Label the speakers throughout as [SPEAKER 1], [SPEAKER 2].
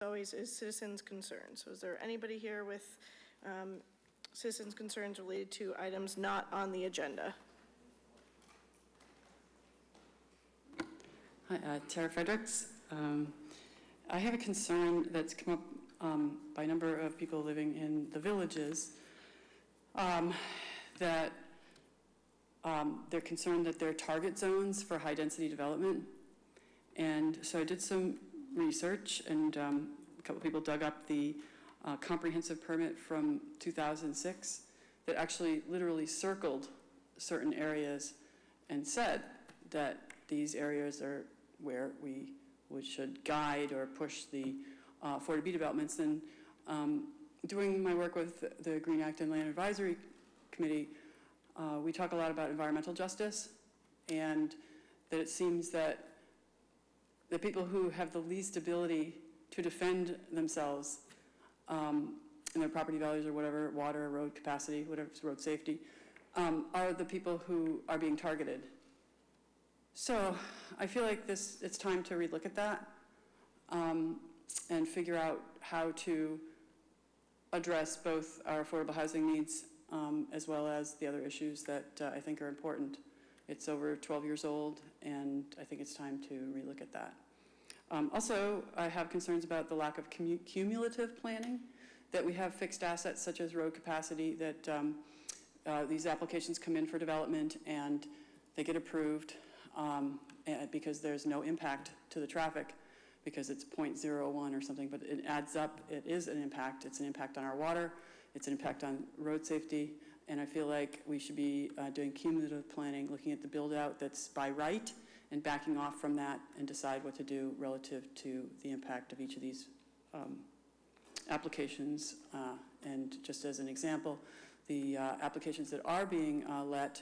[SPEAKER 1] always, is citizens' concerns. So is there anybody here with citizens' concerns related to items not on the agenda?
[SPEAKER 2] Hi, Tara Fredericks. I have a concern that's come up by a number of people living in the villages that they're concerned that they're target zones for high density development. And so I did some research, and a couple of people dug up the comprehensive permit from 2006 that actually literally circled certain areas and said that these areas are where we should guide or push the 40B developments. And doing my work with the Green Acton Land Advisory Committee, we talk a lot about environmental justice, and that it seems that the people who have the least ability to defend themselves in their property values or whatever, water, road capacity, whatever, road safety, are the people who are being targeted. So I feel like it's time to relook at that and figure out how to address both our affordable housing needs as well as the other issues that I think are important. It's over 12 years old, and I think it's time to relook at that. Also, I have concerns about the lack of cumulative planning, that we have fixed assets such as road capacity, that these applications come in for development and they get approved because there's no impact to the traffic because it's 0.01 or something, but it adds up. It is an impact. It's an impact on our water. It's an impact on road safety. And I feel like we should be doing cumulative planning, looking at the build out that's by right and backing off from that and decide what to do relative to the impact of each of these applications. And just as an example, the applications that are being let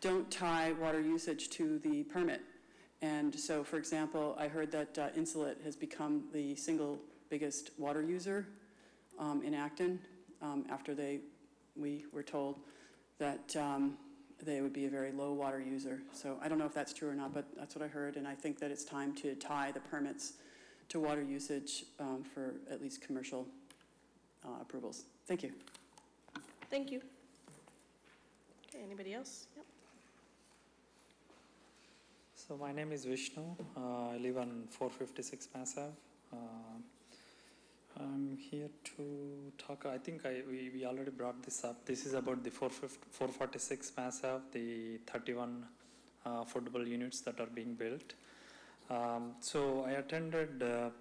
[SPEAKER 2] don't tie water usage to the permit. And so, for example, I heard that Insulet has become the single biggest water user in Acton after we were told that they would be a very low water user. So I don't know if that's true or not, but that's what I heard. And I think that it's time to tie the permits to water usage for at least commercial approvals. Thank you.
[SPEAKER 1] Thank you. Okay, anybody else? Yep.
[SPEAKER 3] So my name is Vishnu. I live on 456 Mass Ave. I'm here to talk. I think we already brought this up. This is about the 446 Mass Ave, the 31 affordable units that are being built. So I attended the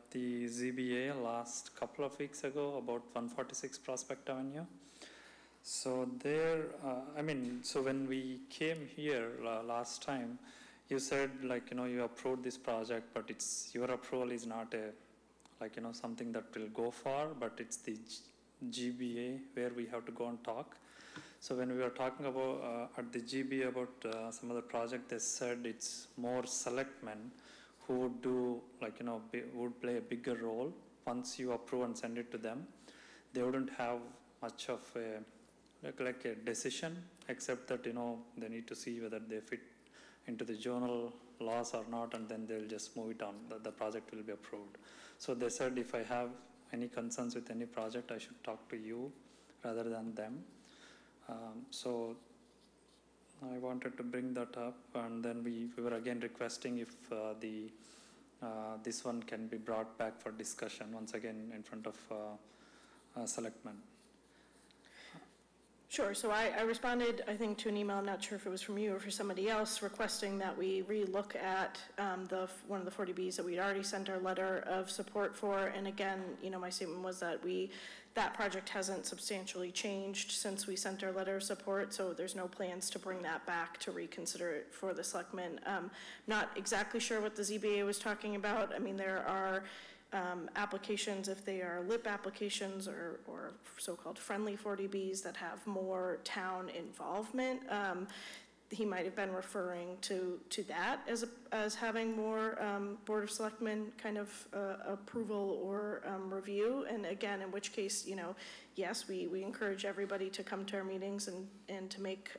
[SPEAKER 3] ZBA last couple of weeks ago about 146 Prospect Avenue. So there, so when we came here last time, you said you approved this project, but your approval is not a something that will go far, but it's the GBA where we have to go and talk. So when we were talking about at the GBA about some other project, they said it's more selectmen who would do would play a bigger role once you approve and send it to them. They wouldn't have much of a like a decision, except that they need to see whether they fit into the journal laws or not, and then they'll just move it on. The project will be approved. So they said if I have any concerns with any project, I should talk to you rather than them. So I wanted to bring that up, and then we were again requesting if this one can be brought back for discussion once again in front of Selectmen.
[SPEAKER 1] Sure. So I responded, I think, to an email, I'm not sure if it was from you or for somebody else, requesting that we relook at one of the 40Bs that we'd already sent our letter of support for. And again, my statement was that that project hasn't substantially changed since we sent our letter of support, so there's no plans to bring that back to reconsider it for the Selectmen. Not exactly sure what the ZBA was talking about. I mean, there are applications, if they are LIP applications or so-called friendly 40Bs that have more town involvement. He might have been referring to that as as having more Board of Selectmen kind of approval or review. And again, in which case, you know, yes, we encourage everybody to come to our meetings and to make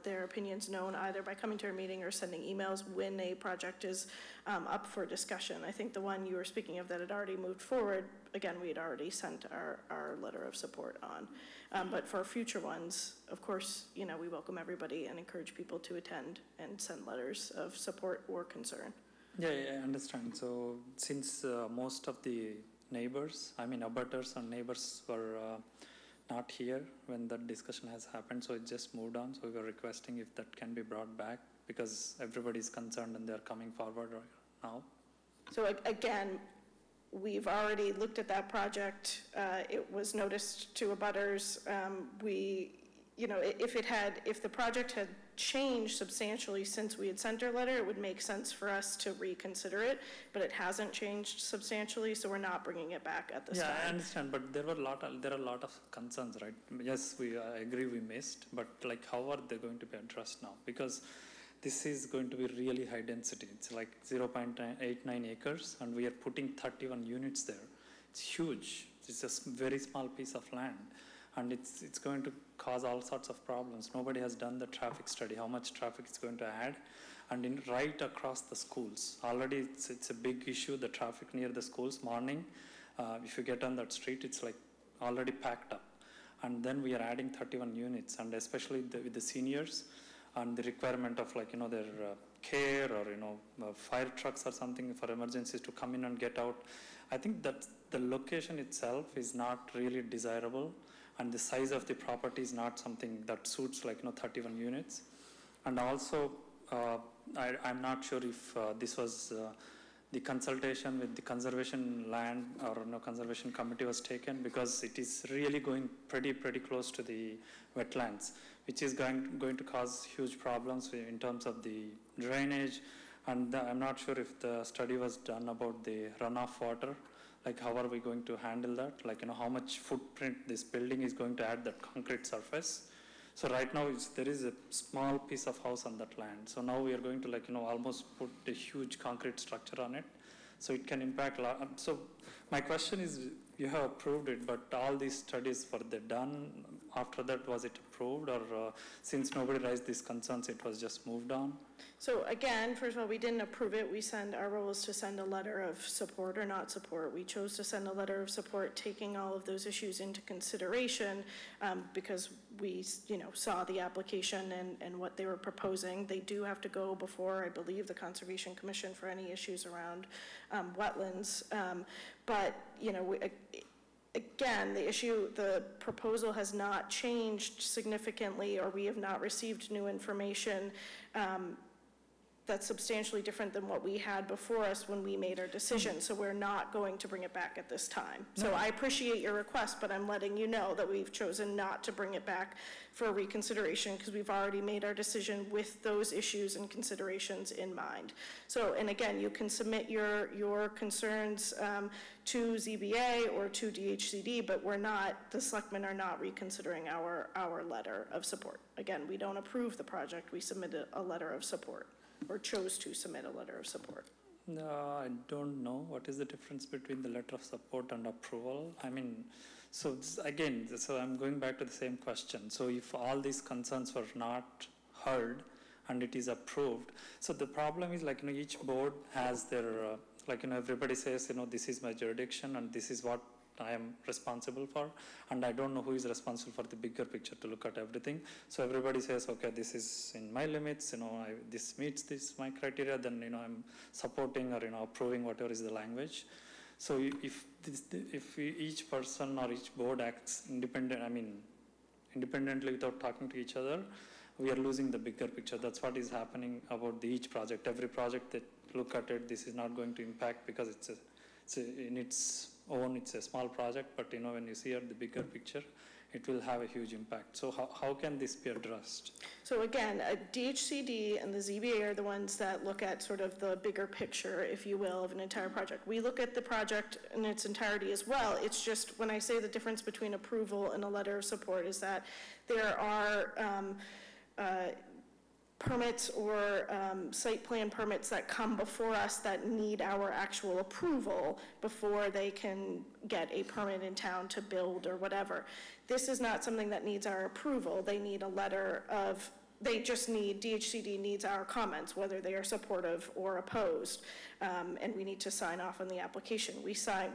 [SPEAKER 1] their opinions known either by coming to our meeting or sending emails when a project is up for discussion. I think the one you were speaking of that had already moved forward, again, we had already sent our letter of support on. But for future ones, of course, you know, we welcome everybody and encourage people to attend and send letters of support or concern.
[SPEAKER 3] Yeah, I understand. So since most of the neighbors, I mean abutters and neighbors were not here when that discussion has happened, so it just moved on. So we were requesting if that can be brought back because everybody is concerned and they're coming forward right now. So
[SPEAKER 1] again, we've already looked at that project. It was noticed to abutters. You know, if the project had changed substantially since we had sent our letter, it would make sense for us to reconsider it, but it hasn't changed substantially, so we're not bringing it back at this time.
[SPEAKER 3] Yeah, I understand, but there are a lot of concerns, right? Yes, I agree we missed, but like how are they going to be addressed now? Because this is going to be really high density. It's like 0.89 acres, and we are putting 31 units there. It's huge. It's a very small piece of land, and it's going to cause all sorts of problems. Nobody has done the traffic study, how much traffic it's going to add, and right across the schools. Already it's a big issue, the traffic near the schools. Morning, if you get on that street, it's like already packed up. And then we are adding 31 units, and especially with the seniors, and the requirement of like, you know, their care or, you know, fire trucks or something for emergencies to come in and get out. I think that the location itself is not really desirable, and the size of the property is not something that suits like, you know, 31 units. And also, I'm not sure if this was the consultation with the conservation land or, you know, conservation committee was taken, because it is really going pretty close to the wetlands, which is going to cause huge problems in terms of the drainage. And I'm not sure if the study was done about the runoff water. Like, how are we going to handle that? Like, you know, how much footprint this building is going to add that concrete surface. So right now there is a small piece of house on that land. So now we are going to, like, you know, almost put a huge concrete structure on it. So it can impact a lot. So my question is, you have approved it, but all these studies were they done? After that, was it approved, or since nobody raised these concerns, it was just moved on?
[SPEAKER 1] So again, first of all, we didn't approve it. Our role is to send a letter of support or not support. We chose to send a letter of support, taking all of those issues into consideration, because we, you know, saw the application and what they were proposing. They do have to go before, I believe, the Conservation Commission for any issues around wetlands. But, you know, again, the proposal has not changed significantly, or we have not received new information that's substantially different than what we had before us when we made our decision. So we're not going to bring it back at this time. So I appreciate your request, but I'm letting you know that we've chosen not to bring it back for reconsideration, because we've already made our decision with those issues and considerations in mind. So, and again, you can submit your concerns to ZBA or to DHCD, but the selectmen are not reconsidering our letter of support. Again, we don't approve the project, we submitted a letter of support, or chose to submit a letter of support.
[SPEAKER 3] No, I don't know. What is the difference between the letter of support and approval? I mean, so again, so I'm going back to the same question. So if all these concerns were not heard and it is approved, so the problem is, like, you know, each board has their, like, you know, everybody says, you know, this is my jurisdiction and this is what I am responsible for, and I don't know who is responsible for the bigger picture to look at everything. So everybody says, okay, this is in my limits, you know, this meets my criteria, then, you know, I'm supporting or, you know, approving whatever is the language. So if each person or each board acts independently without talking to each other, we are losing the bigger picture. That's what is happening about each project. Every project that look at it, this is not going to impact because it's in its own, it's a small project, but, you know, when you see at the bigger picture, it will have a huge impact. So how can this be addressed?
[SPEAKER 1] So again, DHCD and the ZBA are the ones that look at sort of the bigger picture, if you will, of an entire project. We look at the project in its entirety as well. It's just, when I say the difference between approval and a letter of support, is that there are permits or site plan permits that come before us that need our actual approval before they can get a permit in town to build or whatever. This is not something that needs our approval. They need a letter of, they just need, DHCD needs our comments, whether they are supportive or opposed, and we need to sign off on the application. We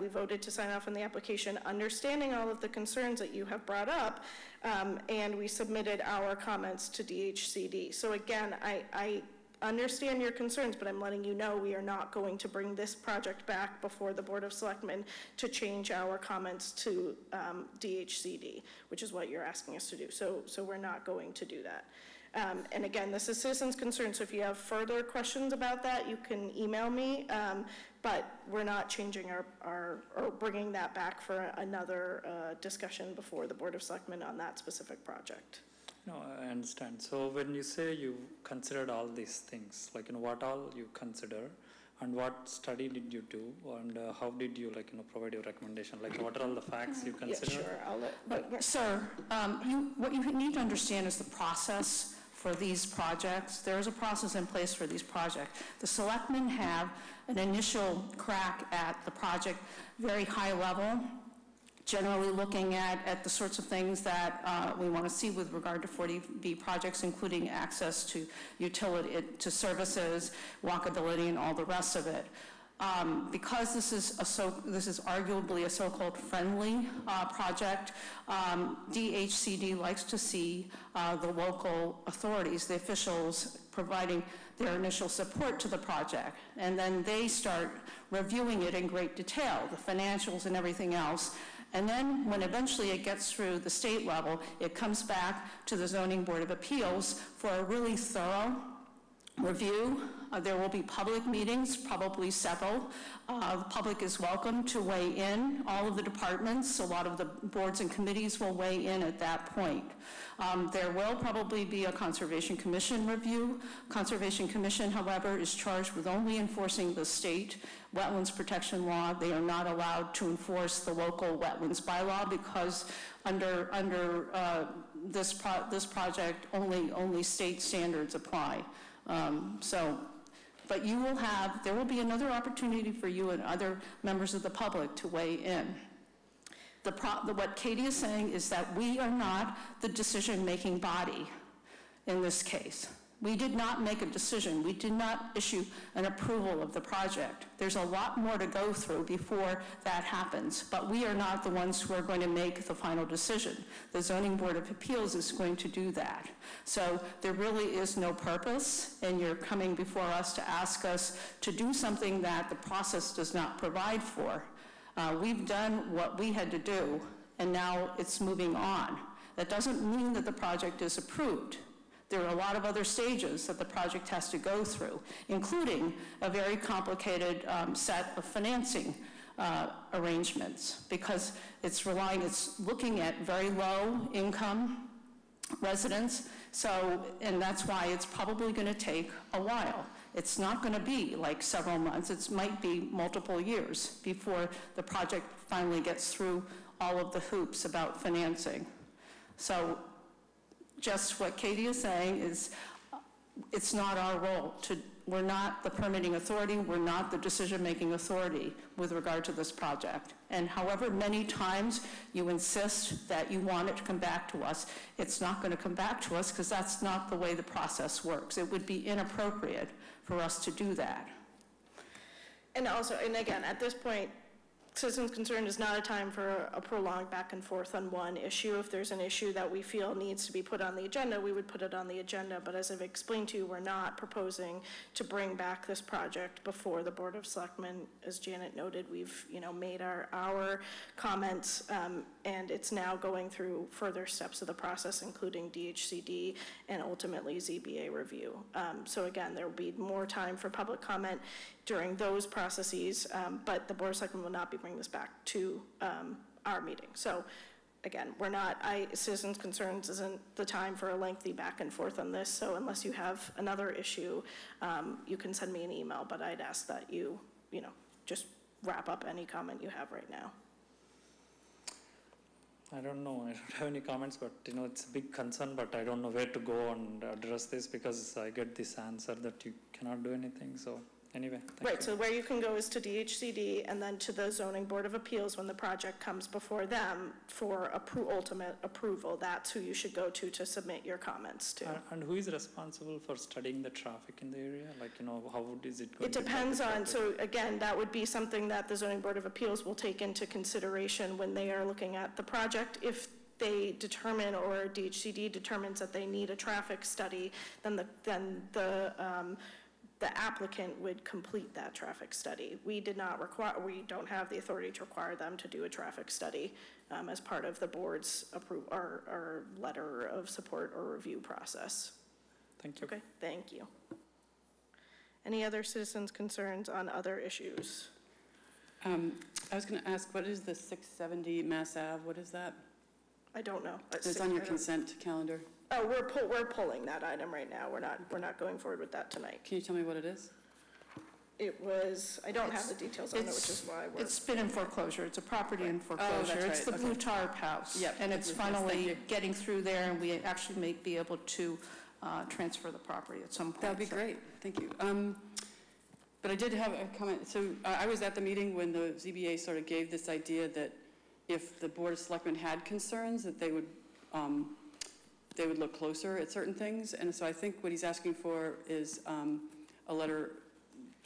[SPEAKER 1] voted to sign off on the application, understanding all of the concerns that you have brought up, and we submitted our comments to DHCD. So again, I understand your concerns, but I'm letting you know we are not going to bring this project back before the Board of Selectmen to change our comments to DHCD, which is what you're asking us to do. So we're not going to do that. And again, this is citizens' concern, so if you have further questions about that, you can email me, but we're not changing or bringing that back for another discussion before the Board of Selectmen on that specific project.
[SPEAKER 3] No, I understand. So when you say you considered all these things, like, what all you consider, and what study did you do, and how did you, provide your recommendation? Like, what are all the facts you consider?
[SPEAKER 1] Yeah, sure. I'll let,
[SPEAKER 4] Sir, what you need to understand is the process for these projects. There is a process in place for these projects. The selectmen have an initial crack at the project, very high level, generally looking at the sorts of things that we want to see with regard to 40B projects, including access to utility, to services, walkability, and all the rest of it. Because this is arguably a so-called friendly project, DHCD likes to see the local authorities, the officials, providing their initial support to the project, and then they start reviewing it in great detail, the financials and everything else. And then when eventually it gets through the state level, it comes back to the Zoning Board of Appeals for a really thorough review. There will be public meetings, probably several. The public is welcome to weigh in. All of the departments, a lot of the boards and committees will weigh in at that point. There will probably be a Conservation Commission review. Conservation Commission, however, is charged with only enforcing the state wetlands protection law. They are not allowed to enforce the local wetlands bylaw because under this project, only state standards apply. But there will be another opportunity for you and other members of the public to weigh in. What Katie is saying is that we are not the decision-making body in this case. We did not make a decision. We did not issue an approval of the project. There's a lot more to go through before that happens, but we are not the ones who are going to make the final decision. The Zoning Board of Appeals is going to do that. So there really is no purpose, and you're coming before us to ask us to do something that the process does not provide for. We've done what we had to do, and now it's moving on. That doesn't mean that the project is approved. There are a lot of other stages that the project has to go through, including a very complicated set of financing arrangements, because it's looking at very low income residents, and that's why it's probably going to take a while. It's not going to be like several months. It might be multiple years before the project finally gets through all of the hoops about financing. So just what Katie is saying is it's not our role. We're not the permitting authority. We're not the decision-making authority with regard to this project. And however many times you insist that you want it to come back to us, it's not going to come back to us because that's not the way the process works. It would be inappropriate for us to do that.
[SPEAKER 1] And also, and again, at this point, citizens' concern is not a time for a prolonged back and forth on one issue. If there's an issue that we feel needs to be put on the agenda, we would put it on the agenda. But as I've explained to you, we're not proposing to bring back this project before the Board of Selectmen. As Janet noted, we've made our comments, and it's now going through further steps of the process, including DHCD and ultimately ZBA review. So again, there will be more time for public comment during those processes, but the Board of Selectmen will not be bringing this back to our meeting. So again, citizens' concerns isn't the time for a lengthy back and forth on this, so unless you have another issue, you can send me an email, but I'd ask that you just wrap up any comment you have right now.
[SPEAKER 3] I don't know. I don't have any comments, but it's a big concern. But I don't know where to go and address this because I get this answer that you cannot do anything. So anyway, thank you.
[SPEAKER 1] So where you can go is to DHCD and then to the Zoning Board of Appeals when the project comes before them for ultimate approval. That's who you should go to submit your comments to.
[SPEAKER 3] And who is responsible for studying the traffic in the area? Like, how is it going
[SPEAKER 1] It depends on, so again, that would be something that the Zoning Board of Appeals will take into consideration when they are looking at the project. If they determine, or DHCD determines that they need a traffic study, then the applicant would complete that traffic study. We don't have the authority to require them to do a traffic study as part of the board's our letter of support or review process.
[SPEAKER 3] Thank you.
[SPEAKER 1] Okay, thank you. Any other citizens' concerns on other issues?
[SPEAKER 2] I was going to ask, what is the 670 Mass Ave? What is that?
[SPEAKER 1] I don't know.
[SPEAKER 2] It's on your consent calendar.
[SPEAKER 1] Oh, we're pulling that item right now. We're not going forward with that tonight.
[SPEAKER 2] Can you tell me what it is?
[SPEAKER 1] It was, I don't have the details on it, which is why
[SPEAKER 4] It's been in foreclosure. It's a property in foreclosure.
[SPEAKER 2] Oh, that's right.
[SPEAKER 4] It's the Blue Tarp House.
[SPEAKER 2] Yep.
[SPEAKER 4] And it's
[SPEAKER 2] Yes,
[SPEAKER 4] finally getting through there, and we actually may be able to transfer the property at some point.
[SPEAKER 2] That would be great. Thank you. But I did have a comment. So I was at the meeting when the ZBA sort of gave this idea that if the Board of Selectmen had concerns, that they would look closer at certain things. And so I think what he's asking for is a letter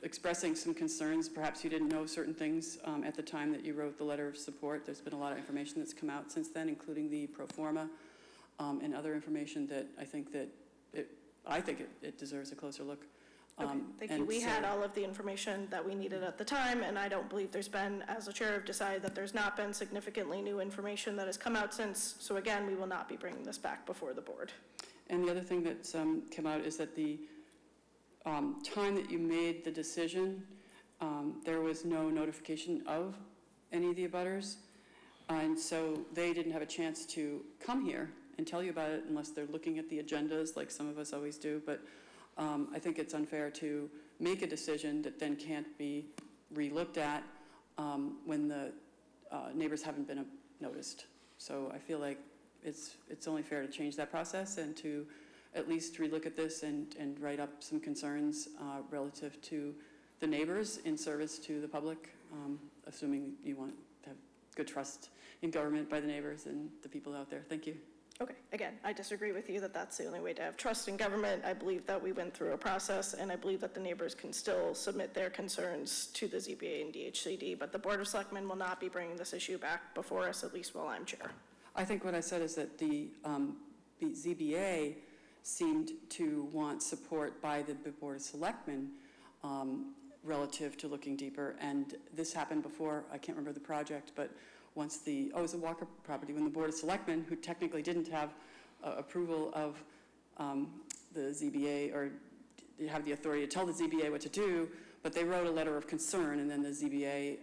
[SPEAKER 2] expressing some concerns. Perhaps you didn't know certain things at the time that you wrote the letter of support. There's been a lot of information that's come out since then, including the pro forma and other information that I think it deserves a closer look.
[SPEAKER 1] Okay, thank you. We had all of the information that we needed at the time, and I don't believe there's been, as the chair, have decided that there's not been significantly new information that has come out since. So again, we will not be bringing this back before the board.
[SPEAKER 2] And the other thing that's come out is that the time that you made the decision, there was no notification of any of the abutters, and so they didn't have a chance to come here and tell you about it unless they're looking at the agendas like some of us always do. But I think it's unfair to make a decision that then can't be re-looked at when the neighbors haven't been noticed. So I feel like it's only fair to change that process and to at least re-look at this and write up some concerns relative to the neighbors in service to the public, assuming you want to have good trust in government by the neighbors and the people out there. Thank you.
[SPEAKER 1] Okay, again, I disagree with you that that's the only way to have trust in government. I believe that we went through a process, and I believe that the neighbors can still submit their concerns to the ZBA and DHCD, but the Board of Selectmen will not be bringing this issue back before us, at least while I'm chair.
[SPEAKER 2] I think what I said is that the ZBA seemed to want support by the Board of Selectmen relative to looking deeper, and this happened before, I can't remember the project, but once it was a Walker property, when the Board of Selectmen, who technically didn't have approval of the ZBA or have the authority to tell the ZBA what to do, but they wrote a letter of concern, and then the ZBA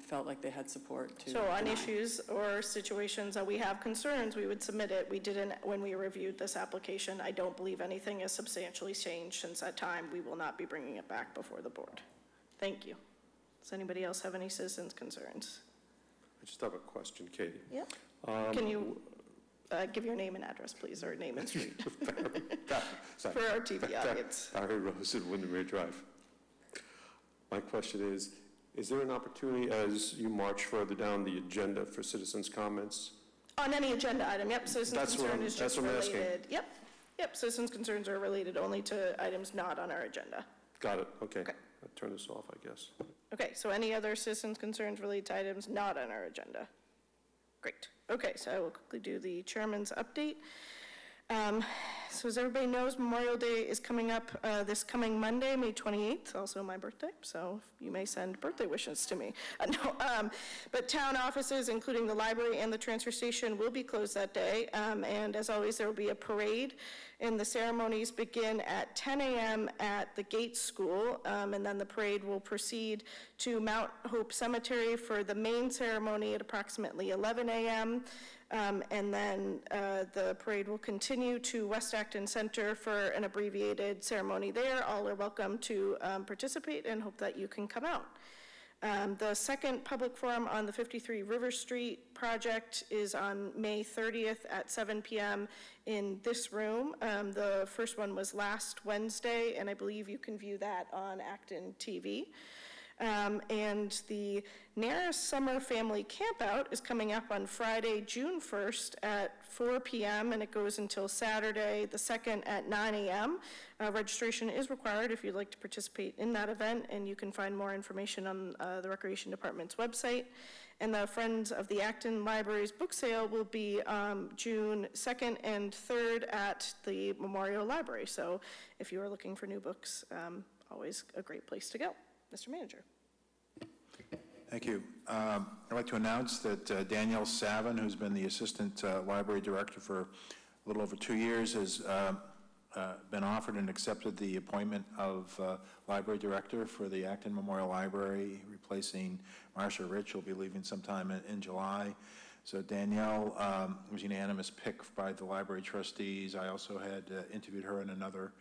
[SPEAKER 2] felt like they had support to
[SPEAKER 1] So on
[SPEAKER 2] deny.
[SPEAKER 1] issues or situations that we have concerns, we would submit it. We didn't when we reviewed this application. I don't believe anything has substantially changed since that time. We will not be bringing it back before the board. Thank you. Does anybody else have any citizens' concerns?
[SPEAKER 5] I just have a question, Katie.
[SPEAKER 1] Yep. Can you give your name and address, please, or name and street for our TV audience?
[SPEAKER 5] Barry Rose at Windermere Drive. My question is there an opportunity as you march further down the agenda for citizens' comments?
[SPEAKER 1] On any agenda item, yep. Citizens' concern is just
[SPEAKER 5] asking.
[SPEAKER 1] related. Yep. Citizens' concerns are related only to items not on our agenda.
[SPEAKER 5] Got it. Okay. I'll turn this off, I guess.
[SPEAKER 1] Okay, so any other citizens' concerns related to items not on our agenda? Great. Okay, so I will quickly do the chairman's update. So as everybody knows, Memorial Day is coming up this coming Monday, May 28th, also my birthday, so you may send birthday wishes to me. But town offices, including the library and the transfer station, will be closed that day, and as always, there will be a parade, and the ceremonies begin at 10 a.m. at the Gates School, and then the parade will proceed to Mount Hope Cemetery for the main ceremony at approximately 11 a.m., and then the parade will continue to West Acton Center for an abbreviated ceremony there. All are welcome to participate and hope that you can come out. The second public forum on the 53 River Street project is on May 30th at 7 p.m. in this room. The first one was last Wednesday, and I believe you can view that on ActonTV. And the Naris Summer Family Campout is coming up on Friday, June 1st at 4 p.m. and it goes until Saturday, the 2nd at 9 a.m. Registration is required if you'd like to participate in that event, and you can find more information on the Recreation Department's website. And the Friends of the Acton Library's book sale will be June 2nd and 3rd at the Memorial Library. So if you are looking for new books, always a great place to go. Mr. Manager.
[SPEAKER 6] Thank you. I'd like to announce that Danielle Savin, who's been the Assistant Library Director for a little over 2 years, has been offered and accepted the appointment of Library Director for the Acton Memorial Library, replacing Marcia Rich, who will be leaving sometime in July. So Danielle was a unanimous pick by the library trustees. I also had interviewed her and another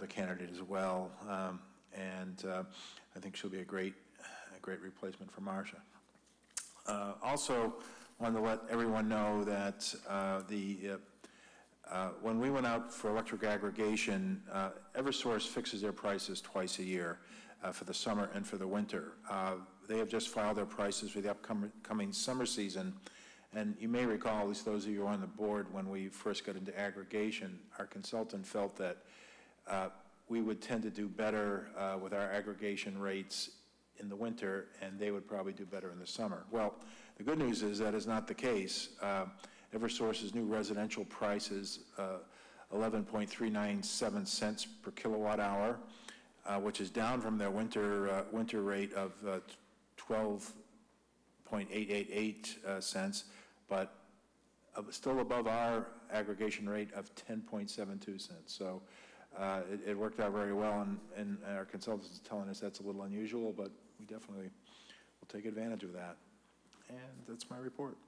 [SPEAKER 6] candidate as well. I think she'll be a great replacement for Marcia. Also, wanted to let everyone know that when we went out for electric aggregation, Eversource fixes their prices twice a year for the summer and for the winter. They have just filed their prices for the upcoming summer season. And you may recall, at least those of you on the board, when we first got into aggregation, our consultant felt that we would tend to do better with our aggregation rates in the winter, and they would probably do better in the summer. Well, the good news is that is not the case. Eversource's new residential price is 11.397 cents per kilowatt hour, which is down from their winter rate of 12.888 cents, but still above our aggregation rate of 10.72 cents. So it worked out very well, and our consultants are telling us that's a little unusual, but we definitely will take advantage of that. And that's my report.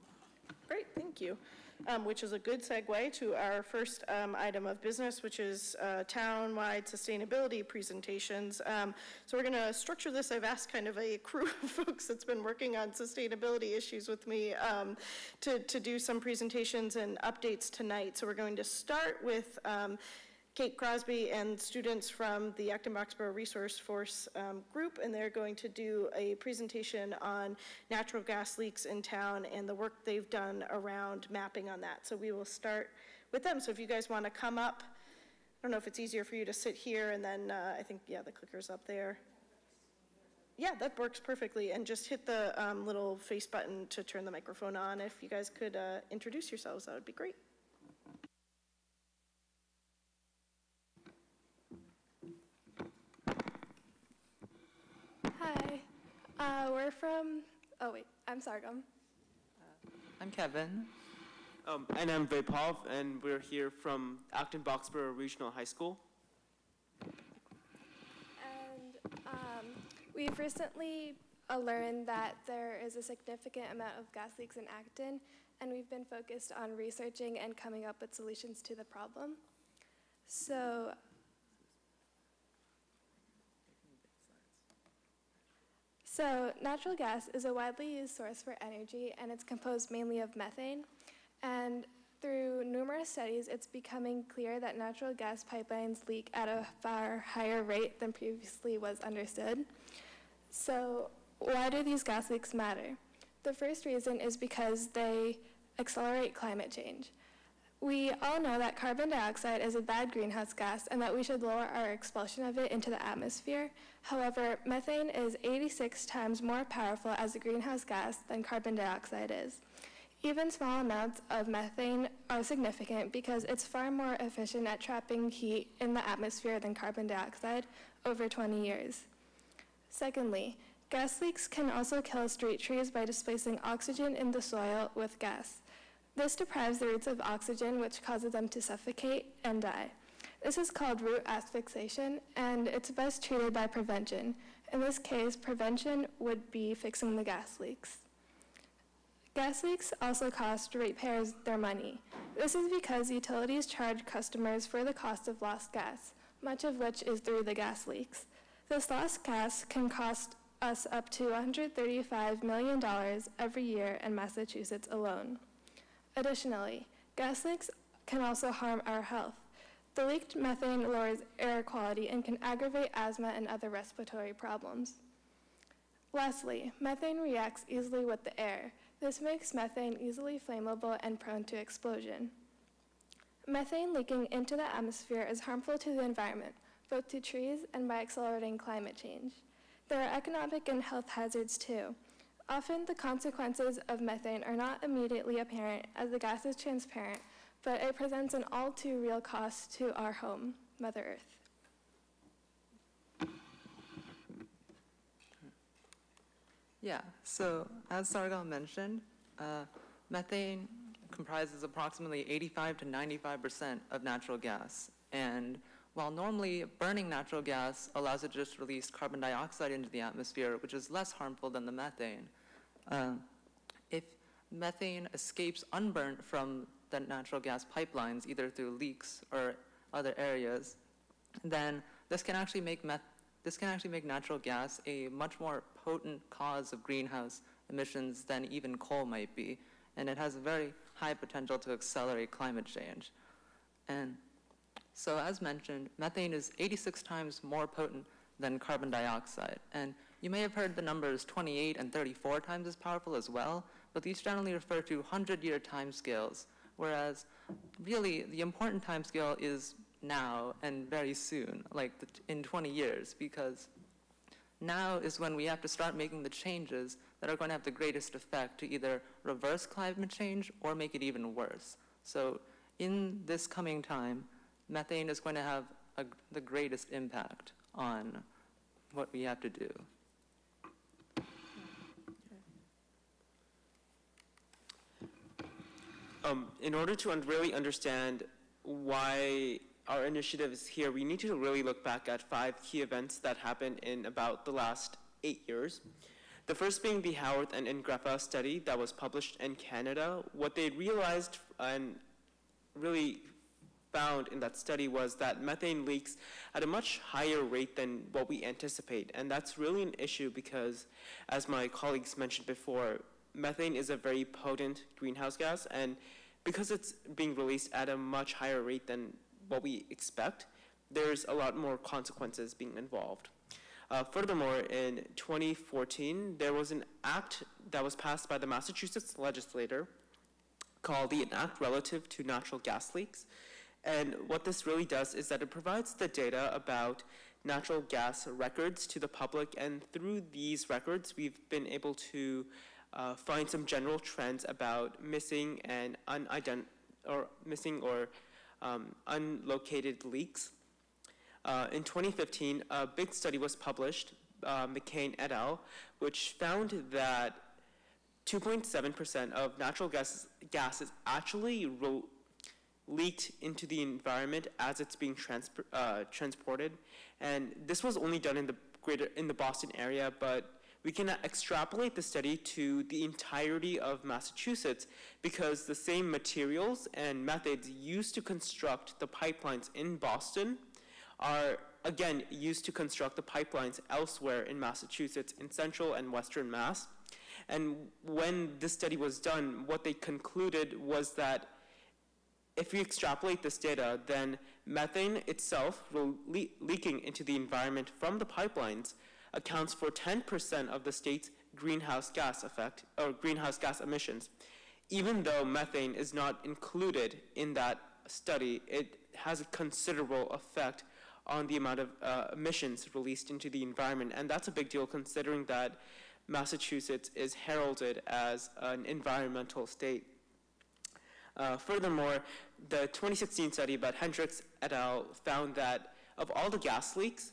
[SPEAKER 1] Great, thank you. Which is a good segue to our first item of business, which is town-wide sustainability presentations. So we're going to structure this. I've asked kind of a crew of folks that's been working on sustainability issues with me to do some presentations and updates tonight. So we're going to start with Kate Crosby and students from the Acton-Boxborough Resource Force group, and they're going to do a presentation on natural gas leaks in town and the work they've done around mapping on that. So we will start with them. So if you guys want to come up, I don't know if it's easier for you to sit here, and then I think, yeah, the clicker's up there. Yeah, that works perfectly. And just hit the little face button to turn the microphone on. If you guys could introduce yourselves, that would be great.
[SPEAKER 7] Hi, we're from, I'm Sargam.
[SPEAKER 8] I'm Kevin.
[SPEAKER 9] And I'm Vaipov, and we're here from Acton-Boxborough Regional High School.
[SPEAKER 7] And we've recently learned that there is a significant amount of gas leaks in Acton, and we've been focused on researching and coming up with solutions to the problem. So natural gas is a widely used source for energy, and it's composed mainly of methane. And through numerous studies, it's becoming clear that natural gas pipelines leak at a far higher rate than previously was understood. So why do these gas leaks matter? The first reason is because they accelerate climate change. We all know that carbon dioxide is a bad greenhouse gas and that we should lower our expulsion of it into the atmosphere. However, methane is 86 times more powerful as a greenhouse gas than carbon dioxide is. Even small amounts of methane are significant because it's far more efficient at trapping heat in the atmosphere than carbon dioxide over 20 years. Secondly, gas leaks can also kill street trees by displacing oxygen in the soil with gas. This deprives the roots of oxygen, which causes them to suffocate and die. This is called root asphyxiation, and it's best treated by prevention. In this case, prevention would be fixing the gas leaks. Gas leaks also cost ratepayers their money. This is because utilities charge customers for the cost of lost gas, much of which is through the gas leaks. This lost gas can cost us up to $135 million every year in Massachusetts alone. Additionally, gas leaks can also harm our health. The leaked methane lowers air quality and can aggravate asthma and other respiratory problems. Lastly, methane reacts easily with the air. This makes methane easily flammable and prone to explosion. Methane leaking into the atmosphere is harmful to the environment, both to trees and by accelerating climate change. There are economic and health hazards too. Often the consequences of methane are not immediately apparent as the gas is transparent, but it presents an all too real cost to our home, Mother Earth.
[SPEAKER 8] Yeah, so as Sargal mentioned, methane comprises approximately 85 to 95% of natural gas. And while normally burning natural gas allows it to just release carbon dioxide into the atmosphere, which is less harmful than the methane, if methane escapes unburnt from the natural gas pipelines, either through leaks or other areas, then this can actually make natural gas a much more potent cause of greenhouse emissions than even coal might be, and it has a very high potential to accelerate climate change. And so as mentioned, methane is 86 times more potent than carbon dioxide, and you may have heard the numbers 28 and 34 times as powerful as well, but these generally refer to 100-year timescales, whereas really the important timescale is now and very soon, like in 20 years, because now is when we have to start making the changes that are going to have the greatest effect to either reverse climate change or make it even worse. So in this coming time, methane is going to have the greatest impact on what we have to do.
[SPEAKER 9] In order to really understand why our initiative is here, we need to really look back at 5 key events that happened in about the last 8 years. The first being the Howard and Ingreffa study that was published in Canada. What they realized and really found in that study was that methane leaks at a much higher rate than what we anticipate. And that's really an issue because, as my colleagues mentioned before, methane is a very potent greenhouse gas, and because it's being released at a much higher rate than what we expect, there's a lot more consequences being involved. Furthermore, in 2014, there was an act that was passed by the Massachusetts legislature called the Act Relative to Natural Gas Leaks. And what this really does is that it provides the data about natural gas records to the public, and through these records, we've been able to find some general trends about missing and unlocated leaks. In 2015, a big study was published, McCain et al., which found that 2.7% of natural gas is actually leaked into the environment as it's being transported. And this was only done in the Boston area, but we can extrapolate the study to the entirety of Massachusetts because the same materials and methods used to construct the pipelines in Boston are, again, used to construct the pipelines elsewhere in Massachusetts, in central and western Mass. And when this study was done, what they concluded was that if we extrapolate this data, then methane itself leaking into the environment from the pipelines accounts for 10% of the state's greenhouse gas emissions. Even though methane is not included in that study, it has a considerable effect on the amount of emissions released into the environment. And that's a big deal considering that Massachusetts is heralded as an environmental state. Furthermore, the 2016 study by Hendricks et al. Found that of all the gas leaks,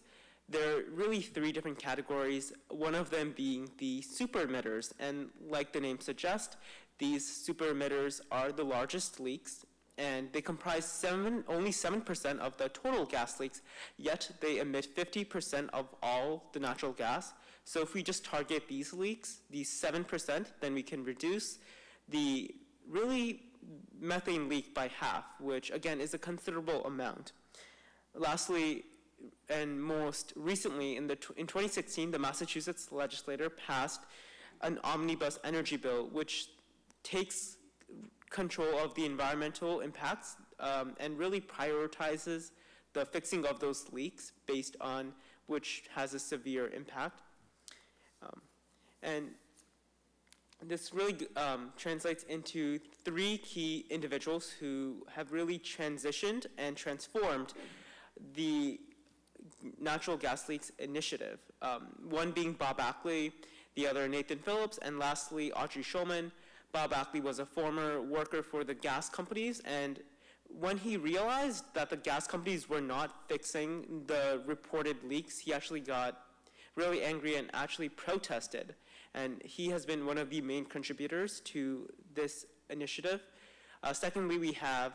[SPEAKER 9] there are really 3 different categories, one of them being the super emitters. And like the name suggests, these super emitters are the largest leaks, and they comprise only 7% of the total gas leaks, yet they emit 50% of all the natural gas. So if we just target these leaks, these 7%, then we can reduce the really methane leak by half, which again is a considerable amount. Lastly, most recently, in 2016, the Massachusetts legislature passed an omnibus energy bill, which takes control of the environmental impacts and really prioritizes the fixing of those leaks based on which has a severe impact. And this really translates into 3 key individuals who have really transitioned and transformed the natural gas leaks initiative. One being Bob Ackley, the other Nathan Phillips, and lastly Audrey Schulman. Bob Ackley was a former worker for the gas companies, and when he realized that the gas companies were not fixing the reported leaks, he actually got really angry and actually protested. And he has been one of the main contributors to this initiative. Secondly, we have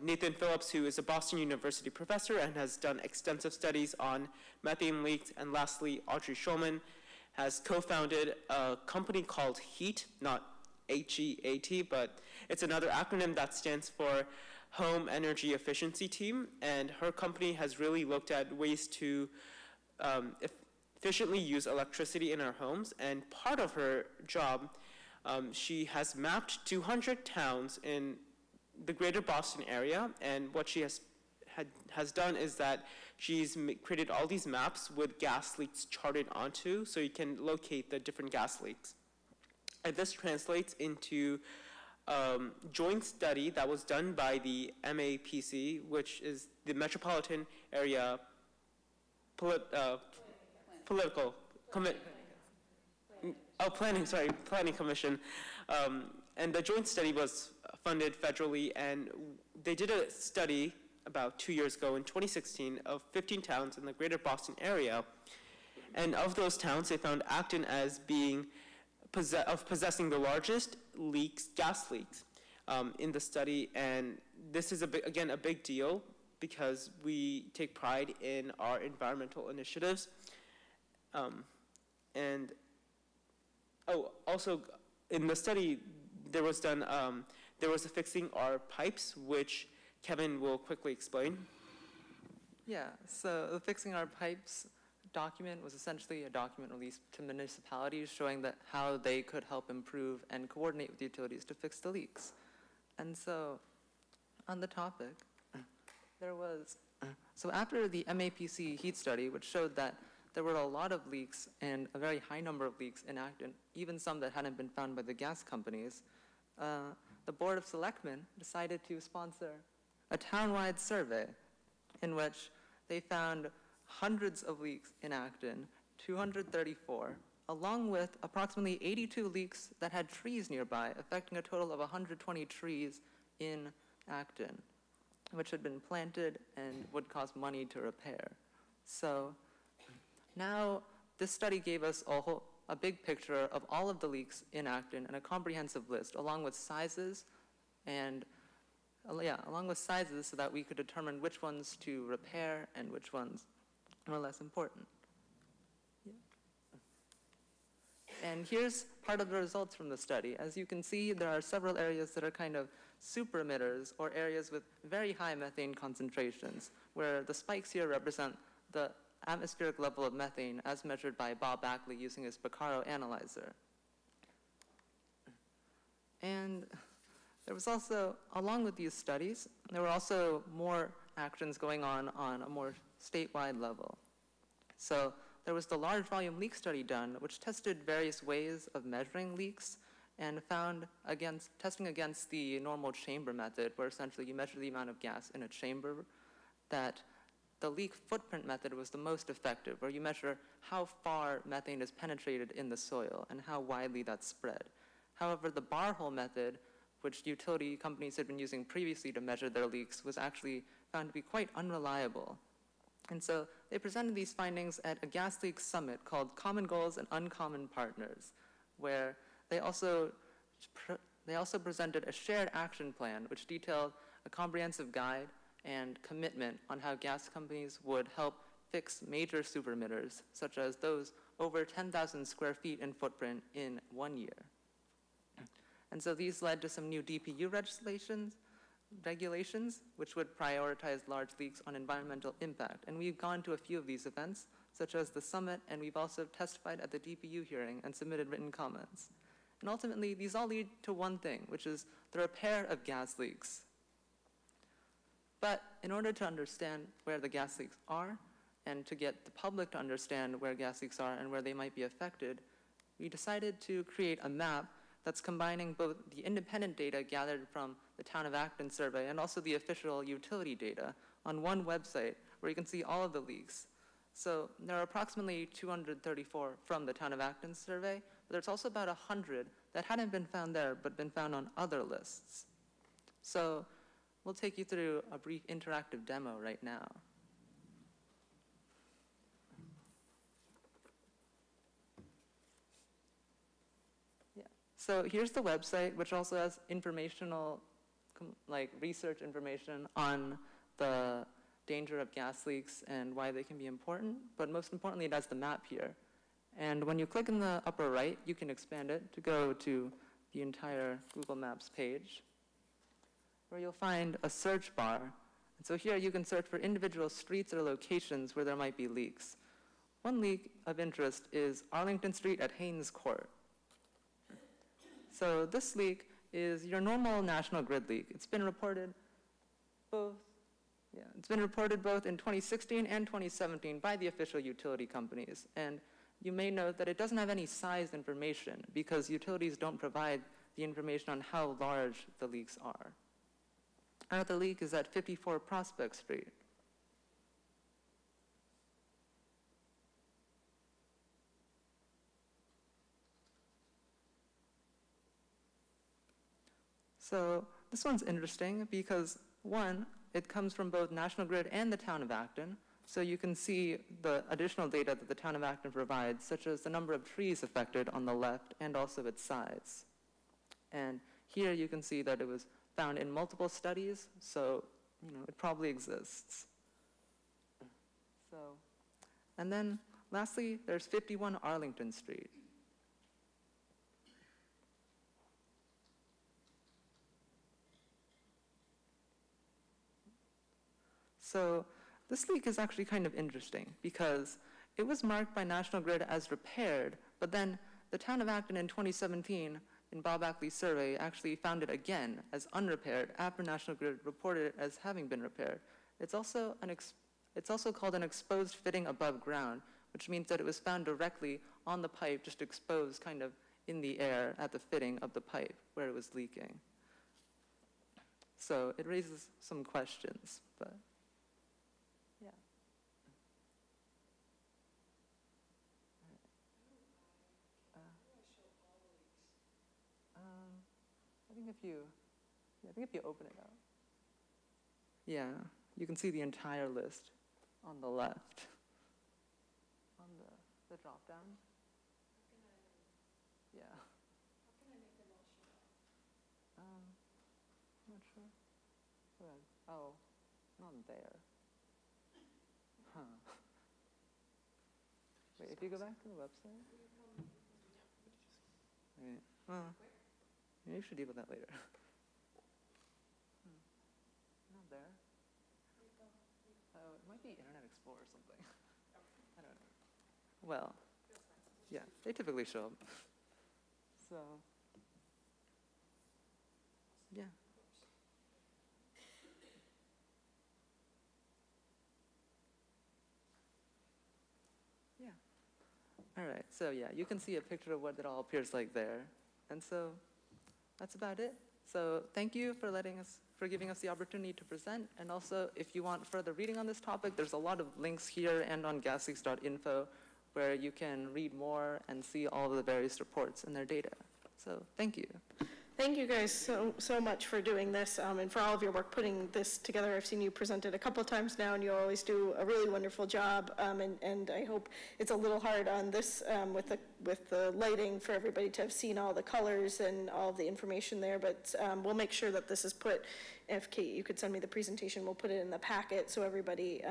[SPEAKER 9] Nathan Phillips, who is a Boston University professor and has done extensive studies on methane leaks. And lastly, Audrey Schulman has co-founded a company called HEAT, not H-E-A-T, but it's another acronym that stands for Home Energy Efficiency Team. And her company has really looked at ways to efficiently use electricity in our homes, and part of her job, she has mapped 200 towns in the greater Boston area, and what she has done is that she's created all these maps with gas leaks charted onto, so you can locate the different gas leaks. And this translates into joint study that was done by the MAPC, which is the Metropolitan Area Planning Commission. And the joint study was funded federally, and they did a study about 2 years ago in 2016 of 15 towns in the greater Boston area. And of those towns, they found Acton as being possessing the largest gas leaks in the study. And this is, again, a big deal because we take pride in our environmental initiatives. Also in the study, there was a fixing our pipes, which Kevin will quickly explain.
[SPEAKER 8] Yeah, so the Fixing Our Pipes document was essentially a document released to municipalities showing that how they could help improve and coordinate with utilities to fix the leaks. And so on the topic, so after the MAPC heat study, which showed that there were a lot of leaks and a very high number of leaks in Acton, even some that hadn't been found by the gas companies, the Board of Selectmen decided to sponsor a townwide survey in which they found hundreds of leaks in Acton, 234, along with approximately 82 leaks that had trees nearby, affecting a total of 120 trees in Acton, which had been planted and would cost money to repair. So now this study gave us a big picture of all of the leaks in Acton and a comprehensive list, along with sizes so that we could determine which ones to repair and which ones were less important. Yeah. And here's part of the results from the study. As you can see, there are several areas that are kind of super emitters, or areas with very high methane concentrations, where the spikes here represent the atmospheric level of methane as measured by Bob Ackley using his Picarro analyzer. And there was also, along with these studies, there were also more actions going on a more statewide level. So there was the large volume leak study done, which tested various ways of measuring leaks and found, testing against the normal chamber method, where essentially you measure the amount of gas in a chamber, that the leak footprint method was the most effective, where you measure how far methane is penetrated in the soil and how widely that's spread. However, the bar hole method, which utility companies had been using previously to measure their leaks, was actually found to be quite unreliable. And so they presented these findings at a gas leak summit called Common Goals and Uncommon Partners, where they also presented a shared action plan, which detailed a comprehensive guide and commitment on how gas companies would help fix major super emitters, such as those over 10,000 square feet in footprint in 1 year. And so these led to some new DPU regulations, which would prioritize large leaks on environmental impact. And we've gone to a few of these events, such as the summit, and we've also testified at the DPU hearing and submitted written comments. And ultimately, these all lead to one thing, which is the repair of gas leaks. But in order to understand where the gas leaks are, and to get the public to understand where gas leaks are and where they might be affected, we decided to create a map that's combining both the independent data gathered from the Town of Acton survey and also the official utility data on one website where you can see all of the leaks. So there are approximately 234 from the Town of Acton survey, but there's also about 100 that hadn't been found there but been found on other lists. So we'll take you through a brief interactive demo right now. So here's the website, which also has informational, like research information on the danger of gas leaks and why they can be important. But most importantly, it has the map here. And when you click in the upper right, you can expand it to go to the entire Google Maps page, where you'll find a search bar. And so here you can search for individual streets or locations where there might be leaks. One leak of interest is Arlington Street at Haynes Court. So this leak is your normal national grid leak. It's been reported both in 2016 and 2017 by the official utility companies. And you may note that it doesn't have any size information because utilities don't provide the information on how large the leaks are. And the leak is at 54 Prospect Street. So this one's interesting because, one, it comes from both National Grid and the Town of Acton. So you can see the additional data that the Town of Acton provides, such as the number of trees affected on the left and also its size. And here you can see that it was found in multiple studies, so it probably exists. So, and then lastly, there's 51 Arlington Street. So this leak is actually kind of interesting because it was marked by National Grid as repaired, but then the Town of Acton in 2017, in Bob Ackley's survey, actually found it again as unrepaired after National Grid reported it as having been repaired. It's also called an exposed fitting above ground, which means that it was found directly on the pipe, just exposed kind of in the air at the fitting of the pipe where it was leaking. So it raises some questions, but yeah. I think if you open it up, yeah, you can see the entire list on the left, on the drop down. Yeah. How can I make them all show up? I'm not sure. Where? Oh, not there. Huh. Wait, if you go back to the website. Wait. Maybe you should deal with that later. Not there. Oh, it might be Internet Explorer or something. I don't know. Well, yeah, they typically show up. So, yeah. Yeah. All right, so yeah, you can see a picture of what it all appears like there. And so that's about it. So thank you for giving us the opportunity to present. And also, if you want further reading on this topic, there's a lot of links here and on gasleaks.info where you can read more and see all of the various reports and their data. So thank you.
[SPEAKER 1] Thank you guys so much for doing this and for all of your work putting this together. I've seen you present it a couple of times now, and you always do a really wonderful job. And I hope it's a little hard on this with the lighting for everybody to have seen all the colors and all the information there. But we'll make sure that this is put. If Kate, you could send me the presentation, we'll put it in the packet so everybody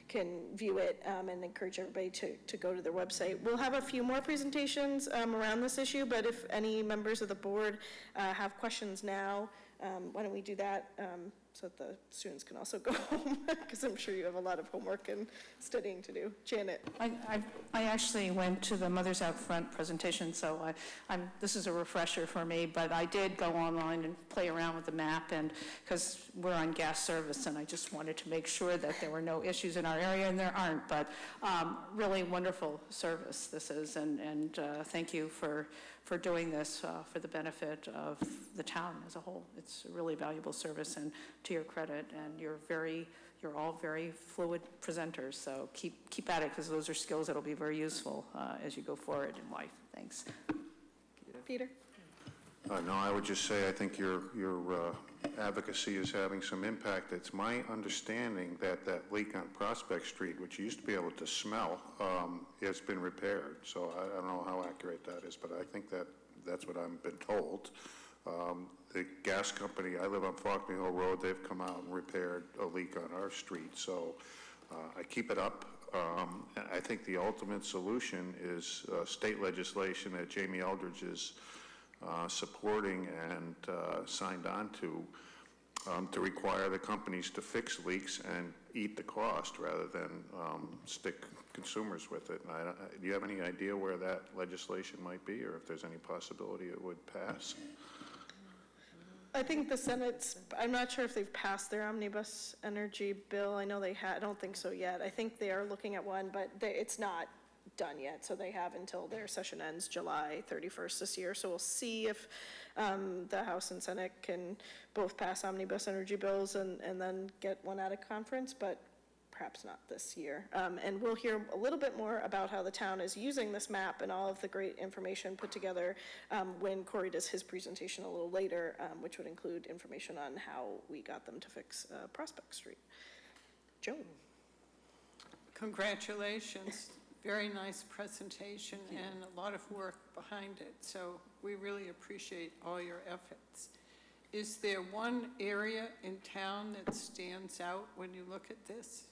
[SPEAKER 1] can view it and encourage everybody to go to their website. We'll have a few more presentations around this issue, but if any members of the board have questions now, Why don't we do that so that the students can also go home, because I'm sure you have a lot of homework and studying to do. Janet.
[SPEAKER 4] I actually went to the Mothers Out Front presentation, so this is a refresher for me, but I did go online and play around with the map, and because we're on gas service, and I just wanted to make sure that there were no issues in our area, and there aren't, but really wonderful service this is, and thank you for doing this for the benefit of the town as a whole. It's a really valuable service, and to your credit, and you're all very fluid presenters, so keep at it, because those are skills that'll be very useful as you go forward in life. Thanks.
[SPEAKER 1] Peter?
[SPEAKER 6] No, I would just say I think your advocacy is having some impact. It's my understanding that that leak on Prospect Street, which you used to be able to smell, has been repaired. So I don't know how accurate that is, but I think that's what I've been told. The gas company, I live on Faulkner Hill Road, they've come out and repaired a leak on our street. So I keep it up. I think the ultimate solution is state legislation that Jamie Eldridge is supporting and signed on to require the companies to fix leaks and eat the cost rather than stick consumers with it. And do you have any idea where that legislation might be, or if there's any possibility it would pass?
[SPEAKER 1] I think the Senate's, I'm not sure if they've passed their omnibus energy bill. I know they had, I don't think so yet. I think they are looking at one, but it's not done yet. So they have until their session ends July 31st this year. So we'll see if the House and Senate can both pass omnibus energy bills and then get one out of conference, but perhaps not this year. And we'll hear a little bit more about how the town is using this map and all of the great information put together when Corey does his presentation a little later, which would include information on how we got them to fix Prospect Street. Joan.
[SPEAKER 10] Congratulations. Very nice presentation and a lot of work behind it. So we really appreciate all your efforts. Is there one area in town that stands out when you look at this?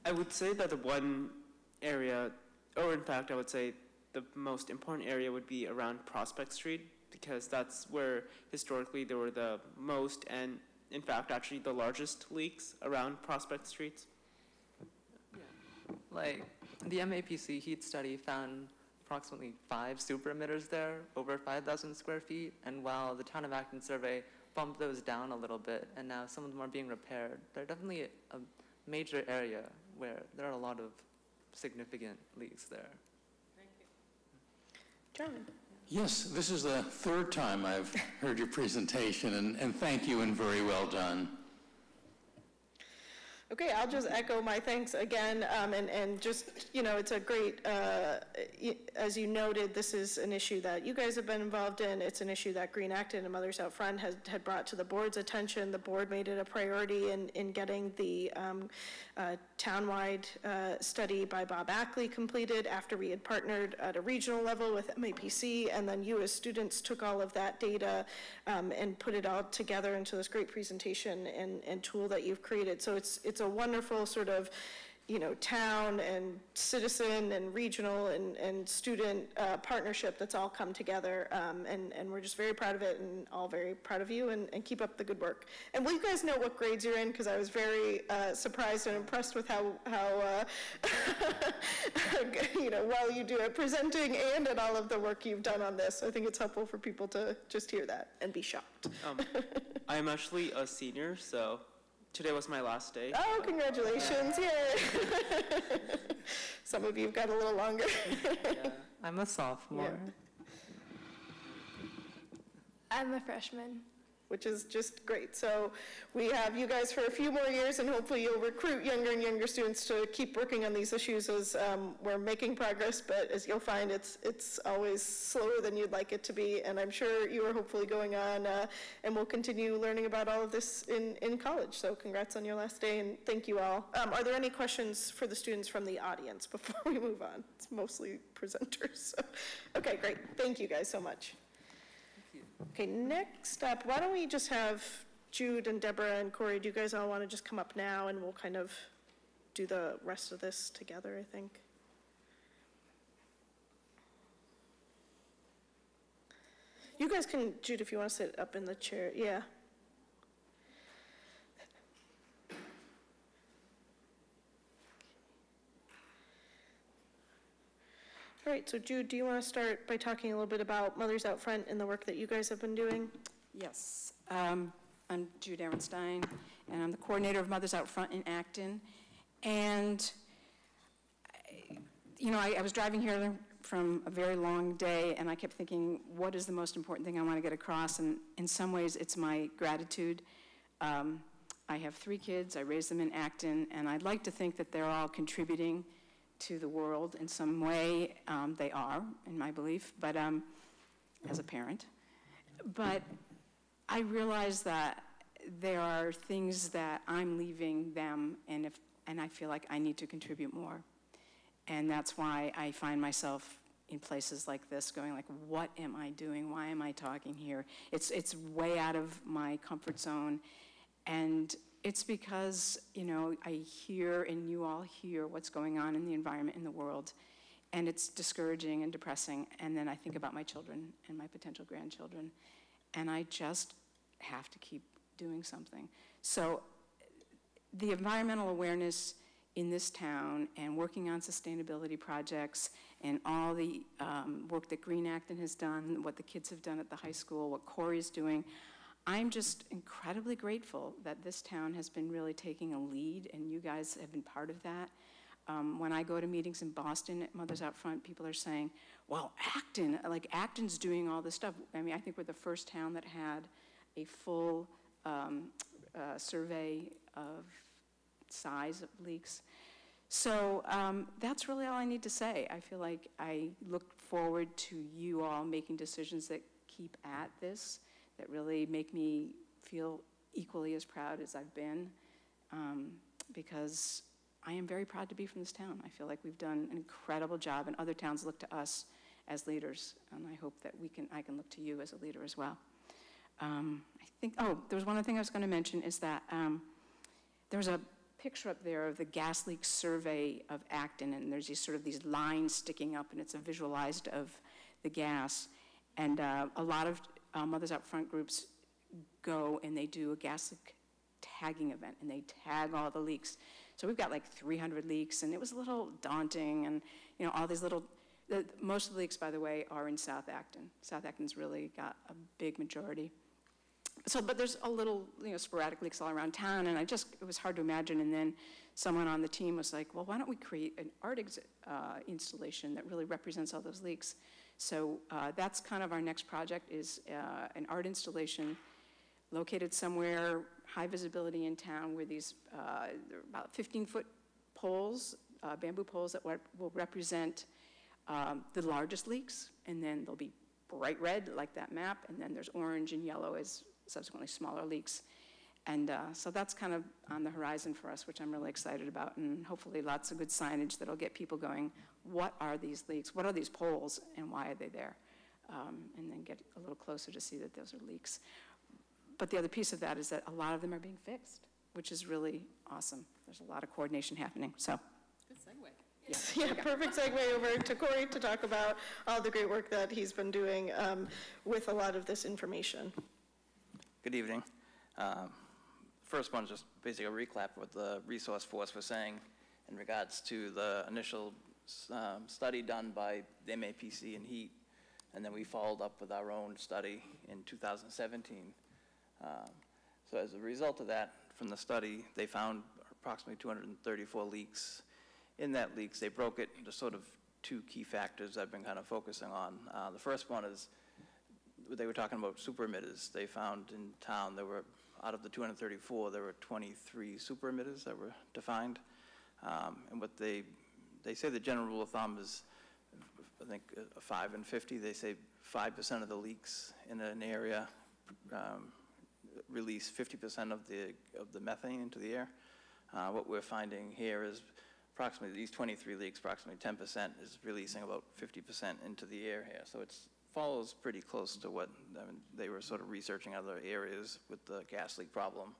[SPEAKER 9] I would say that the one area, or in fact, I would say the most important area would be around Prospect Street, because that's where historically there were the most and, in fact, actually the largest leaks around Prospect Streets.
[SPEAKER 8] Yeah. Like, the MAPC heat study found approximately 5 super emitters there, over 5,000 square feet, and while the Town of Acton survey bumped those down a little bit, and now some of them are being repaired, they're definitely a major area where there are a lot of significant leaks there.
[SPEAKER 1] Thank you. John.
[SPEAKER 11] Yes, this is the third time I've heard your presentation, and thank you and very well done.
[SPEAKER 1] Okay, I'll just echo my thanks again, and just, you know, it's a great, as you noted, this is an issue that you guys have been involved in. It's an issue that Green Acton and Mothers Out Front had brought to the board's attention. The board made it a priority in getting the Townwide study by Bob Ackley completed after we had partnered at a regional level with MAPC, and then you as students took all of that data and put it all together into this great presentation and tool that you've created. So it's a wonderful sort of, you know, town and citizen and regional and student partnership that's all come together, and we're just very proud of it and all very proud of you, and keep up the good work. And will you guys know what grades you're in? Because I was very surprised and impressed with how you know, well you do at presenting and at all of the work you've done on this. I think it's helpful for people to just hear that and be shocked.
[SPEAKER 9] I'm actually a senior, so today was my last day.
[SPEAKER 1] Oh, congratulations, yay. Some of you have got a little longer.
[SPEAKER 8] Yeah, I'm a sophomore.
[SPEAKER 1] Yeah.
[SPEAKER 7] I'm a freshman.
[SPEAKER 1] Which is just great. So we have you guys for a few more years, and hopefully you'll recruit younger and younger students to keep working on these issues as we're making progress, but as you'll find, it's always slower than you'd like it to be, and I'm sure you are hopefully going on, and we'll continue learning about all of this in college. So congrats on your last day, and thank you all. Are there any questions for the students from the audience before we move on? It's mostly presenters. So. Okay, great. Thank you guys so much. Okay, next up, why don't we just have Jude and Deborah and Corey, do you guys all want to just come up now and we'll kind of do the rest of this together, I think. You guys can, Jude, if you want to sit up in the chair, yeah. All right, so Jude, do you want to start by talking a little bit about Mothers Out Front and the work that you guys have been doing?
[SPEAKER 12] Yes. I'm Jude Ehrenstein, and I'm the coordinator of Mothers Out Front in Acton. And, you know, I was driving here from a very long day, and I kept thinking, what is the most important thing I want to get across? And in some ways, it's my gratitude. I have 3 kids. I raised them in Acton, and I'd like to think that they're all contributing to the world in some way. They are, in my belief, but as a parent. But I realize that there are things that I'm leaving them, and I feel like I need to contribute more. And that's why I find myself in places like this going like, what am I doing? Why am I talking here? It's way out of my comfort zone. And it's because, you know, I hear and you all hear what's going on in the environment in the world. And it's discouraging and depressing. And then I think about my children and my potential grandchildren. And I just have to keep doing something. So the environmental awareness in this town and working on sustainability projects and all the work that Green Acton has done, what the kids have done at the high school, what Corey's doing, I'm just incredibly grateful that this town has been really taking a lead, and you guys have been part of that. When I go to meetings in Boston at Mothers Out Front, people are saying, well, Acton, like Acton's doing all this stuff. I mean, I think we're the first town that had a full survey of size of leaks. So that's really all I need to say. I feel like I look forward to you all making decisions that keep at this, that really make me feel equally as proud as I've been, because I am very proud to be from this town. I feel like we've done an incredible job, and other towns look to us as leaders, and I hope that I can look to you as a leader as well. I think, oh, there was one other thing I was going to mention is that there's a picture up there of the gas leak survey of Acton, and there's these lines sticking up, and it's a visualized of the gas. And a lot of Mothers Out Front groups go and they do a gas leak tagging event, and they tag all the leaks. So we've got like 300 leaks, and it was a little daunting, and you know, all these little, most of the leaks, by the way, are in South Acton. South Acton's really got a big majority. So, but there's a little, you know, sporadic leaks all around town, and it was hard to imagine. And then someone on the team was like, well, why don't we create an art installation that really represents all those leaks? So that's kind of our next project, is an art installation located somewhere high visibility in town, where these, they're about 15-foot poles, bamboo poles that will represent the largest leaks, and then they'll be bright red like that map, and then there's orange and yellow as subsequently smaller leaks. And so that's kind of on the horizon for us, which I'm really excited about, and hopefully lots of good signage that'll get people going, what are these leaks? What are these poles, and why are they there? And then get a little closer to see that those are leaks. But the other piece of that is that a lot of them are being fixed, which is really awesome. There's a lot of coordination happening, so.
[SPEAKER 10] Good segue.
[SPEAKER 1] Yeah, perfect segue over to Corey to talk about all the great work that he's been doing with a lot of this information.
[SPEAKER 13] Good evening. First one is just basically a recap of what the resource force was saying in regards to the initial study done by the MAPC and HEAT, and then we followed up with our own study in 2017. So as a result of that, from the study, they found approximately 234 leaks. In that leaks, they broke it into sort of 2 key factors I've been kind of focusing on. The first one is, they were talking about super emitters. They found in town, there were, out of the 234, there were 23 super emitters that were defined. And what they say the general rule of thumb is, I think, 5 and 50. They say 5% of the leaks in an area release 50% of the methane into the air. What we're finding here is approximately these 23 leaks, approximately 10% is releasing about 50% into the air here. So it follows pretty close to what they were sort of researching other areas with the gas leak problem.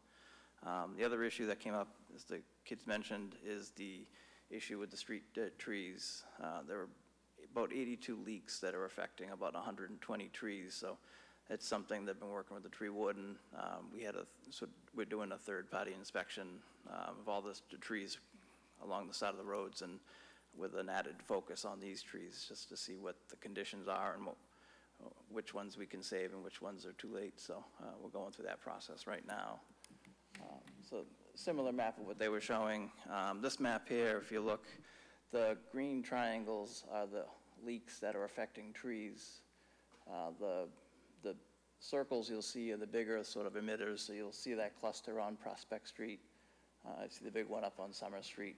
[SPEAKER 13] The other issue that came up, as the kids mentioned, is the issue with the street trees. There were about 82 leaks that are affecting about 120 trees. So it's something they've been working with the tree warden. We're doing a third-party inspection of all the trees along the side of the roads, and with an added focus on these trees, just to see what the conditions are and which ones we can save and which ones are too late. So we're going through that process right now. So similar map of what they were showing. This map here, if you look, the green triangles are the leaks that are affecting trees. The circles you'll see are the bigger sort of emitters, so you'll see that cluster on Prospect Street. I see the big one up on Summer Street,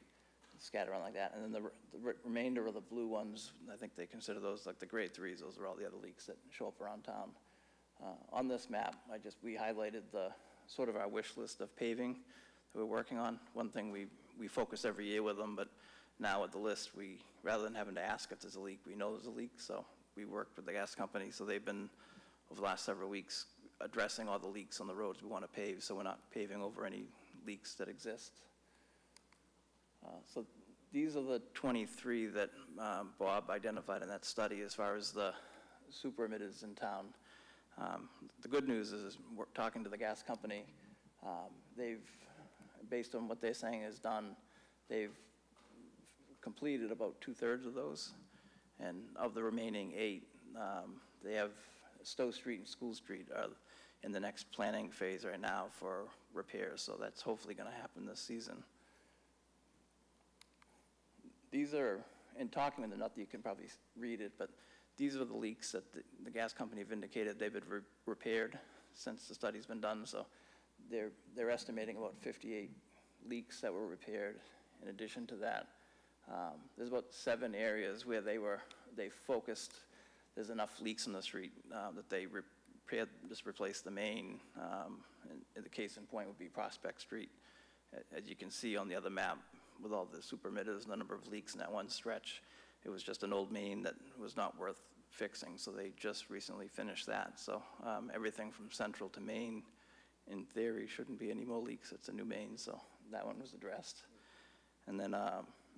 [SPEAKER 13] scattered around like that. And then the remainder of the blue ones, I think they consider those like the grade 3s. Those are all the other leaks that show up around town. On this map, we highlighted the sort of our wish list of paving that we're working on. One thing we focus every year with them, but now with the list, rather than having to ask if there's a leak, we know there's a leak. So we worked with the gas company. So they've been, over the last several weeks, addressing all the leaks on the roads we want to pave, so we're not paving over any leaks that exist. So these are the 23 that Bob identified in that study as far as the super emitters in town. The good news is we're talking to the gas company. They've, based on what they're saying is done, they've completed about 2/3 of those. And of the remaining 8, they have Stowe Street and School Street are in the next planning phase right now for repairs. So that's hopefully going to happen this season. These are, in talking with them, not that you can probably read it, but these are the leaks that the gas company have indicated they've been repaired since the study's been done. So they're estimating about 58 leaks that were repaired. In addition to that, there's about 7 areas where they focused. There's enough leaks on the street that they repaired, just replaced the main. And the case in point would be Prospect Street. As you can see on the other map, with all the super emitters and the number of leaks in that one stretch, it was just an old main that was not worth fixing. So they just recently finished that. So everything from Central to Main, in theory, shouldn't be any more leaks. It's a new main, so that one was addressed. And then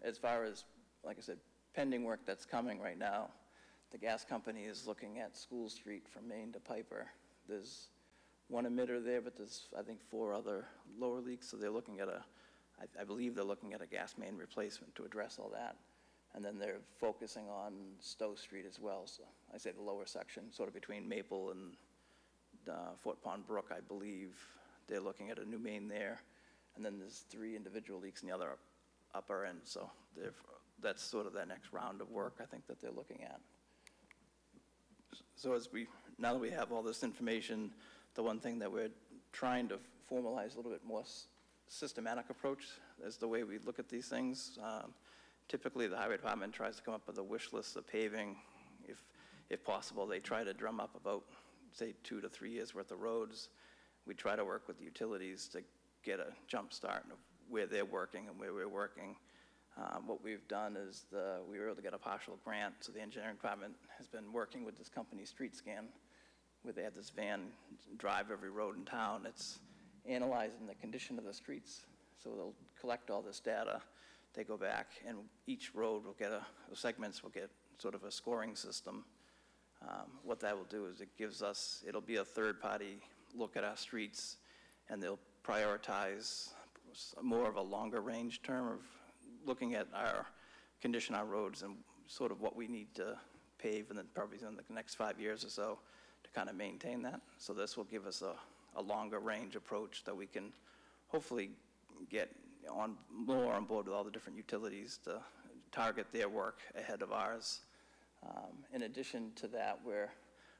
[SPEAKER 13] as far as, like I said, pending work that's coming right now, the gas company is looking at School Street from Main to Piper. There's one emitter there, but there's, I think, 4 other lower leaks. So they're looking at I believe they're looking at a gas main replacement to address all that. And then they're focusing on Stowe Street as well. So I say the lower section, sort of between Maple and Fort Pond Brook, I believe. They're looking at a new main there. And then there's 3 individual leaks in the other upper end. So that's sort of that next round of work, I think, that they're looking at. So now that we have all this information, the one thing that we're trying to formalize a little bit more systematic approach is the way we look at these things. Typically, the highway department tries to come up with a wish list of paving. If possible, they try to drum up about, say, 2 to 3 years worth of roads. We try to work with the utilities to get a jump start of where they're working and where we're working. What we've done is we were able to get a partial grant, so the engineering department has been working with this company, StreetScan, where they have this van drive every road in town. It's analyzing the condition of the streets. So they'll collect all this data. They go back, and each road will get segments will get sort of a scoring system. What that will do is it'll be a third-party look at our streets, and they'll prioritize more of a longer range term of looking at our condition on roads and sort of what we need to pave, and then probably in the next 5 years or so to kind of maintain that. So this will give us a longer range approach that we can hopefully get more on board with all the different utilities to target their work ahead of ours. In addition to that, we're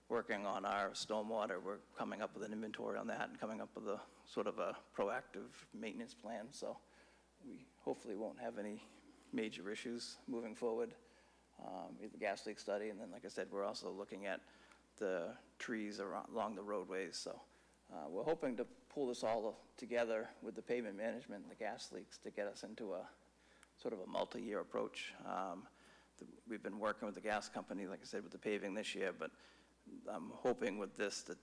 [SPEAKER 13] working on our stormwater. We're coming up with an inventory on that and coming up with a sort of a proactive maintenance plan. So we hopefully won't have any major issues moving forward. We have the gas leak study, and then, like I said, we're also looking at the trees along the roadways. So we're hoping to pull this all together with the pavement management and the gas leaks to get us into a sort of a multi-year approach. We've been working with the gas company, like I said, with the paving this year, but I'm hoping with this that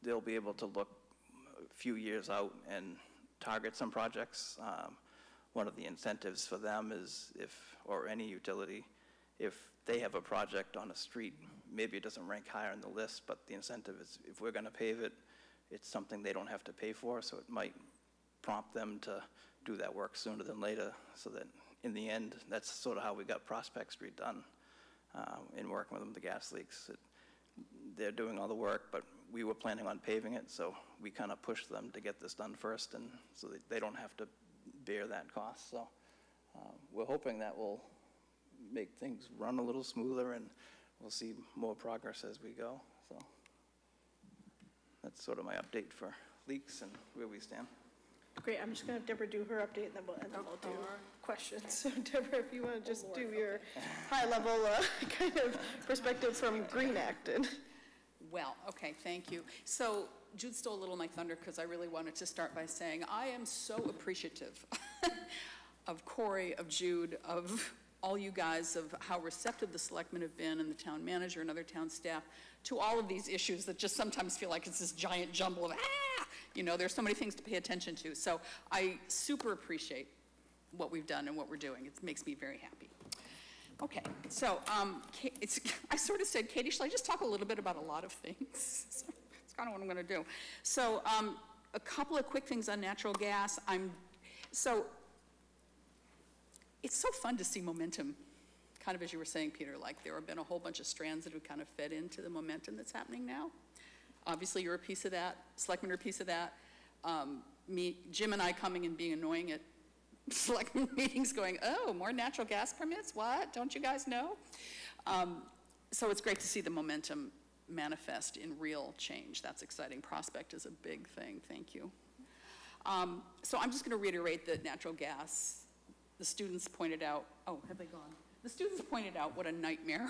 [SPEAKER 13] they'll be able to look a few years out and target some projects. One of the incentives for them is or any utility, if they have a project on a street, maybe it doesn't rank higher on the list, but the incentive is if we're going to pave it, it's something they don't have to pay for, so it might prompt them to do that work sooner than later, so that in the end, that's sort of how we got Prospect Street done in working with them, the gas leaks. They're doing all the work, but we were planning on paving it, so we kind of pushed them to get this done first, and so that they don't have to bear that cost. So we're hoping that will make things run a little smoother, and we'll see more progress as we go. So that's sort of my update for leaks and where we stand.
[SPEAKER 1] Great, I'm just gonna have Deborah do her update, and then we'll do questions. So Deborah, if you wanna just do your high-level kind of perspective from Green Acton.
[SPEAKER 12] Well, okay, thank you. So Jude stole a little of my thunder because I really wanted to start by saying I am so appreciative of Corey, of Jude, of all you guys, of how receptive the selectmen have been and the town manager and other town staff to all of these issues that just sometimes feel like it's this giant jumble of, you know, there's so many things to pay attention to. So I super appreciate what we've done and what we're doing. It makes me very happy. Okay, so I sort of said, Katie, shall I just talk a little bit about a lot of things? So it's kind of what I'm going to do. So a couple of quick things on natural gas. So it's so fun to see momentum, kind of as you were saying, Peter, like there have been a whole bunch of strands that have kind of fed into the momentum that's happening now. Obviously, you're a piece of that. Selectmen are a piece of that. Jim and I coming and being annoying at selectmen meetings going, oh, more natural gas permits? What? Don't you guys know? So it's great to see the momentum manifest in real change. That's exciting. Prospect is a big thing. Thank you. So I'm just going to reiterate that natural gas, the students pointed out, oh, have they gone? The students pointed out what a nightmare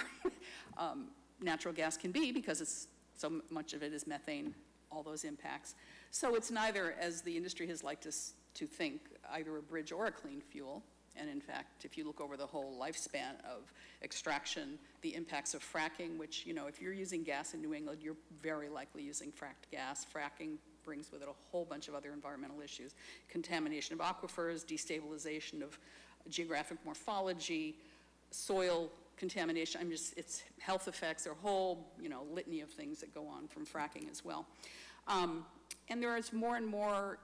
[SPEAKER 12] natural gas can be because it's so much of it is methane, all those impacts. So it's neither, as the industry has liked us to think, either a bridge or a clean fuel. And in fact, if you look over the whole lifespan of extraction, the impacts of fracking, which, you know, if you're using gas in New England, you're very likely using fracked gas. Fracking brings with it a whole bunch of other environmental issues. Contamination of aquifers, destabilization of geographic morphology, soil contamination. It's health effects, there are a whole, you know, litany of things that go on from fracking as well. And there is more and more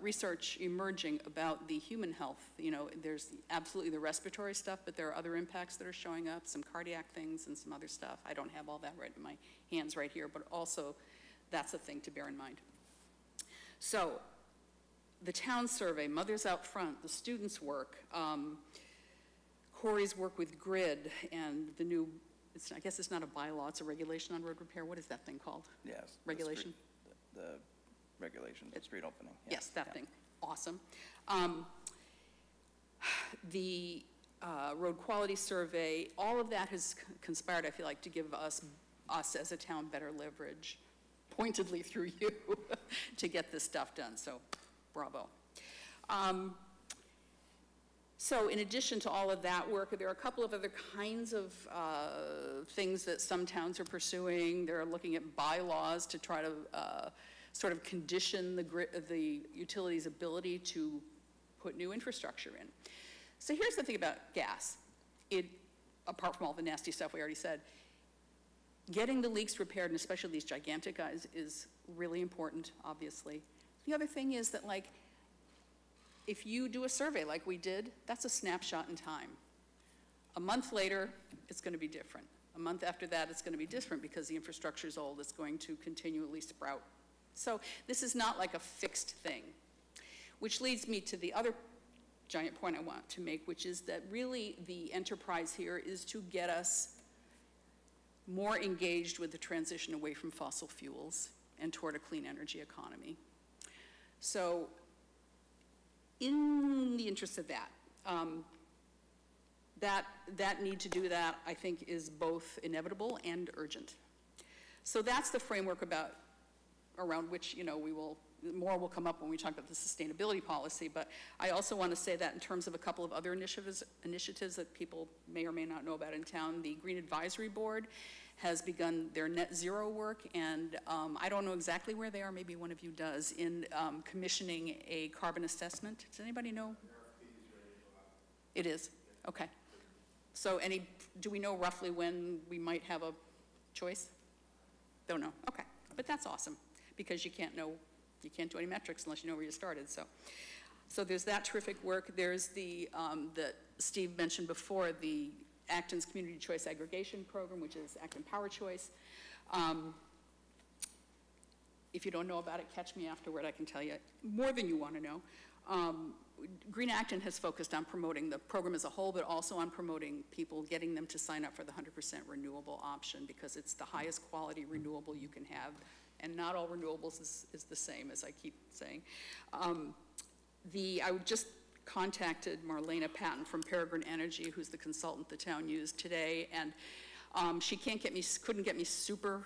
[SPEAKER 12] research emerging about the human health. You know, there's absolutely the respiratory stuff, but there are other impacts that are showing up, some cardiac things and some other stuff. I don't have all that right in my hands right here, but also that's a thing to bear in mind. So the town survey, Mothers Out Front, the students' work, Corey's work with GRID and the new, I guess it's not a bylaw, it's a regulation on road repair. What is that thing called?
[SPEAKER 13] Yes.
[SPEAKER 12] Regulation?
[SPEAKER 13] The regulation, the street opening.
[SPEAKER 12] Yes, that thing. Awesome. The road quality survey, all of that has conspired, I feel like, to give us as a town better leverage, pointedly through you, to get this stuff done. So, bravo. So in addition to all of that work, there are a couple of other kinds of things that some towns are pursuing. They're looking at bylaws to try to sort of condition the utility's ability to put new infrastructure in. So here's the thing about gas. Apart from all the nasty stuff we already said, getting the leaks repaired, and especially these gigantic guys, is really important, obviously. The other thing is that, like, if you do a survey like we did, that's a snapshot in time. A month later, it's going to be different. A month after that, it's going to be different because the infrastructure is old. It's going to continually sprout. So this is not like a fixed thing, which leads me to the other giant point I want to make, which is that really the enterprise here is to get us more engaged with the transition away from fossil fuels and toward a clean energy economy. So in the interest of that, that need to do that, I think, is both inevitable and urgent. So that's the framework around which, you know, more will come up when we talk about the sustainability policy, but I also want to say that in terms of a couple of other initiatives that people may or may not know about in town. The Green Advisory Board has begun their net zero work, and I don't know exactly where they are, maybe one of you does, in commissioning a carbon assessment. Does anybody know? It is? Okay. So do we know roughly when we might have a choice? Don't know, okay. But that's awesome, because you can't do any metrics unless you know where you started, so. So there's that terrific work. There's that Steve mentioned before, the Acton's Community Choice Aggregation Program, which is Acton Power Choice. If you don't know about it, catch me afterward. I can tell you more than you want to know. Green Acton has focused on promoting the program as a whole, but also on promoting people, getting them to sign up for the 100% renewable option, because it's the highest quality renewable you can have, and not all renewables is the same, as I keep saying. I just contacted Marlena Patton from Peregrine Energy, who's the consultant the town used today, and she couldn't get me super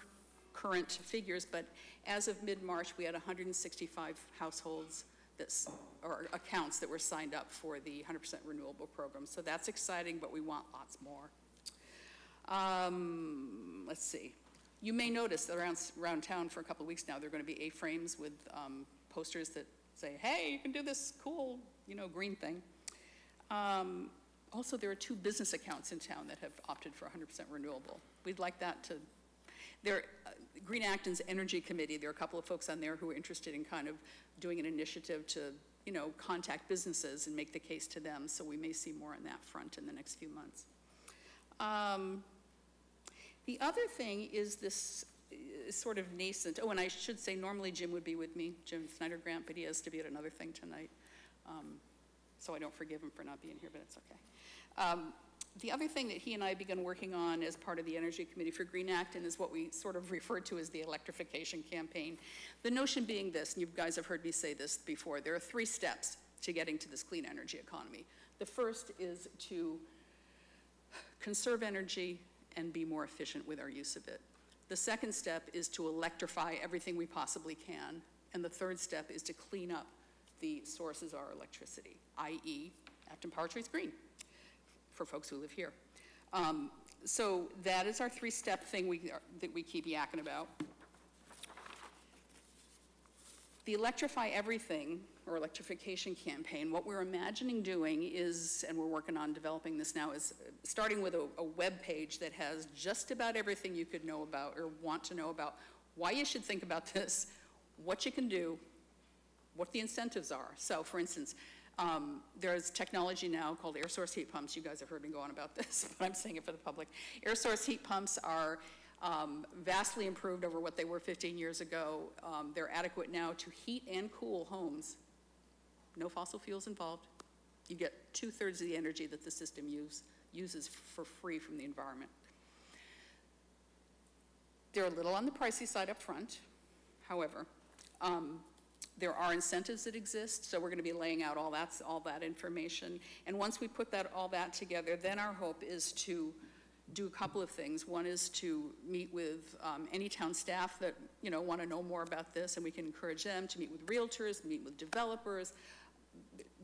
[SPEAKER 12] current figures, but as of mid-March, we had 165 households or accounts that were signed up for the 100% renewable program. So that's exciting, but we want lots more. Let's see. You may notice that around town for a couple of weeks now, there are going to be A-frames with posters that say, hey, you can do this cool, green thing. Also, there are 2 business accounts in town that have opted for 100% renewable. We'd like that to, Green Acton's Energy Committee, there are a couple of folks on there who are interested in kind of doing an initiative to, contact businesses and make the case to them, so we may see more on that front in the next few months. The other thing is this sort of nascent, and I should say normally Jim would be with me, Jim Snyder-Grant, but he has to be at another thing tonight. So I don't forgive him for not being here, but it's okay. The other thing that he and I have begun working on as part of the Energy Committee for Green Acton is what we sort of refer to as the electrification campaign. The notion being this, and you guys have heard me say this before, there are 3 steps to getting to this clean energy economy. The first is to conserve energy and be more efficient with our use of it. The second step is to electrify everything we possibly can. And the third step is to clean up the sources of our electricity, i.e. Acton Power Choice Green, for folks who live here. So that is our 3-step thing that we keep yakking about. The Electrify Everything, or electrification campaign, what we're imagining doing is, and we're working on developing this now, is starting with a web page that has just about everything you could know about or want to know about, why you should think about this, what you can do, what the incentives are. So for instance, there's technology now called air source heat pumps. You guys have heard me go on about this, but I'm saying it for the public. Air source heat pumps are vastly improved over what they were 15 years ago. They're adequate now to heat and cool homes. No fossil fuels involved. You get 2/3 of the energy that the system uses for free from the environment. They're a little on the pricey side up front. However, there are incentives that exist, so we're going to be laying out all that information. And once we put all that together, then our hope is to do a couple of things. One is to meet with any town staff that want to know more about this, and we can encourage them to meet with realtors, meet with developers,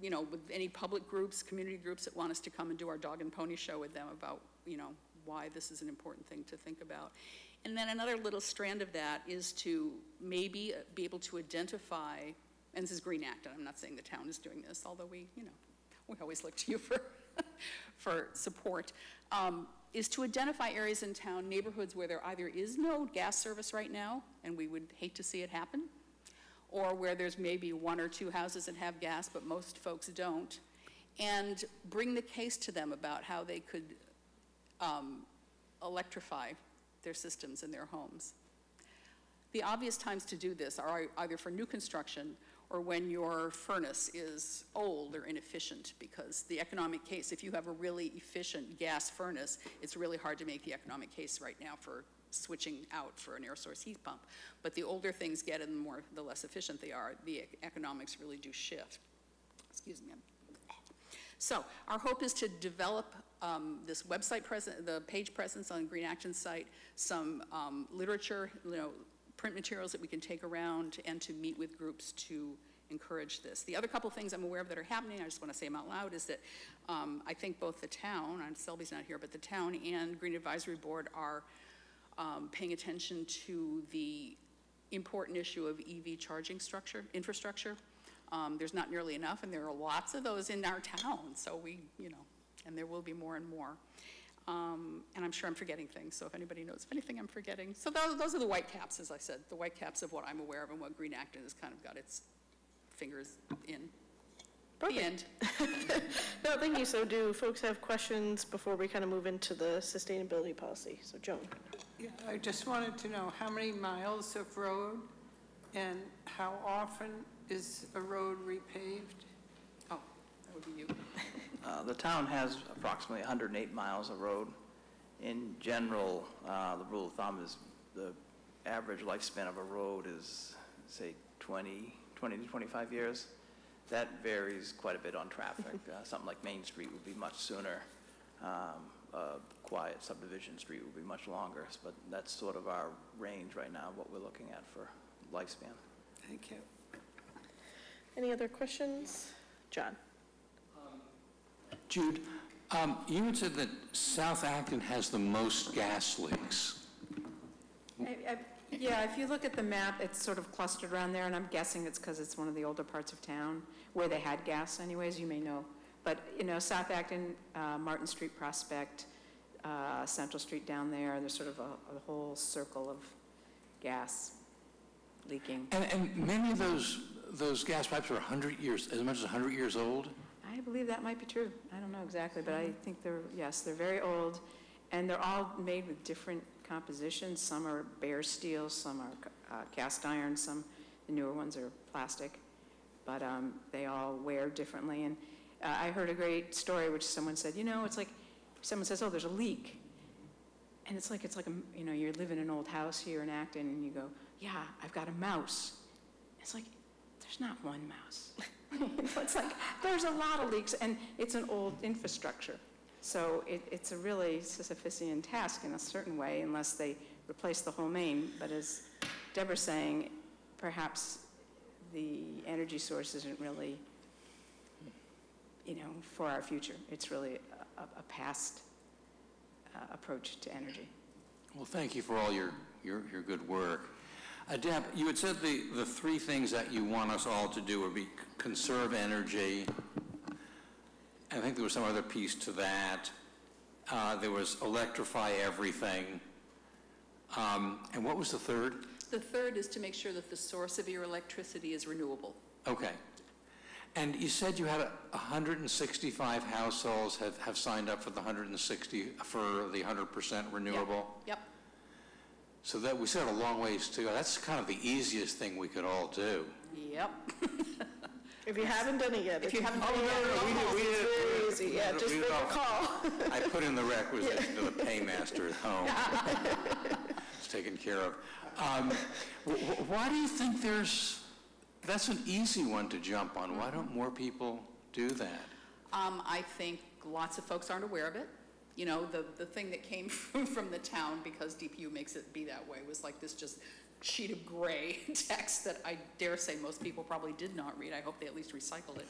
[SPEAKER 12] with any public groups, community groups that want us to come and do our dog and pony show with them about why this is an important thing to think about. And then another little strand of that is to maybe be able to identify, and this is Green Acton, I'm not saying the town is doing this, although we always look to you for support, is to identify areas in town, neighborhoods where there either is no gas service right now, and we would hate to see it happen, or where there's maybe 1 or 2 houses that have gas, but most folks don't, and bring the case to them about how they could electrify their systems in their homes. The obvious times to do this are either for new construction or when your furnace is old or inefficient, because the economic case, if you have a really efficient gas furnace, it's really hard to make the economic case right now for switching out for an air source heat pump. But the older things get and the less efficient they are, the economics really do shift. Excuse me. So our hope is to develop this website the page presence on Green Acton's site, some literature, print materials that we can take around, and to meet with groups to encourage this. The other couple things I'm aware of that are happening, I just want to say them out loud, is that I think both the town, and Selby's not here, but the town and Green Advisory Board are paying attention to the important issue of EV charging infrastructure. There's not nearly enough, and there are lots of those in our town, so and there will be more and more.
[SPEAKER 14] And I'm sure I'm forgetting things, so if anybody knows of anything I'm forgetting. So those are the white caps, as I said, the white caps of what I'm aware of and what Green Acton has kind of got its fingers in. The end.
[SPEAKER 1] No, thank you. So do folks have questions before we kind of move into the sustainability policy? So Joan.
[SPEAKER 10] Yeah, I just wanted to know how many miles of road and how often is a road repaved?
[SPEAKER 14] Oh, that would be you.
[SPEAKER 13] The town has approximately 108 miles of road. In general, the rule of thumb is the average lifespan of a road is, say, 20 to 25 years. That varies quite a bit on traffic. Something like Main Street would be much sooner. Quiet subdivision street would be much longer, but that's sort of our range right now, what we're looking at for lifespan.
[SPEAKER 10] Thank you.
[SPEAKER 1] Any other questions? John.
[SPEAKER 11] Jude, you had said that South Acton has the most gas leaks.
[SPEAKER 12] Yeah, if you look at the map, it's sort of clustered around there, and I'm guessing it's because it's one of the older parts of town where they had gas anyways, you may know. But, you know, South Acton, Martin Street Prospect, Central Street down there's sort of a whole circle of gas leaking.
[SPEAKER 11] And many of those gas pipes are 100 years, as much as 100 years old?
[SPEAKER 12] I believe that might be true. I don't know exactly, but I think they're very old, and they're all made with different compositions. Some are bare steel, some are cast iron, the newer ones are plastic, but they all wear differently. And I heard a great story which someone said, you know, it's like someone says, oh, there's a leak. And it's like you know, you live in an old house here in Acton, and you go, yeah, I've got a mouse. It's like, there's not one mouse. It's like, there's a lot of leaks, and it's an old infrastructure. So it's a really Sisyphusian task in a certain way, unless they replace the whole main. But as Deborah's saying, perhaps the energy source isn't really, you know, for our future. It's really a past approach to energy.
[SPEAKER 11] Well, thank you for all your good work. Deb, you had said the three things that you want us all to do would be conserve energy. I think there was some other piece to that. There was electrify everything. And what was the third?
[SPEAKER 14] The third is to make sure that the source of your electricity is renewable.
[SPEAKER 11] Okay. And you said you had 165 households have signed up for the 100% renewable?
[SPEAKER 14] Yep.
[SPEAKER 11] So that we still have a long ways to go. That's kind of the easiest thing we could all do.
[SPEAKER 14] Yep.
[SPEAKER 1] If you haven't done it yet.
[SPEAKER 14] If you haven't done
[SPEAKER 11] it yet,
[SPEAKER 1] we did it. Very easy. Yeah, just make a call.
[SPEAKER 11] I put in the requisition to the paymaster at home. It's taken care of. Why do you think that's an easy one to jump on? Why don't more people do that?
[SPEAKER 14] I think lots of folks aren't aware of it. You know, the thing that came from the town, because DPU makes it be that way, was like this just sheet of gray text that I dare say most people probably did not read. I hope they at least recycled it.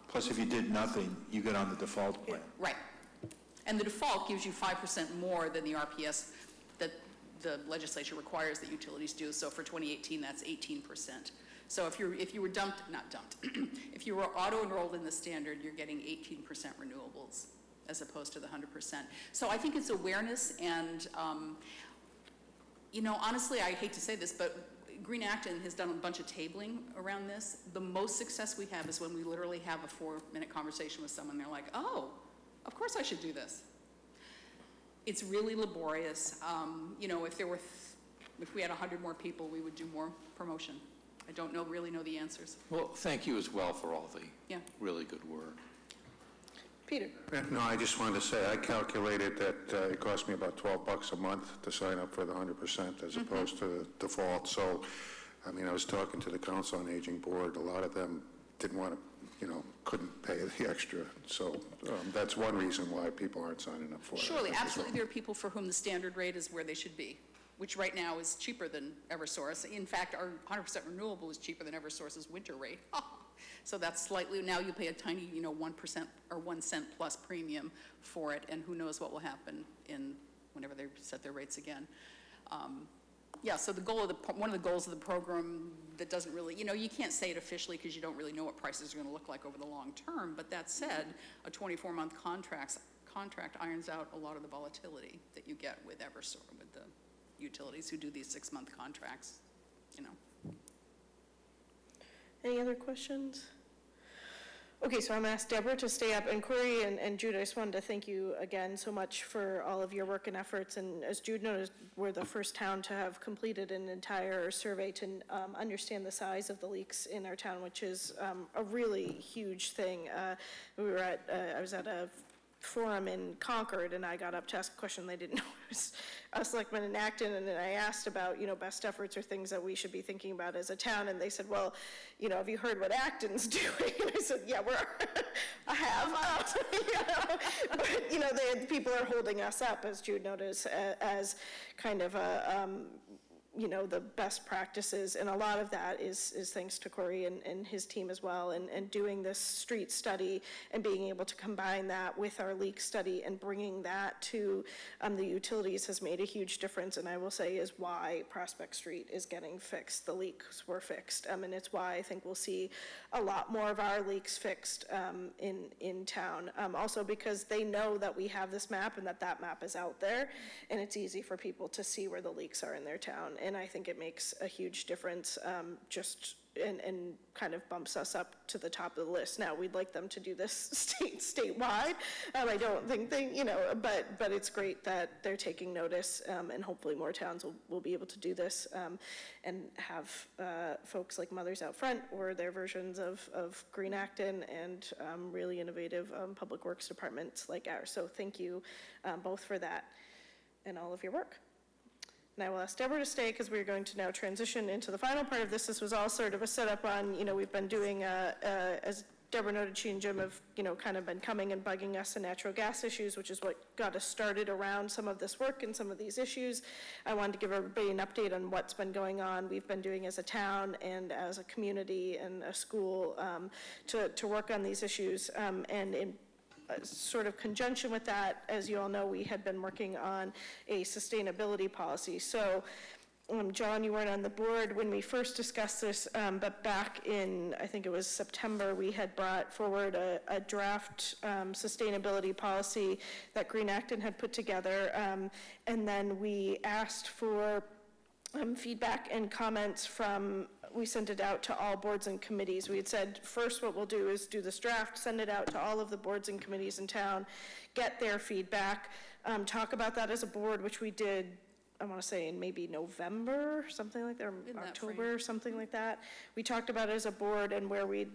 [SPEAKER 6] Plus, if you did nothing, you get on the default plan.
[SPEAKER 14] Right. And the default gives you 5% more than the RPS that the legislature requires that utilities do. So for 2018, that's 18%. So if you were if you were auto-enrolled in the standard, you're getting 18% renewables as opposed to the 100%. So I think it's awareness, and you know, honestly, I hate to say this, but Green Acton has done a bunch of tabling around this. The most success we have is when we literally have a 4-minute conversation with someone. They're like, oh, of course I should do this. It's really laborious. You know, if we had 100 more people, we would do more promotion. I don't really know the answers.
[SPEAKER 11] Well, thank you as well for all the really good work.
[SPEAKER 1] Peter.
[SPEAKER 5] No, I just wanted to say I calculated that it cost me about $12 a month to sign up for the 100% as opposed to the default. So, I mean, I was talking to the Council on Aging Board. A lot of them didn't want to, you know, couldn't pay the extra. So that's one reason why people aren't signing up for it.
[SPEAKER 14] Surely, absolutely, there are people for whom the standard rate is where they should be, which right now is cheaper than Eversource. In fact, our 100% renewable is cheaper than Eversource's winter rate. So that's slightly, now you pay a tiny, you know, 1% or 1 cent plus premium for it, and who knows what will happen whenever they set their rates again. Yeah, so one of the goals of the program that doesn't really, you know, you can't say it officially because you don't really know what prices are going to look like over the long term, but that said, a 24-month contract contract irons out a lot of the volatility that you get with Eversource, with the utilities who do these 6-month contracts, you know.
[SPEAKER 1] Any other questions? Okay, so I'm going to ask Deborah to stay up, and Corey and Jude, I just wanted to thank you again so much for all of your work and efforts, and as Jude noticed, we're the first town to have completed an entire survey to understand the size of the leaks in our town, which is a really huge thing. I was at a forum in Concord, and I got up to ask a question they didn't know it was a selectman in Acton, and then I asked about, you know, best efforts or things that we should be thinking about as a town, and they said, well, you know, have you heard what Acton's doing? And I said, yeah, I have, you know, but, you know, people are holding us up, as Jude noticed, as kind of a, you know, the best practices, and a lot of that is thanks to Corey and his team as well, and doing this street study and being able to combine that with our leak study and bringing that to the utilities has made a huge difference, and I will say is why Prospect Street is getting fixed. The leaks were fixed, and it's why I think we'll see a lot more of our leaks fixed in town. Also because they know that we have this map and that map is out there, and it's easy for people to see where the leaks are in their town. And I think it makes a huge difference, and kind of bumps us up to the top of the list. Now, we'd like them to do this statewide. I don't think they, you know, but it's great that they're taking notice, and hopefully more towns will be able to do this, and have folks like Mothers Out Front or their versions of Green Acton and really innovative public works departments like ours. So thank you both for that and all of your work. And I will ask Deborah to stay because we're going to now transition into the final part of this. This was all sort of a setup on, you know, we've been doing, as Deborah noted, she and Jim have, you know, kind of been coming and bugging us on natural gas issues, which is what got us started around some of this work and some of these issues. I wanted to give everybody an update on what's been going on. We've been doing as a town and as a community and a school to work on these issues, and in sort of conjunction with that, as you all know, we had been working on a sustainability policy. So, John, you weren't on the board when we first discussed this, but back in, I think it was September, we had brought forward a draft sustainability policy that Green Acton had put together, and then we asked for feedback and comments from, we sent it out to all boards and committees. We had said, first what we'll do is do this draft, send it out to all of the boards and committees in town, get their feedback, talk about that as a board, which we did, I want to say in maybe November, something like that, or October, something like that. We talked about it as a board and where we'd,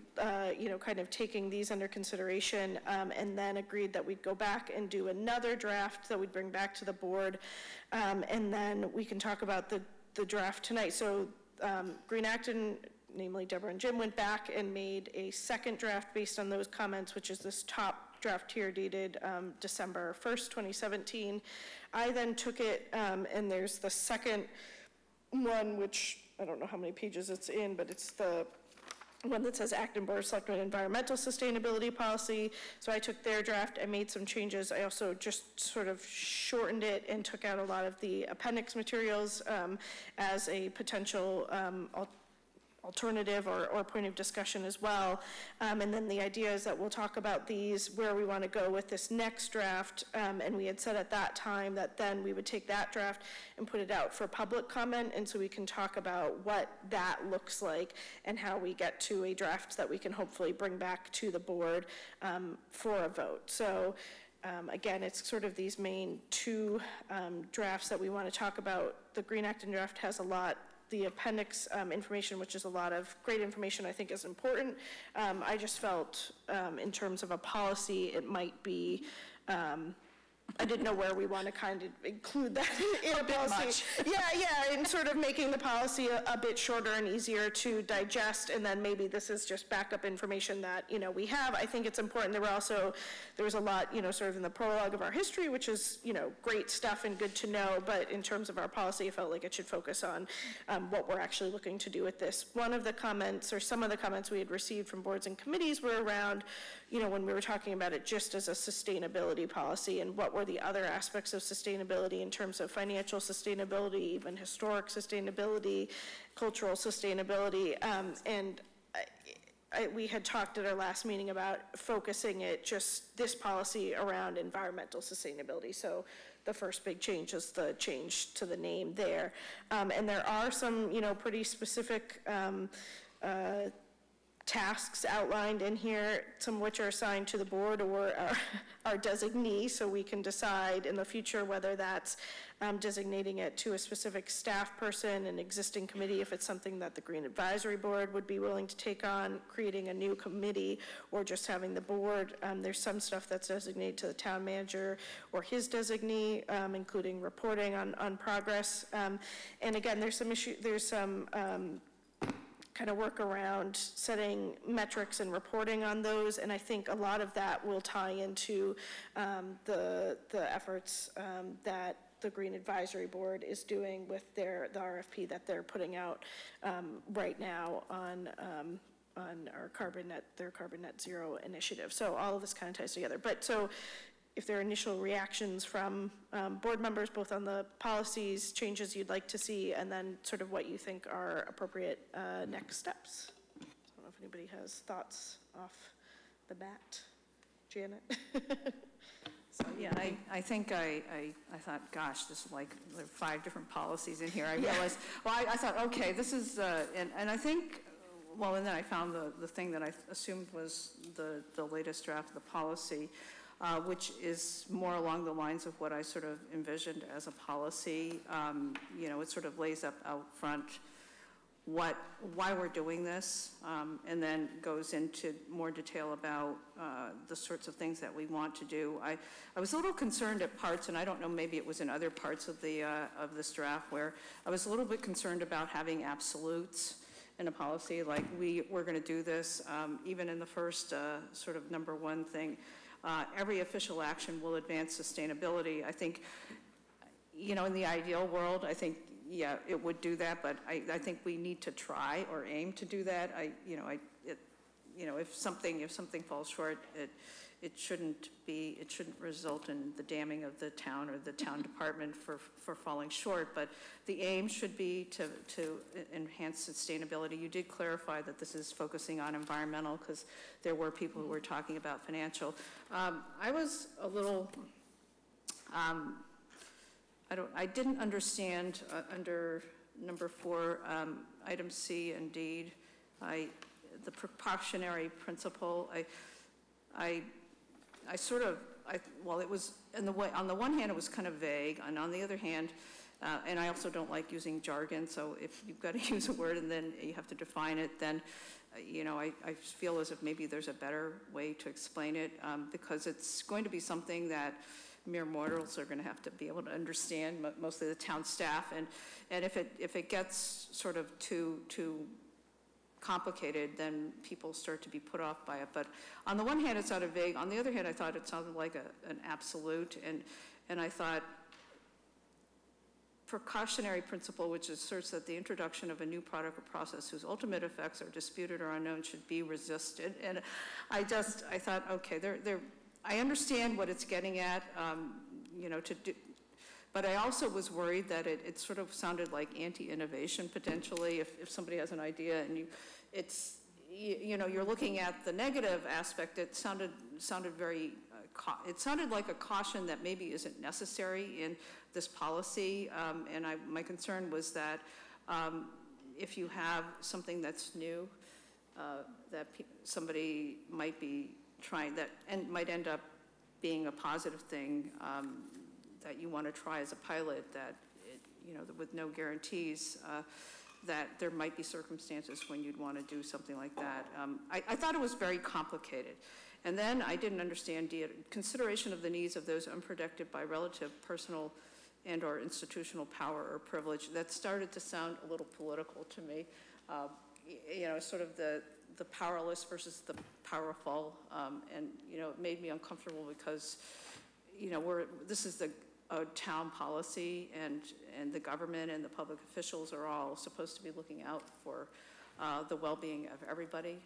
[SPEAKER 1] you know, kind of taking these under consideration, and then agreed that we'd go back and do another draft that we'd bring back to the board, and then we can talk about the draft tonight. So Green Acton, namely Deborah and Jim, went back and made a second draft based on those comments, which is this top draft here dated December 1st, 2017. I then took it, and there's the second one, which I don't know how many pages it's in, but it's the one that says Acton Board of Selectmen Environmental Sustainability Policy. So I took their draft, I made some changes. I also just sort of shortened it and took out a lot of the appendix materials as a potential alternative or point of discussion as well. And then the idea is that we'll talk about these, where we want to go with this next draft. And we had said at that time that then we would take that draft and put it out for public comment. And so we can talk about what that looks like and how we get to a draft that we can hopefully bring back to the board for a vote. So again, it's sort of these main two drafts that we want to talk about. The Green Acton draft has a lot. The appendix information, which is a lot of great information, I think is important. I just felt in terms of a policy, it might be, I didn't know where we want to kind of include that in a policy. Yeah, and sort of making the policy a bit shorter and easier to digest, and then maybe this is just backup information that, you know, we have. I think it's important. There was a lot, you know, sort of in the prologue of our history, which is, you know, great stuff and good to know, but in terms of our policy, I felt like it should focus on what we're actually looking to do with this. One of the comments, or some of the comments we had received from boards and committees were around, you know, when we were talking about it just as a sustainability policy, and what were the other aspects of sustainability in terms of financial sustainability, even historic sustainability, cultural sustainability, and we had talked at our last meeting about focusing it, just this policy around environmental sustainability. So the first big change is the change to the name there. And there are some, pretty specific tasks outlined in here, some of which are assigned to the board or our designee, so we can decide in the future whether that's designating it to a specific staff person, an existing committee, if it's something that the Green Advisory Board would be willing to take on, creating a new committee, or just having the board. There's some stuff that's designated to the town manager or his designee, including reporting on progress. And again, there's some kind of work around setting metrics and reporting on those, and I think a lot of that will tie into the efforts that the Green Advisory Board is doing with the RFP that they're putting out right now on our their carbon net zero initiative. So all of this kind of ties together. But so if there are initial reactions from board members, both on the policies, changes you'd like to see, and then sort of what you think are appropriate next steps. I don't know if anybody has thoughts off the bat. Janet?
[SPEAKER 4] So, yeah, I think I thought, gosh, this is like there are 5 different policies in here. I realized, well, I thought, okay, this is, and I think, well, and then I found the thing that I assumed was the latest draft of the policy, which is more along the lines of what I sort of envisioned as a policy. It sort of lays out front why we're doing this, and then goes into more detail about the sorts of things that we want to do. I was a little concerned at parts, and I don't know, maybe it was in other parts of this draft, where I was a little bit concerned about having absolutes in a policy, like we're going to do this, even in the first sort of number 1 thing. Every official action will advance sustainability. I think, in the ideal world, I think, yeah, it would do that, but I think we need to try or aim to do that. If something falls short, it shouldn't result in the damning of the town or the town department for falling short, but the aim should be to enhance sustainability. You did clarify that this is focusing on environmental, because there were people who were talking about financial. I was a little, I didn't understand under number 4, item C and D, the precautionary principle. Well, it was, on the one hand, it was kind of vague, and on the other hand, and I also don't like using jargon, so if you've got to use a word and then you have to define it, then, I feel as if maybe there's a better way to explain it, because it's going to be something that mere mortals are going to have to be able to understand, mostly the town staff, and if it gets sort of too complicated, then people start to be put off by it. But on the one hand, it sounded vague. On the other hand, I thought it sounded like an absolute, and I thought precautionary principle, which asserts that the introduction of a new product or process whose ultimate effects are disputed or unknown should be resisted. And I thought, okay, I understand what it's getting at, but I also was worried that it sort of sounded like anti-innovation potentially. If somebody has an idea and you're looking at the negative aspect, it sounded very, it sounded like a caution that maybe isn't necessary in this policy. And my concern was that if you have something that's new, that somebody might be trying that and might end up being a positive thing that you want to try as a pilot, that with no guarantees, that there might be circumstances when you'd want to do something like that. I thought it was very complicated. And then I didn't understand consideration of the needs of those unprotected by relative personal and or institutional power or privilege. That started to sound a little political to me. Sort of the powerless versus the powerful, and it made me uncomfortable because this is a town policy, and the government and the public officials are all supposed to be looking out for the well-being of everybody,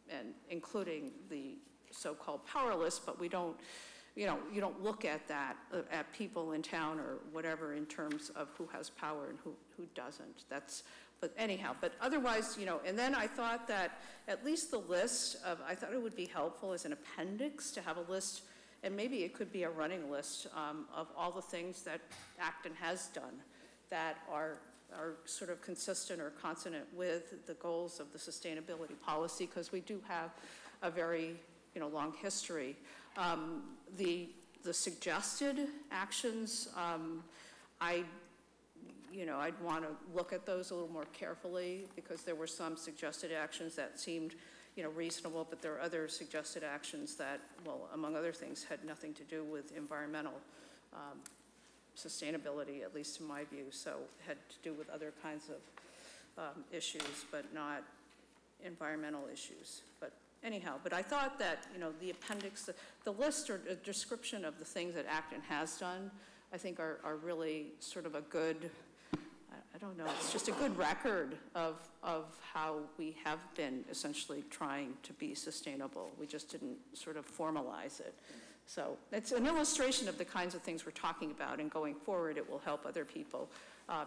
[SPEAKER 4] and including the so-called powerless, but we don't, you don't look at that, at people in town or whatever in terms of who has power and who doesn't. That's But anyhow, but otherwise, and then I thought that at least the list of, I thought it would be helpful as an appendix to have a list, and maybe it could be a running list of all the things that Acton has done that are sort of consistent or consonant with the goals of the sustainability policy, because we do have a very, long history. The suggested actions, I'd want to look at those a little more carefully, because there were some suggested actions that seemed, reasonable, but there are other suggested actions that, well, among other things, had nothing to do with environmental sustainability, at least in my view, so had to do with other kinds of issues, but not environmental issues. But anyhow, but I thought that, the appendix, the list or a description of the things that Acton has done, I think are really sort of a good, I don't know, it's just a good record of how we have been essentially trying to be sustainable. We just didn't sort of formalize it. So it's an illustration of the kinds of things we're talking about, and going forward it will help other people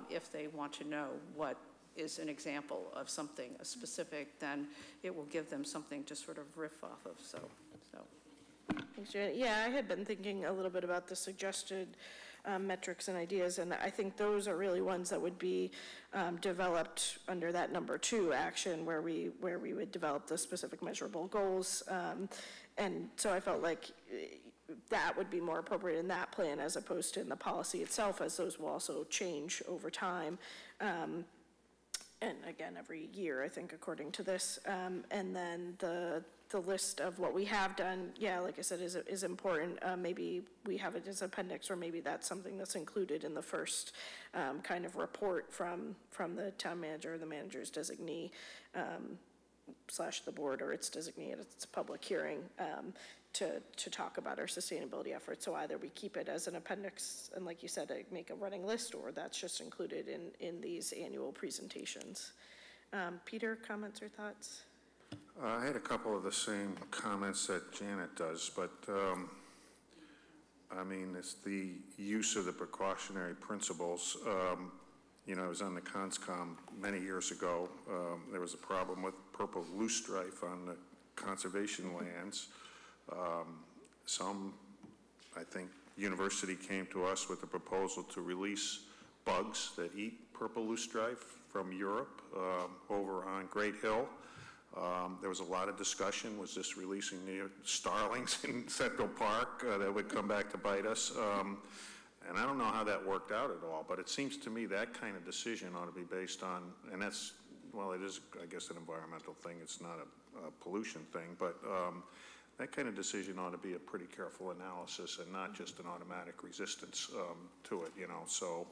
[SPEAKER 4] if they want to know what is an example of something specific, then it will give them something to sort of riff off of. So.
[SPEAKER 1] Thanks, Janet. Yeah, I had been thinking a little bit about the suggested metrics and ideas, and I think those are really ones that would be developed under that number 2 action, where we would develop the specific measurable goals, and so I felt like that would be more appropriate in that plan as opposed to in the policy itself, as those will also change over time. And again, every year, I think, according to this. And then the list of what we have done, yeah, like I said, is important. Maybe we have it as appendix, or maybe that's something that's included in the first kind of report from the town manager or the manager's designee / the board or its designee at its public hearing to talk about our sustainability efforts. So either we keep it as an appendix and, like you said, make a running list, or that's just included in these annual presentations. Peter, comments or thoughts?
[SPEAKER 5] I had a couple of the same comments that Janet does, but I mean, it's the use of the precautionary principles. I was on the CONSCOM many years ago. There was a problem with purple loosestrife on the conservation lands. I think, university came to us with a proposal to release bugs that eat purple loosestrife from Europe over on Great Hill. There was a lot of discussion. Was this releasing the starlings in Central Park that would come back to bite us? And I don't know how that worked out at all, but it seems to me that kind of decision ought to be based on, and that's, well, it is, I guess, an environmental thing. It's not a pollution thing, but that kind of decision ought to be a pretty careful analysis and not just an automatic resistance to it, So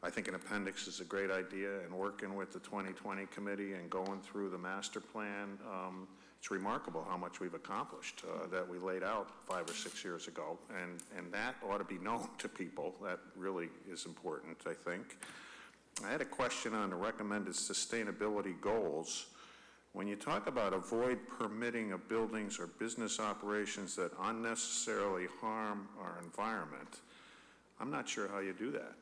[SPEAKER 5] I think an appendix is a great idea, and working with the 2020 committee and going through the master plan, it's remarkable how much we've accomplished that we laid out 5 or 6 years ago, and that ought to be known to people. That really is important, I think. I had a question on the recommended sustainability goals. When you talk about avoid permitting of buildings or business operations that unnecessarily harm our environment, I'm not sure how you do that.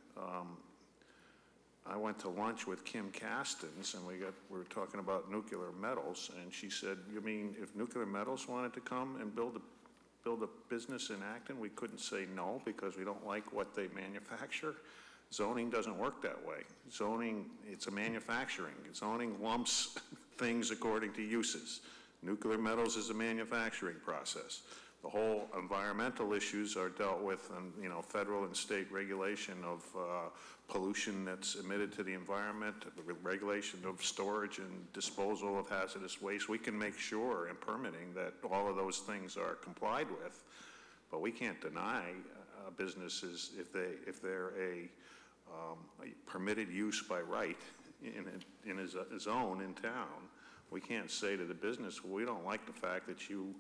[SPEAKER 5] I went to lunch with Kim Castens, and we were talking about nuclear metals, and she said, "You mean if nuclear metals wanted to come and build a business in Acton, we couldn't say no because we don't like what they manufacture?" Zoning doesn't work that way. Zoning, it's a manufacturing. Zoning lumps things according to uses. Nuclear metals is a manufacturing process. The whole environmental issues are dealt with in, federal and state regulation of pollution that's emitted to the environment, the regulation of storage and disposal of hazardous waste. We can make sure in permitting that all of those things are complied with, but we can't deny businesses if they're a permitted use by right in a zone in town. We can't say to the business, well, we don't like the fact that you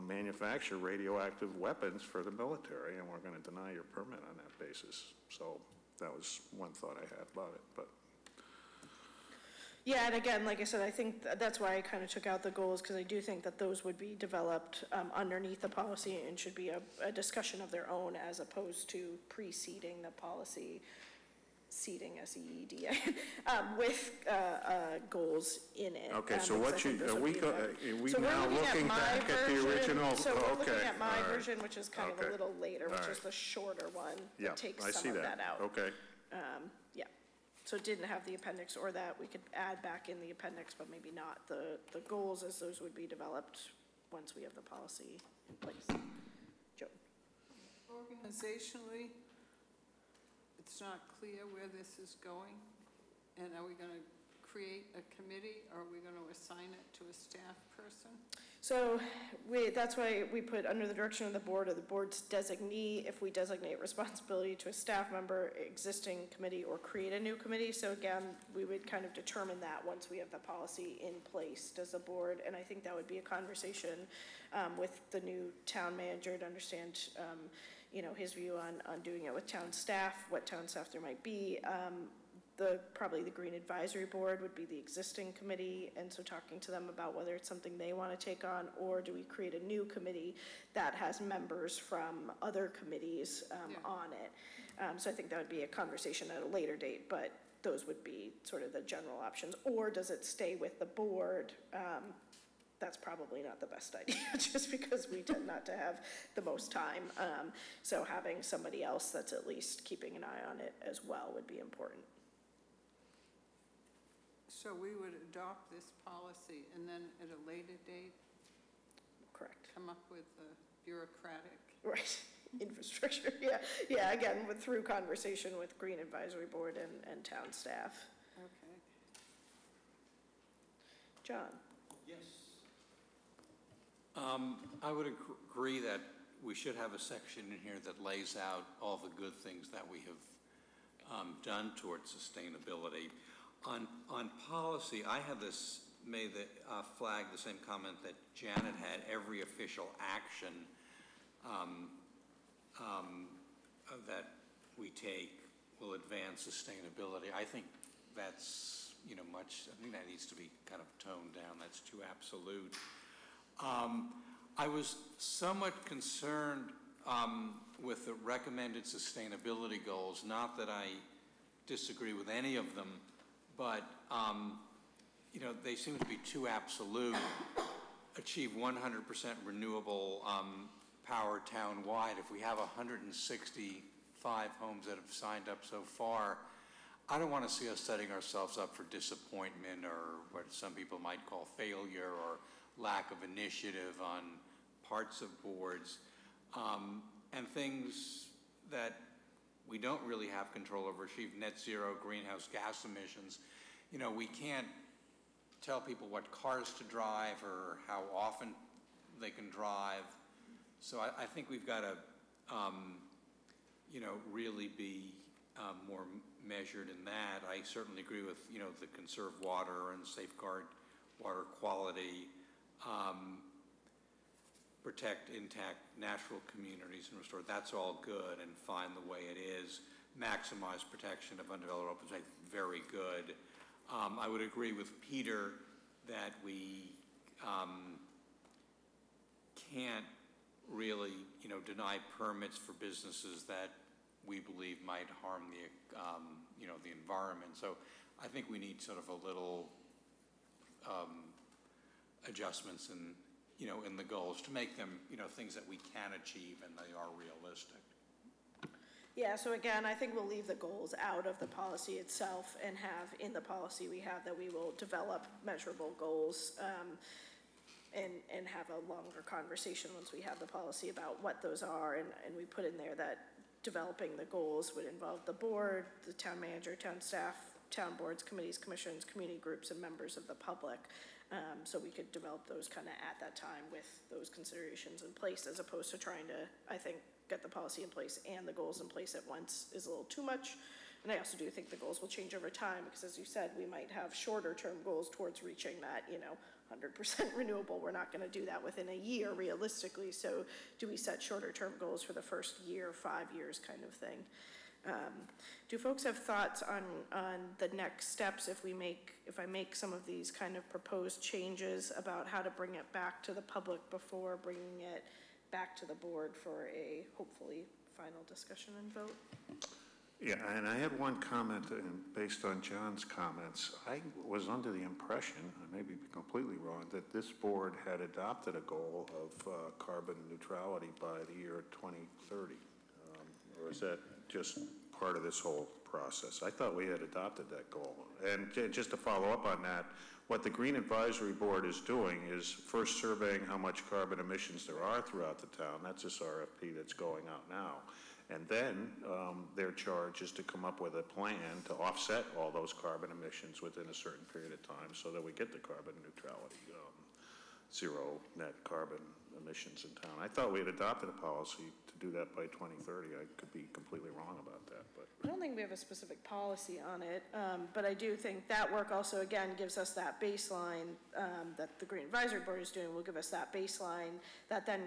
[SPEAKER 5] manufacture radioactive weapons for the military, and we're going to deny your permit on that basis. So that was one thought I had about it. But
[SPEAKER 1] yeah, and again, like I said, I think that's why I kind of took out the goals, because I do think that those would be developed underneath the policy and should be a discussion of their own, as opposed to preceding the policy seating, SEED, with goals in it.
[SPEAKER 5] Okay, so
[SPEAKER 1] because I
[SPEAKER 5] what
[SPEAKER 1] think this
[SPEAKER 5] are
[SPEAKER 1] would
[SPEAKER 5] we
[SPEAKER 1] be
[SPEAKER 5] So we're looking back at the original?
[SPEAKER 1] So we're looking
[SPEAKER 5] Okay,
[SPEAKER 1] at my
[SPEAKER 5] all right.
[SPEAKER 1] version, which is kind of a little later, which is the shorter one.
[SPEAKER 5] Yeah,
[SPEAKER 1] that takes
[SPEAKER 5] I
[SPEAKER 1] some
[SPEAKER 5] see
[SPEAKER 1] of that out.
[SPEAKER 5] Okay.
[SPEAKER 1] Yeah, so it didn't have the appendix or that, we could add back in the appendix, but maybe not the goals as those would be developed once we have the policy in place. Joe?
[SPEAKER 10] Organizationally, it's not clear where this is going, and are we going to create a committee, or are we going to assign it to a staff person?
[SPEAKER 1] So that's why we put under the direction of the board or the board's designee, if we designate responsibility to a staff member, existing committee, or create a new committee. So again, we would kind of determine that once we have the policy in place. Does the board, and I think that would be a conversation with the new town manager to understand you know, his view on doing it with town staff, what town staff there might be. Probably the Green Advisory Board would be the existing committee, and so talking to them about whether it's something they want to take on, or do we create a new committee that has members from other committees on it. So I think that would be a conversation at a later date, but those would be sort of the general options. Or does it stay with the board? That's probably not the best idea, just because we tend not to have the most time. So having somebody else that's at least keeping an eye on it as well would be important.
[SPEAKER 10] So we would adopt this policy and then at a later date?
[SPEAKER 1] Correct.
[SPEAKER 10] Come up with a bureaucratic?
[SPEAKER 1] Right, infrastructure, yeah, again, through conversation with Green Advisory Board and town staff.
[SPEAKER 10] Okay.
[SPEAKER 1] John?
[SPEAKER 11] Yes. I would agree that we should have a section in here that lays out all the good things that we have done towards sustainability. On policy, I have this, flag the same comment that Janet had. Every official action that we take will advance sustainability. I think that's, you know, I think that needs to be kind of toned down. That's too absolute. I was somewhat concerned with the recommended sustainability goals. Not that I disagree with any of them, but you know, they seem to be too absolute. Achieve 100% renewable power townwide. If we have 165 homes that have signed up so far, I don't want to see us setting ourselves up for disappointment or what some people might call failure or lack of initiative on parts of boards, and things that we don't really have control over. Achieve net zero greenhouse gas emissions. You know, we can't tell people what cars to drive or how often they can drive. So I think we've got to, you know, really be more measured in that. I certainly agree with, you know, the conserve water and safeguard water quality, protect intact natural communities and restore. That's all good and fine the way it is. Maximize protection of undeveloped open space, very good. I would agree with Peter that we can't really, you know, deny permits for businesses that we believe might harm the, you know, the environment. So I think we need sort of a little adjustments in, you know, in the goals to make them, you know, things that we can achieve and they are realistic.
[SPEAKER 1] Yeah, so again, I think we'll leave the goals out of the policy itself and have in the policy we have that we will develop measurable goals and have a longer conversation once we have the policy about what those are. And we put in there that developing the goals would involve the board, the town manager, town staff, town boards, committees, commissions, community groups, and members of the public. So we could develop those kind of at that time with those considerations in place, as opposed to trying to, I think, get the policy in place and the goals in place at once is a little too much. And I also do think the goals will change over time because, as you said, we might have shorter term goals towards reaching that, you know, 100% renewable. We're not going to do that within a year realistically. So do we set shorter term goals for the first year, 5 years kind of thing? Do folks have thoughts on the next steps if I make some of these kind of proposed changes about how to bring it back to the public before bringing it back to the board for a hopefully final discussion and vote?
[SPEAKER 5] Yeah, and I had one comment, and based on John's comments, I was under the impression, I may be completely wrong, that this board had adopted a goal of carbon neutrality by the year 2030. Or is that just part of this whole process? I thought we had adopted that goal. And just to follow up on that, what the Green Advisory Board is doing is first surveying how much carbon emissions there are throughout the town. That's this RFP that's going out now. And then their charge is to come up with a plan to offset all those carbon emissions within a certain period of time so that we get the carbon neutrality, zero net carbon emissions in town. I thought we had adopted a policy to do that by 2030. I could be completely wrong about that, but.
[SPEAKER 1] I don't think we have a specific policy on it, but I do think that work also, again, gives us that baseline that the Green Advisory Board is doing, will give us that baseline that then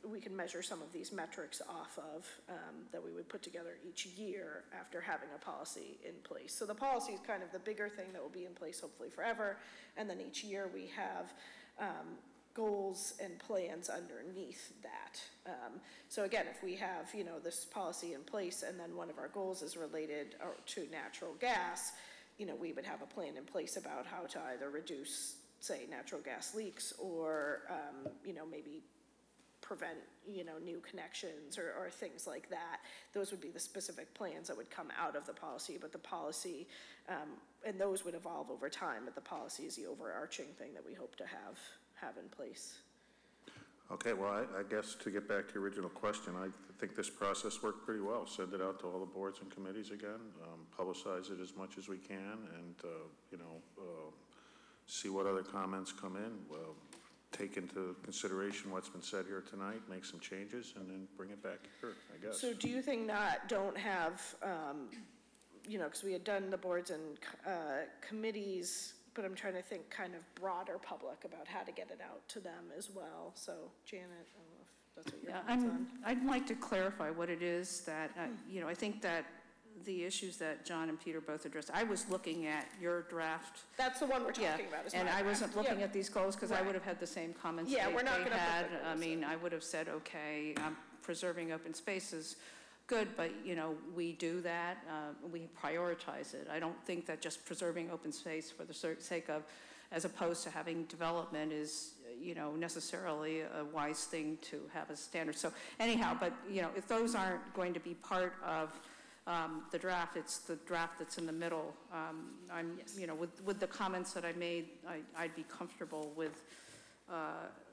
[SPEAKER 1] we can measure some of these metrics off of that we would put together each year after having a policy in place. So the policy is kind of the bigger thing that will be in place hopefully forever, and then each year we have goals and plans underneath that. So again, if we have, you know, this policy in place and then one of our goals is related to natural gas, you know, we would have a plan in place about how to either reduce, say, natural gas leaks or, you know, maybe prevent, you know, new connections or things like that. Those would be the specific plans that would come out of the policy, but the policy, and those would evolve over time, but the policy is the overarching thing that we hope to have in place.
[SPEAKER 5] Okay, well, I guess to get back to your original question, I think this process worked pretty well. Send it out to all the boards and committees again, publicize it as much as we can, and, you know, see what other comments come in. Well, take into consideration what's been said here tonight, make some changes, and then bring it back here, I guess.
[SPEAKER 1] So do you think don't have, you know, because we had done the boards and committees, but I'm trying to think kind of broader public about how to get it out to them as well. So Janet, I don't know if that's what you're on.
[SPEAKER 4] I'd like to clarify what it is that, you know, I think that the issues that John and Peter both addressed, I was looking at your draft.
[SPEAKER 1] That's the one we're talking about.
[SPEAKER 4] And I wasn't looking at these goals because I would have had the same comments they
[SPEAKER 1] we're not
[SPEAKER 4] had. I mean, I would have said, okay, preserving open space is good, but, you know, we do that. We prioritize it. I don't think that just preserving open space for the sake of, as opposed to having development is, you know, necessarily a wise thing to have as standard. So anyhow, but, you know, if those aren't going to be part of the draft, it's the draft that's in the middle. You know, with the comments that I made, I'd be comfortable with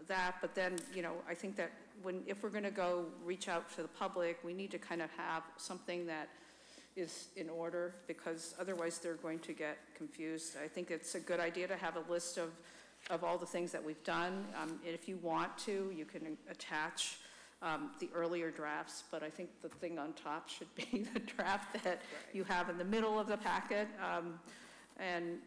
[SPEAKER 4] that. But then, you know, I think that if we're going to go reach out to the public, we need to kind of have something that is in order, because otherwise they're going to get confused. I think it's a good idea to have a list of all the things that we've done. And if you want to, you can attach the earlier drafts, but I think the thing on top should be the draft that you have in the middle of the packet. And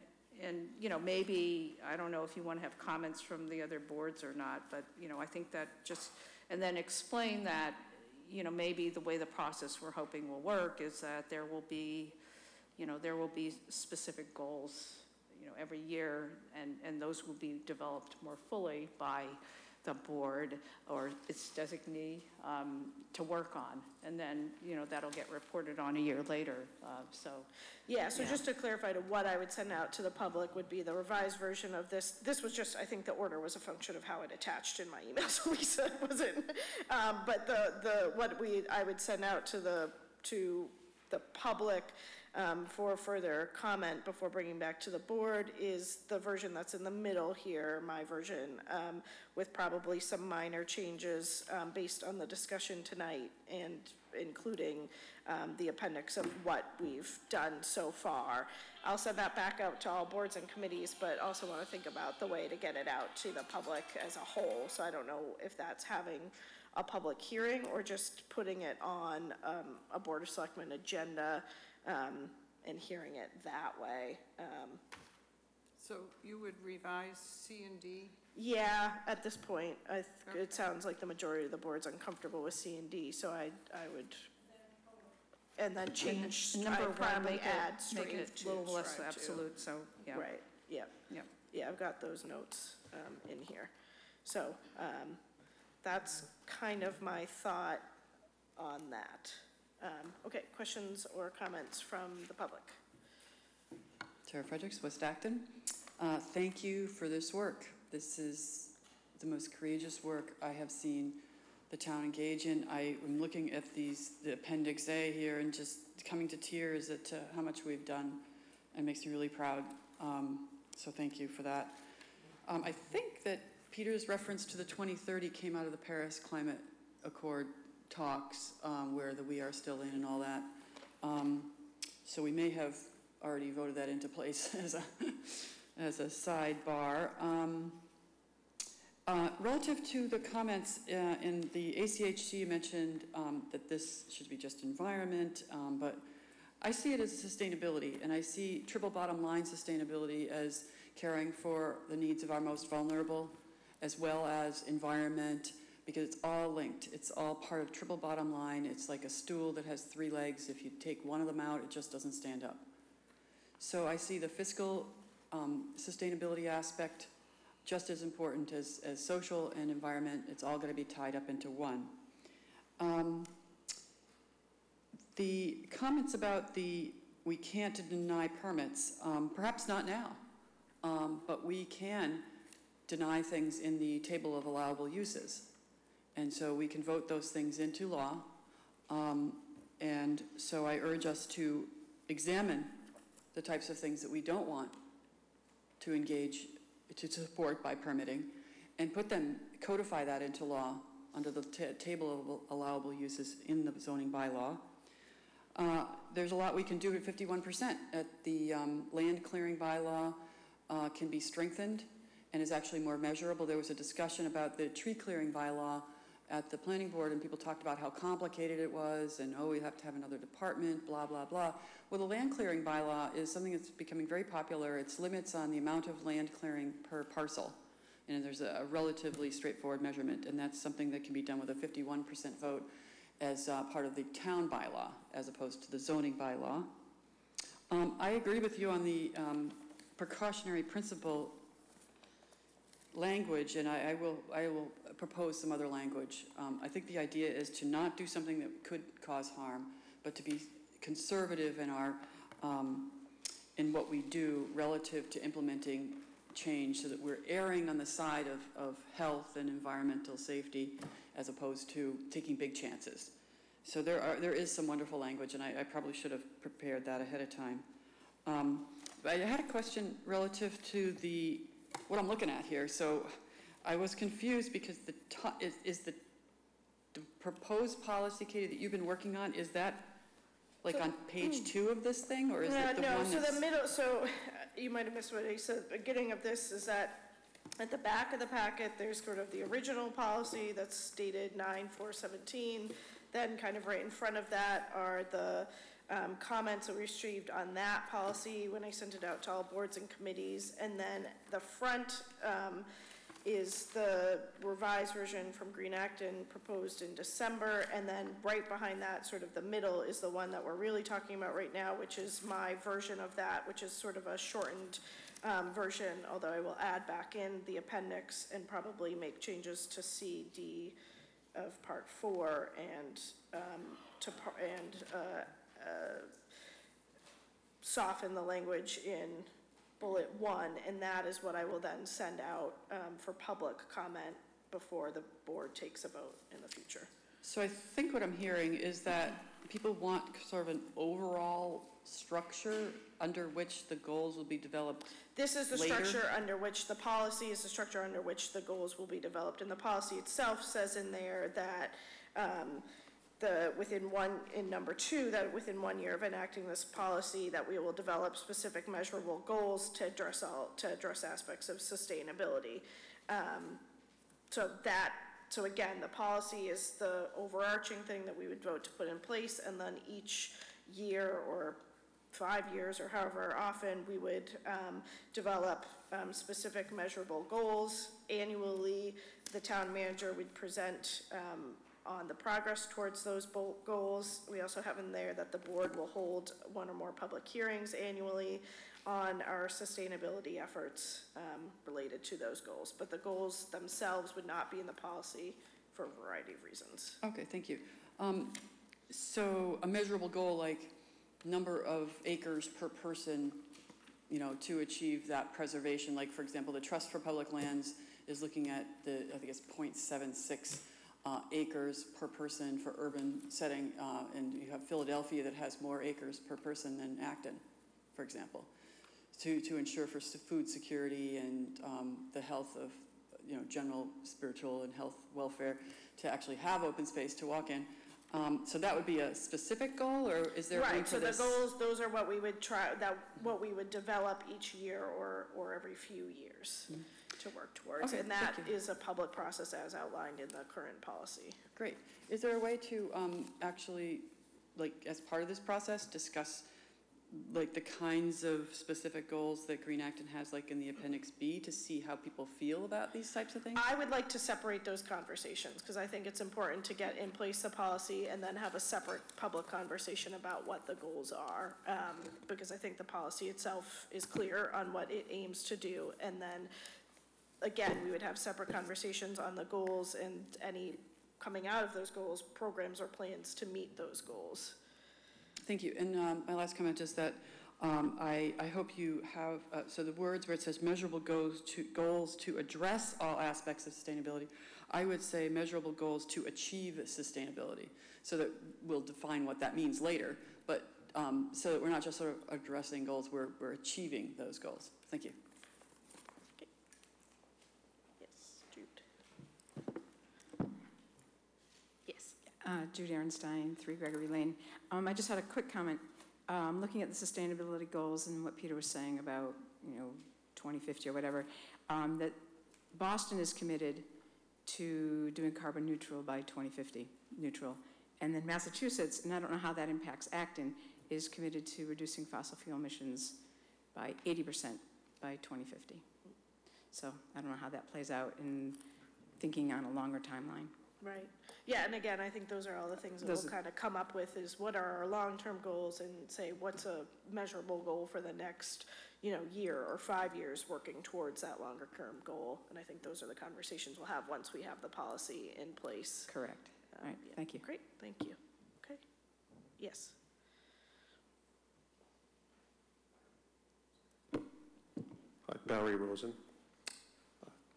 [SPEAKER 4] you know, maybe, I don't know if you want to have comments from the other boards or not, but, you know, I think that just, and then explain that, you know, maybe the way the process we're hoping will work is that there will be, you know, there will be specific goals, you know, every year, and those will be developed more fully by the board or its designee to work on, and then, you know, that'll get reported on a year later. So
[SPEAKER 1] just to clarify, to what I would send out to the public would be the revised version of this. This was just, I think the order was a function of how it attached in my email, so Lisa wasn't. But I would send out to the public for further comment before bringing back to the board is the version that's in the middle here, my version, with probably some minor changes based on the discussion tonight, and including the appendix of what we've done so far. I'll send that back out to all boards and committees, but also want to think about the way to get it out to the public as a whole. So I don't know if that's having a public hearing or just putting it on a Board of Selectmen agenda and hearing it that way.
[SPEAKER 10] So you would revise C and D?
[SPEAKER 1] Yeah, at this point, it sounds like the majority of the board's uncomfortable with C and D, so I would, and then change,
[SPEAKER 4] number one,
[SPEAKER 1] probably
[SPEAKER 4] make it a little less absolute, so, yeah.
[SPEAKER 1] Right, yeah. Yeah, I've got those notes in here. So that's kind of my thought on that. Okay, questions or comments from the public?
[SPEAKER 2] Tara Fredericks, West Acton. Thank you for this work. This is the most courageous work I have seen the town engage in. I am looking at the Appendix A here and just coming to tears at how much we've done, and makes me really proud. So thank you for that. I think that Peter's reference to the 2030 came out of the Paris Climate Accord talks, where the we are still in and all that. So we may have already voted that into place as a sidebar. Relative to the comments in the ACHC, you mentioned that this should be just environment, but I see it as sustainability, and I see triple bottom line sustainability as caring for the needs of our most vulnerable, as well as environment, because it's all linked. It's all part of triple bottom line. It's like a stool that has 3 legs. If you take one of them out, it just doesn't stand up. So I see the fiscal sustainability aspect just as important as social and environment. It's all going to be tied up into one. The comments about we can't deny permits, perhaps not now, but we can deny things in the table of allowable uses. And so we can vote those things into law. And so I urge us to examine the types of things that we don't want to engage, to support by permitting, and codify that into law under the table of allowable uses in the zoning bylaw. There's a lot we can do at 51%. At the land clearing bylaw can be strengthened and is actually more measurable. There was a discussion about the tree clearing bylaw at the planning board, and people talked about how complicated it was, and we have to have another department, blah, blah, blah. Well, the land clearing bylaw is something that's becoming very popular. It's limits on the amount of land clearing per parcel, and there's a relatively straightforward measurement, and that's something that can be done with a 51% vote as part of the town bylaw, as opposed to the zoning bylaw. I agree with you on the precautionary principle language, and I will propose some other language. I think the idea is to not do something that could cause harm, but to be conservative in our in what we do relative to implementing change, so that we're erring on the side of health and environmental safety as opposed to taking big chances. So there is some wonderful language, and I probably should have prepared that ahead of time. I had a question relative to what I'm looking at here. So I was confused because is the proposed policy, Katie, that you've been working on, is that like on page 2 of this thing, or is it the one that's...
[SPEAKER 1] the middle, so you might have missed what I said at the beginning of this, is that at the back of the packet, there's sort of the original policy that's dated 9/4/17. Then kind of right in front of that are the comments that we received on that policy when I sent it out to all boards and committees. And then the front is the revised version from Green Acton proposed in December. And then right behind that, sort of the middle, is the one that we're really talking about right now, which is my version of that, which is sort of a shortened version, although I will add back in the appendix and probably make changes to C, D of Part 4 and soften the language in bullet 1, and that is what I will then send out for public comment before the board takes a vote in the future.
[SPEAKER 2] So I think what I'm hearing is that people want sort of an overall structure under which the goals will be developed.
[SPEAKER 1] This is the
[SPEAKER 2] later.
[SPEAKER 1] structure under which the policy is the structure under which the goals will be developed, and the policy itself says in there that in number 2, that within 1 year of enacting this policy, that we will develop specific measurable goals to address aspects of sustainability. So again, the policy is the overarching thing that we would vote to put in place, and then each year or 5 years or however often we would develop specific measurable goals. Annually, the town manager would present on the progress towards those goals. We also have in there that the board will hold 1 or more public hearings annually on our sustainability efforts related to those goals. But the goals themselves would not be in the policy for a variety of reasons.
[SPEAKER 2] Okay, thank you. So a measurable goal like number of acres per person, you know, to achieve that preservation. Like, for example, the Trust for Public Lands is looking at I think it's 0.76 acres per person for urban setting, and you have Philadelphia that has more acres per person than Acton, for example, to ensure for food security and the health of, you know, general spiritual and health welfare, to actually have open space to walk in. So that would be a specific goal, or is there room
[SPEAKER 1] Right,
[SPEAKER 2] for
[SPEAKER 1] so the
[SPEAKER 2] this?
[SPEAKER 1] goals, those are what we would what we would develop each year or every few years to work towards.
[SPEAKER 2] Okay,
[SPEAKER 1] And that
[SPEAKER 2] thank you.
[SPEAKER 1] is a public process as outlined in the current policy.
[SPEAKER 2] Great. Is there a way to actually, like, as part of this process, discuss like the kinds of specific goals that Green Acton has, like in the Appendix B, to see how people feel about these types of things?
[SPEAKER 1] I would like to separate those conversations, because I think it's important to get in place the policy and then have a separate public conversation about what the goals are. Because I think the policy itself is clear on what it aims to do. And then, again, we would have separate conversations on the goals and any coming out of those goals, programs or plans to meet those goals.
[SPEAKER 2] Thank you. And my last comment is that I hope you have, so the words where it says measurable goals to address all aspects of sustainability, I would say measurable goals to achieve sustainability, so that we'll define what that means later, but so that we're not just sort of addressing goals, we're achieving those goals. Thank you.
[SPEAKER 1] Okay. Yes, Jude. Yes.
[SPEAKER 12] Jude Ehrenstein, 3 Gregory Lane. I just had a quick comment. Looking at the sustainability goals and what Peter was saying about, you know, 2050 or whatever, that Boston is committed to doing carbon neutral by 2050, neutral. And then Massachusetts, and I don't know how that impacts Acton, is committed to reducing fossil fuel emissions by 80% by 2050. So I don't know how that plays out in thinking on a longer timeline.
[SPEAKER 1] Right. Yeah, and again, I think those are all the things that we'll kind of come up with, is what are our long-term goals, and say what's a measurable goal for the next, you know, year or 5 years working towards that longer-term goal. And I think those are the conversations we'll have once we have the policy in place.
[SPEAKER 12] Correct. All right,
[SPEAKER 1] Yeah.
[SPEAKER 12] thank you.
[SPEAKER 1] Great, thank you. Okay. Yes.
[SPEAKER 15] Hi, Barry Rosen,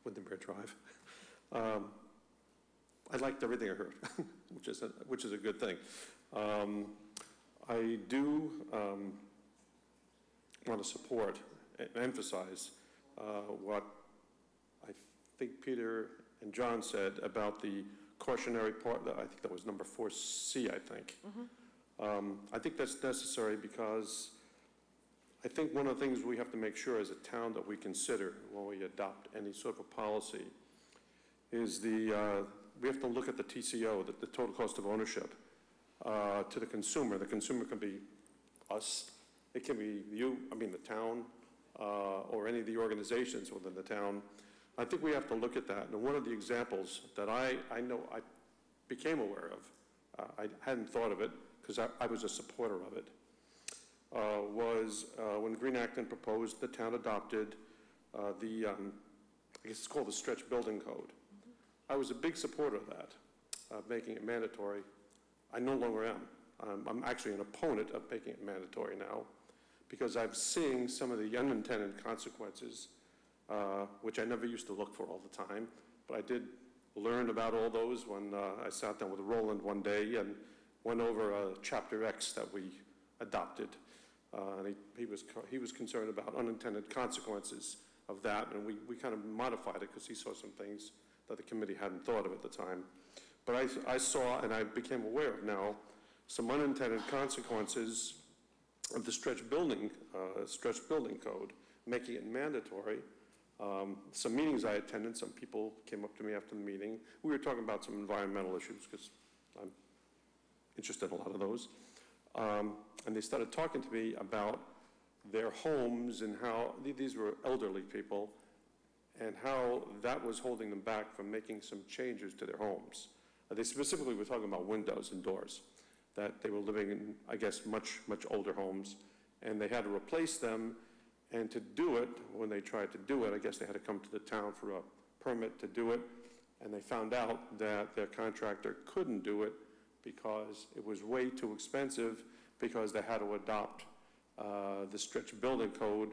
[SPEAKER 15] Windermere Drive. I liked everything I heard, which is a good thing. I do want to support and emphasize what I think Peter and John said about the cautionary part. I think that was number 4C, I think. I think that's necessary because I think one of the things we have to make sure as a town that we consider when we adopt any sort of a policy is we have to look at the TCO, the total cost of ownership, to the consumer. The consumer can be us, it can be you, I mean the town, or any of the organizations within the town. I think we have to look at that. And one of the examples that I know I became aware of, I hadn't thought of it because I was a supporter of it, was when Green Acton proposed, the town adopted I guess it's called the Stretch Building Code. I was a big supporter of that, making it mandatory. I no longer am. I'm actually an opponent of making it mandatory now, because I'm seeing some of the unintended consequences, which I never used to look for all the time, but I did learn about all those when I sat down with Roland one day and went over Chapter X that we adopted. And he was concerned about unintended consequences of that, and we kind of modified it because he saw some things that the committee hadn't thought of at the time. But I saw, and I became aware of now, some unintended consequences of the stretch building code, making it mandatory. Some meetings I attended, some people came up to me after the meeting. We were talking about some environmental issues because I'm interested in a lot of those. And they started talking to me about their homes and how, these were elderly people, and how that was holding them back from making some changes to their homes. They specifically were talking about windows and doors, that they were living in, I guess, much, much older homes, and they had to replace them. And to do it, when they tried to do it, I guess they had to come to the town for a permit to do it, and they found out that their contractor couldn't do it because it was way too expensive because they had to adopt the stretch building code,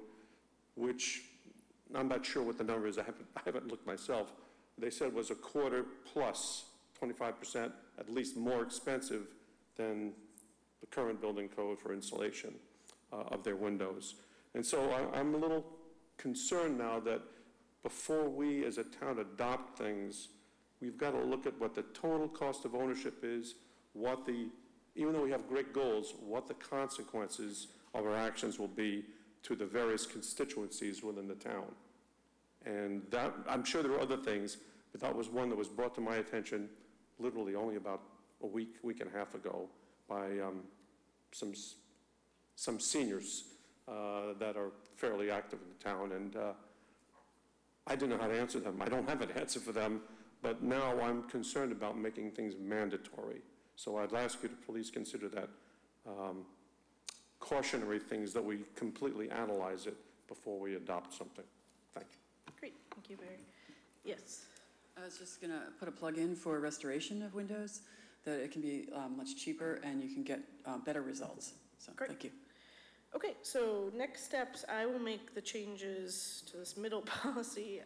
[SPEAKER 15] which I'm not sure what the number is. I haven't looked myself. They said was a quarter plus 25%, at least more expensive than the current building code for installation of their windows. And so I'm a little concerned now that before we as a town adopt things, we've got to look at what the total cost of ownership is, even though we have great goals, what the consequences of our actions will be to the various constituencies within the town. And that, I'm sure there are other things, but that was one that was brought to my attention literally only about a week and a half ago by some seniors that are fairly active in the town, and I didn't know how to answer them. I don't have an answer for them, but now I'm concerned about making things mandatory. So I'd ask you to please consider that cautionary things, that we completely analyze it before we adopt something. Thank you.
[SPEAKER 1] Great, thank you, Barry. Yes.
[SPEAKER 2] I was just going to put a plug in for restoration of windows, that it can be much cheaper and you can get better results. So
[SPEAKER 1] Great.
[SPEAKER 2] Thank you.
[SPEAKER 1] Okay, so next steps, I will make the changes to this middle policy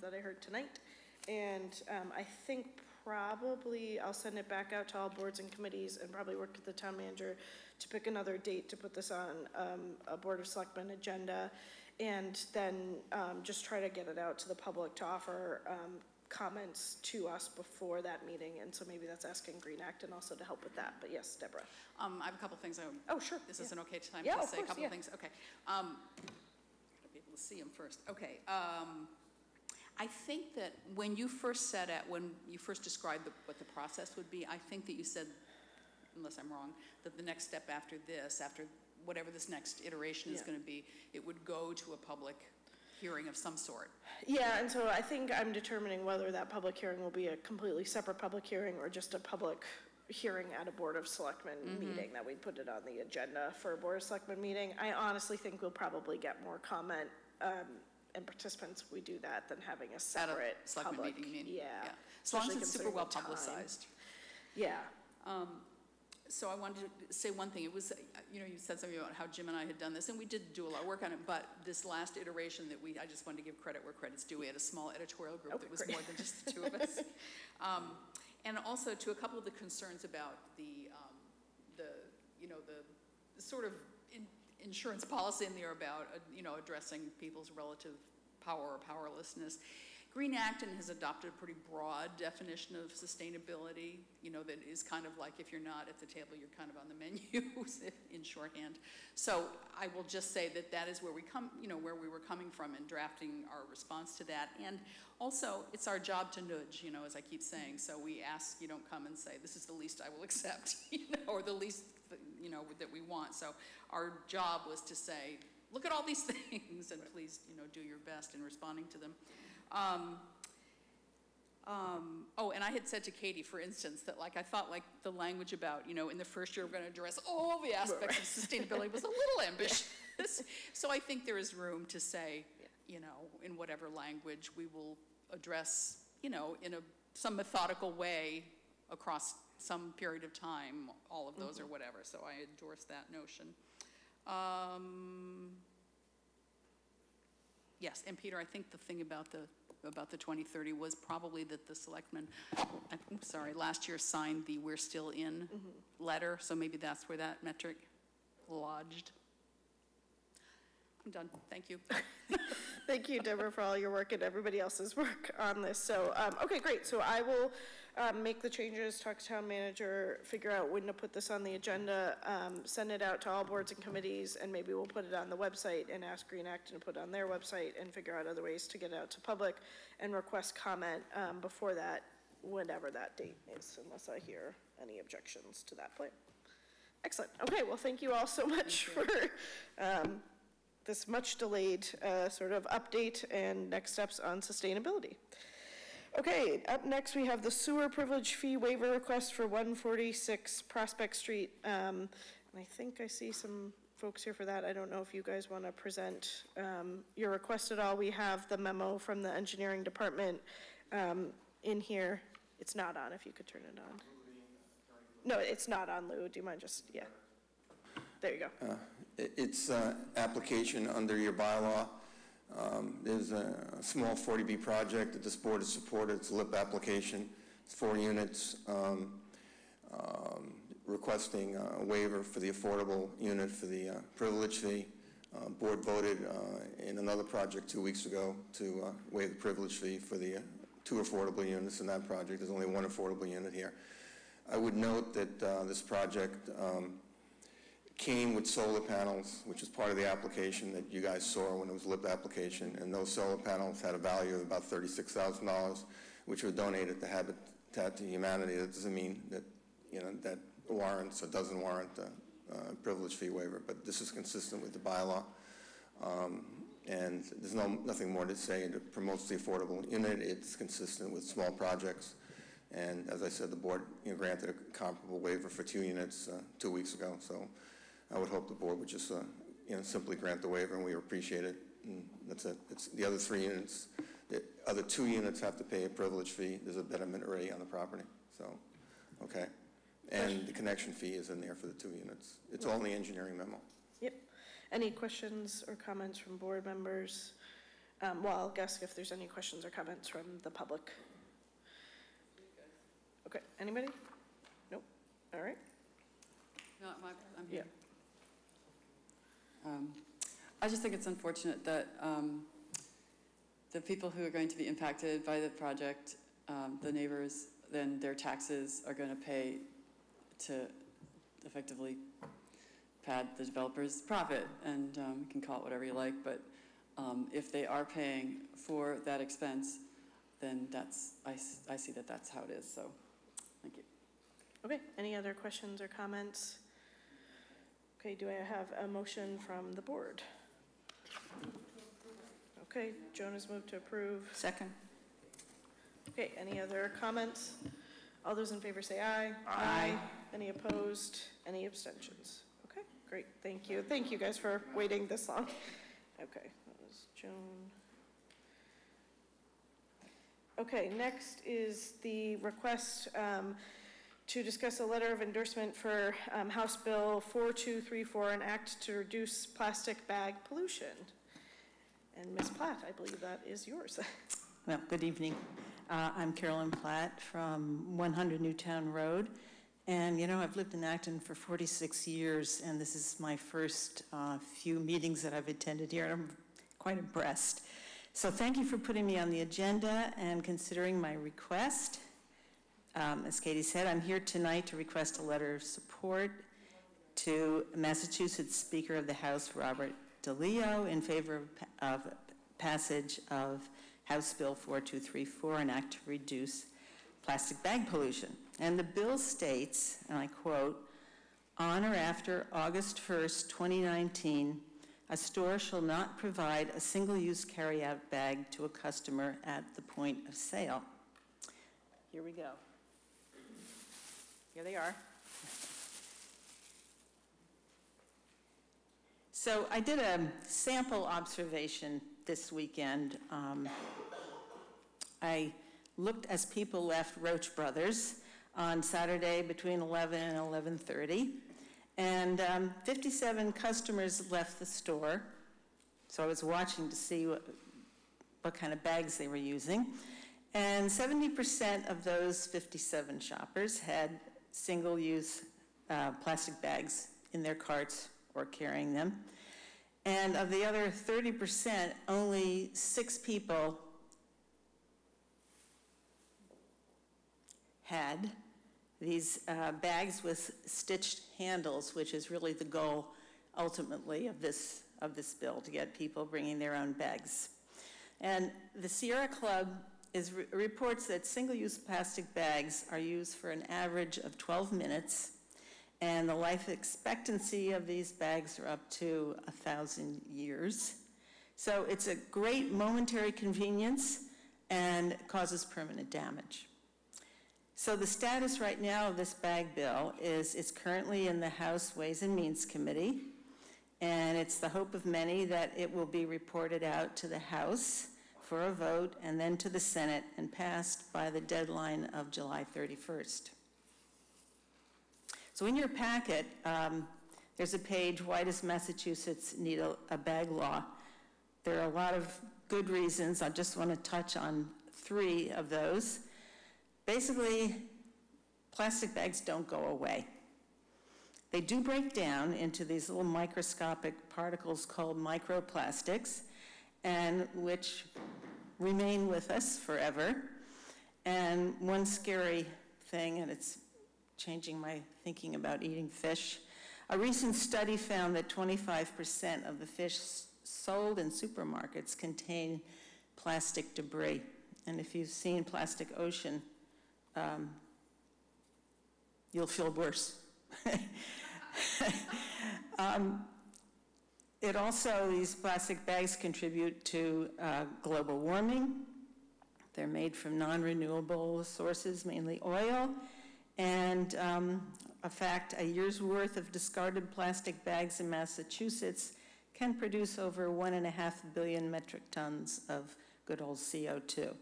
[SPEAKER 1] that I heard tonight. And I think probably I'll send it back out to all boards and committees and probably work with the town manager to pick another date to put this on a Board of Selectmen agenda, and then just try to get it out to the public to offer comments to us before that meeting. And so maybe that's asking Green Acton also to help with that. But yes, Deborah.
[SPEAKER 14] I have a couple things.
[SPEAKER 1] Oh, sure.
[SPEAKER 14] This is an okay time
[SPEAKER 1] Yeah,
[SPEAKER 14] to say
[SPEAKER 1] course,
[SPEAKER 14] a couple
[SPEAKER 1] yeah.
[SPEAKER 14] things. Okay. Gotta be able to see them first. Okay. I think that when you first described what the process would be, I think that you said, unless I'm wrong, that the next step after this, after whatever this next iteration is going to be, it would go to a public hearing of some sort.
[SPEAKER 1] Yeah, and so I think I'm determining whether that public hearing will be a completely separate public hearing or just a public hearing at a Board of Selectmen meeting, that we'd put it on the agenda for a Board of Selectmen meeting. I honestly think we'll probably get more comment and participants if we do that than having a separate public
[SPEAKER 14] meeting.
[SPEAKER 1] Yeah.
[SPEAKER 14] As long as it's
[SPEAKER 1] Especially
[SPEAKER 14] super well
[SPEAKER 1] considering the time.
[SPEAKER 14] publicized.
[SPEAKER 1] Yeah.
[SPEAKER 14] So I wanted to say one thing. It was, you said something about how Jim and I had done this, and we did do a lot of work on it, but this last iteration I just wanted to give credit where credit's due. We had a small editorial group that was more than just the two of us. And also to a couple of the concerns about the sort of insurance policy in there about, addressing people's relative power or powerlessness. Green Acton has adopted a pretty broad definition of sustainability, that is kind of like if you're not at the table, you're kind of on the menu in shorthand. So I will just say that that is where we were coming from in drafting our response to that. And also, it's our job to nudge, as I keep saying. So we ask you don't come and say, this is the least I will accept, or the least, that we want. So our job was to say, look at all these things and please, do your best in responding to them. And I had said to Katie, for instance, that I thought the language about, in the first year we're going to address all the aspects of sustainability was a little ambitious. So I think there is room to say, in whatever language we will address, in some methodical way across some period of time, all of those or whatever. So I endorse that notion. Yes, and Peter, I think the thing about the 2030 was probably that the selectmen, last year signed the "We're Still In" letter, so maybe that's where that metric lodged. I'm done. Thank you.
[SPEAKER 1] Thank you, Deborah, for all your work and everybody else's work on this. So, okay, great. So I will make the changes, talk to town manager, figure out when to put this on the agenda, send it out to all boards and committees, and maybe we'll put it on the website and ask Green Acton to put it on their website and figure out other ways to get it out to public and request comment before that, whenever that date is, unless I hear any objections to that plan. Excellent. Okay, well, thank you all so much for this much delayed sort of update and next steps on sustainability. Okay, up next we have the sewer privilege fee waiver request for 146 Prospect Street. And I think I see some folks here for that. I don't know if you guys want to present your request at all. We have the memo from the engineering department in here. It's not on, if you could turn it on. No, it's not on Lou. Do you mind just, yeah. There you go.
[SPEAKER 16] It's application under your bylaw. There's a small 40B project that this board has supported. It's a LIP application. It's 4 units, requesting a waiver for the affordable unit for the privilege fee. Board voted in another project 2 weeks ago to waive the privilege fee for the 2 affordable units in that project. There's only 1 affordable unit here. I would note that this project came with solar panels, which is part of the application that you guys saw when it was a LIP application, and those solar panels had a value of about $36,000, which were donated to Habitat to Humanity. That doesn't mean that, that warrants or doesn't warrant a privilege fee waiver, but this is consistent with the bylaw. And there's nothing more to say. It promotes the affordable unit. It's consistent with small projects. And as I said, the board granted a comparable waiver for 2 units 2 weeks ago. So I would hope the board would just simply grant the waiver, and we appreciate it. And that's it. It's the other 3 units. The other 2 units have to pay a privilege fee. There's a betterment already on the property. So, okay. And the connection fee is in there for the 2 units. It's all in the engineering memo.
[SPEAKER 1] Yep. Any questions or comments from board members? Well, I'll guess if there's any questions or comments from the public. Okay, anybody? Nope. All right.
[SPEAKER 2] No, I'm here. I just think it's unfortunate that the people who are going to be impacted by the project, the neighbors, then their taxes are going to pay to effectively pad the developer's profit, and you can call it whatever you like, but if they are paying for that expense, then I see that that's how it is, so thank you.
[SPEAKER 1] Okay, any other questions or comments? Okay, do I have a motion from the board? Okay, Joan has moved to approve.
[SPEAKER 4] Second.
[SPEAKER 1] Okay, any other comments? All those in favor say aye.
[SPEAKER 4] Aye.
[SPEAKER 1] Any opposed? Any abstentions? Okay, great, thank you. Thank you guys for waiting this long. Okay, that was Joan. Okay, next is the request to discuss a letter of endorsement for House Bill 4234, an act to reduce plastic bag pollution. And Ms. Platt, I believe that is yours.
[SPEAKER 17] Well, good evening. I'm Carolyn Platt from 100 Newtown Road. And I've lived in Acton for 46 years, and this is my first few meetings that I've attended here, and I'm quite impressed. So thank you for putting me on the agenda and considering my request. As Katie said, I'm here tonight to request a letter of support to Massachusetts Speaker of the House, Robert DeLeo, in favor of passage of House Bill 4234, an act to reduce plastic bag pollution. And the bill states, and I quote, "On or after August 1st, 2019, a store shall not provide a single-use carryout bag to a customer at the point of sale." Here we go. Here they are. So I did a sample observation this weekend. I looked as people left Roach Brothers on Saturday between 11 and 11:30, and 57 customers left the store. So I was watching to see what kind of bags they were using. And 70% of those 57 shoppers had single-use plastic bags in their carts or carrying them. And of the other 30%, only 6 people had these bags with stitched handles, which is really the goal ultimately of this bill, to get people bringing their own bags. And the Sierra Club reports that single-use plastic bags are used for an average of 12 minutes, and the life expectancy of these bags are up to 1,000 years. So it's a great momentary convenience and causes permanent damage. So the status right now of this bag bill is it's currently in the House Ways and Means Committee, and it's the hope of many that it will be reported out to the House for a vote and then to the Senate and passed by the deadline of July 31st. So in your packet, there's a page, Why Does Massachusetts Need a Bag Law? There are a lot of good reasons. I just want to touch on 3 of those. Basically, plastic bags don't go away. They do break down into these little microscopic particles called microplastics, and which remain with us forever. And one scary thing, and it's changing my thinking about eating fish, a recent study found that 25% of the fish sold in supermarkets contain plastic debris. And if you've seen Plastic Ocean, you'll feel worse. These plastic bags contribute to global warming. They're made from non-renewable sources, mainly oil. And a year's worth of discarded plastic bags in Massachusetts can produce over 1.5 billion metric tons of good old CO2.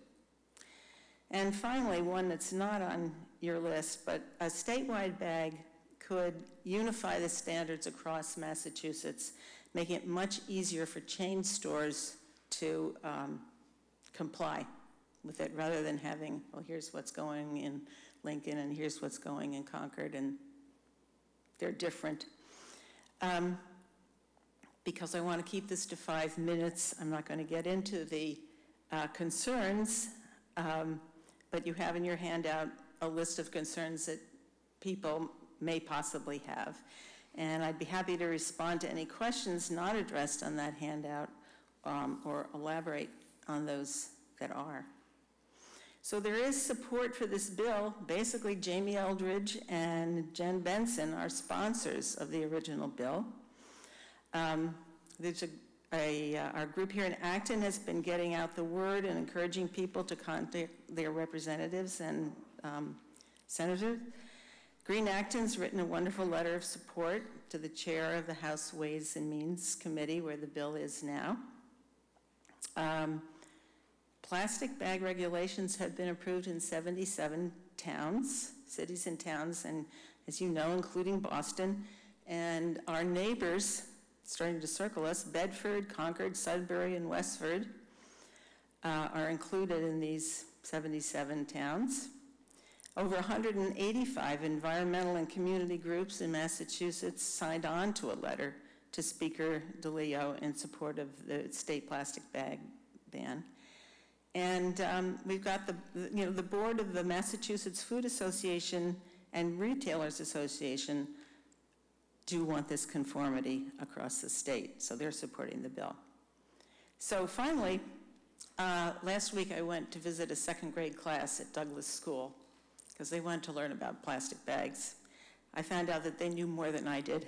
[SPEAKER 17] And finally, one that's not on your list, but a statewide bag could unify the standards across Massachusetts, making it much easier for chain stores to comply with it, rather than having, well, here's what's going in Lincoln and here's what's going in Concord, and they're different. Because I want to keep this to 5 minutes, I'm not going to get into the concerns, but you have in your handout a list of concerns that people may possibly have. And I'd be happy to respond to any questions not addressed on that handout or elaborate on those that are. So there is support for this bill. Basically, Jamie Eldridge and Jen Benson are sponsors of the original bill. Our group here in Acton has been getting out the word and encouraging people to contact their representatives and senators. Green Acton's written a wonderful letter of support to the chair of the House Ways and Means Committee, where the bill is now. Plastic bag regulations have been approved in 77 towns, cities and towns, and as you know, including Boston. And our neighbors, starting to circle us, Bedford, Concord, Sudbury, and Westford, are included in these 77 towns. Over 185 environmental and community groups in Massachusetts signed on to a letter to Speaker DeLeo in support of the state plastic bag ban. And we've got the board of the Massachusetts Food Association and Retailers Association do want this conformity across the state, so they're supporting the bill. So finally, last week I went to visit a 2nd grade class at Douglas School because they wanted to learn about plastic bags. I found out that they knew more than I did.